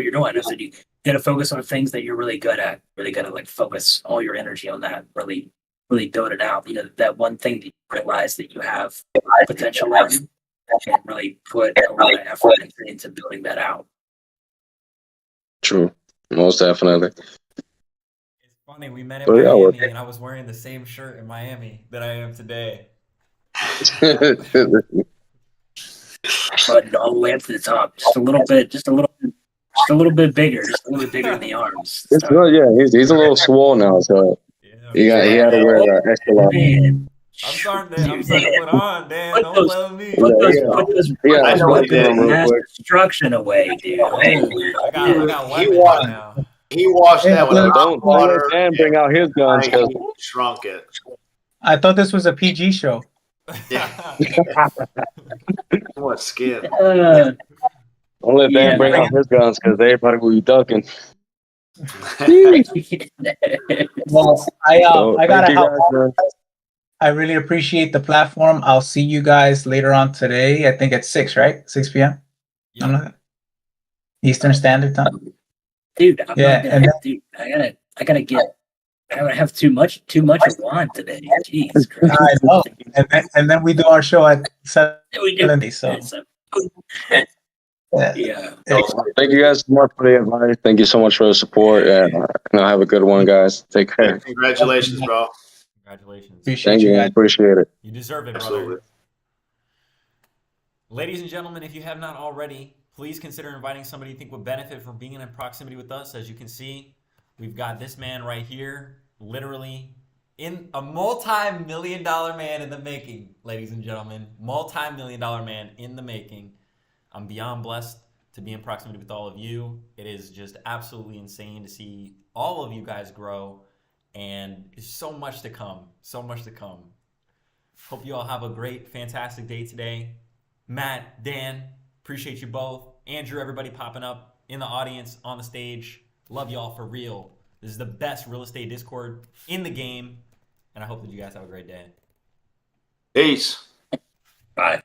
Speaker 2: you're doing. I said you got to focus on things that you're really good at. Really got to focus all your energy on that. Really build it out. That one thing that you realize that you have potential in, and really put a lot of effort into building that out.
Speaker 10: True, most definitely.
Speaker 4: It's funny, we met in Miami and I was wearing the same shirt in Miami that I am today.
Speaker 2: Buttoned all the way up to the top, just a little bit bigger, just a little bit bigger in the arms.
Speaker 10: It's good, yeah. He's a little swole now, so he had to wear extra large.
Speaker 2: Man,
Speaker 4: I'm starting to put on, Dan. Don't
Speaker 2: those-
Speaker 4: play with me.
Speaker 2: put those
Speaker 3: I know what he did.
Speaker 2: mass destruction away, dude.
Speaker 4: I got
Speaker 3: He
Speaker 4: weapons
Speaker 3: won.
Speaker 4: now.
Speaker 3: He washed that with hot
Speaker 10: Don't
Speaker 3: water.
Speaker 10: let Dan bring out his guns, because
Speaker 3: He shrunk it.
Speaker 6: I thought this was a PG show.
Speaker 3: Too much skin.
Speaker 10: don't let Dan
Speaker 2: Yeah.
Speaker 10: bring out his guns, because everybody will be ducking.
Speaker 6: Well, I
Speaker 10: So,
Speaker 6: gotta
Speaker 10: thank you
Speaker 6: help.
Speaker 10: guys, man.
Speaker 6: I really appreciate the platform. I'll see you guys later on today. I think at 6, right? 6 p.m.
Speaker 4: Yeah.
Speaker 6: Eastern Standard Time.
Speaker 2: Dude, I'm
Speaker 6: Yeah,
Speaker 2: not gonna,
Speaker 6: and
Speaker 2: dude, I gotta have too much of wine today. Jeez Christ.
Speaker 6: I know. And then we do our show at 7.
Speaker 2: We do.
Speaker 6: So
Speaker 2: Yeah.
Speaker 6: yeah.
Speaker 10: Thank you guys so much for the advice. Thank you so much for the support, and have a good one, guys. Take care.
Speaker 3: Congratulations, bro.
Speaker 4: Congratulations.
Speaker 6: Appreciate
Speaker 10: Thank
Speaker 6: you
Speaker 10: you,
Speaker 6: guys.
Speaker 10: appreciate it.
Speaker 4: You deserve it, brother.
Speaker 3: Absolutely.
Speaker 4: Ladies and gentlemen, if you have not already, please consider inviting somebody you think would benefit from being in proximity with us. As you can see, we've got this man right here, literally in a multi-million-dollar man in the making, ladies and gentlemen. Multi-million-dollar man in the making. I'm beyond blessed to be in proximity with all of you. It is just absolutely insane to see all of you guys grow, and there's so much to come. So much to come. Hope you all have a great, fantastic day today. Matt, Dan, appreciate you both. Andrew, everybody popping up in the audience, on the stage. Love y'all for real. This is the best real estate Discord in the game, and I hope that you guys have a great day.
Speaker 3: Peace.
Speaker 2: Bye.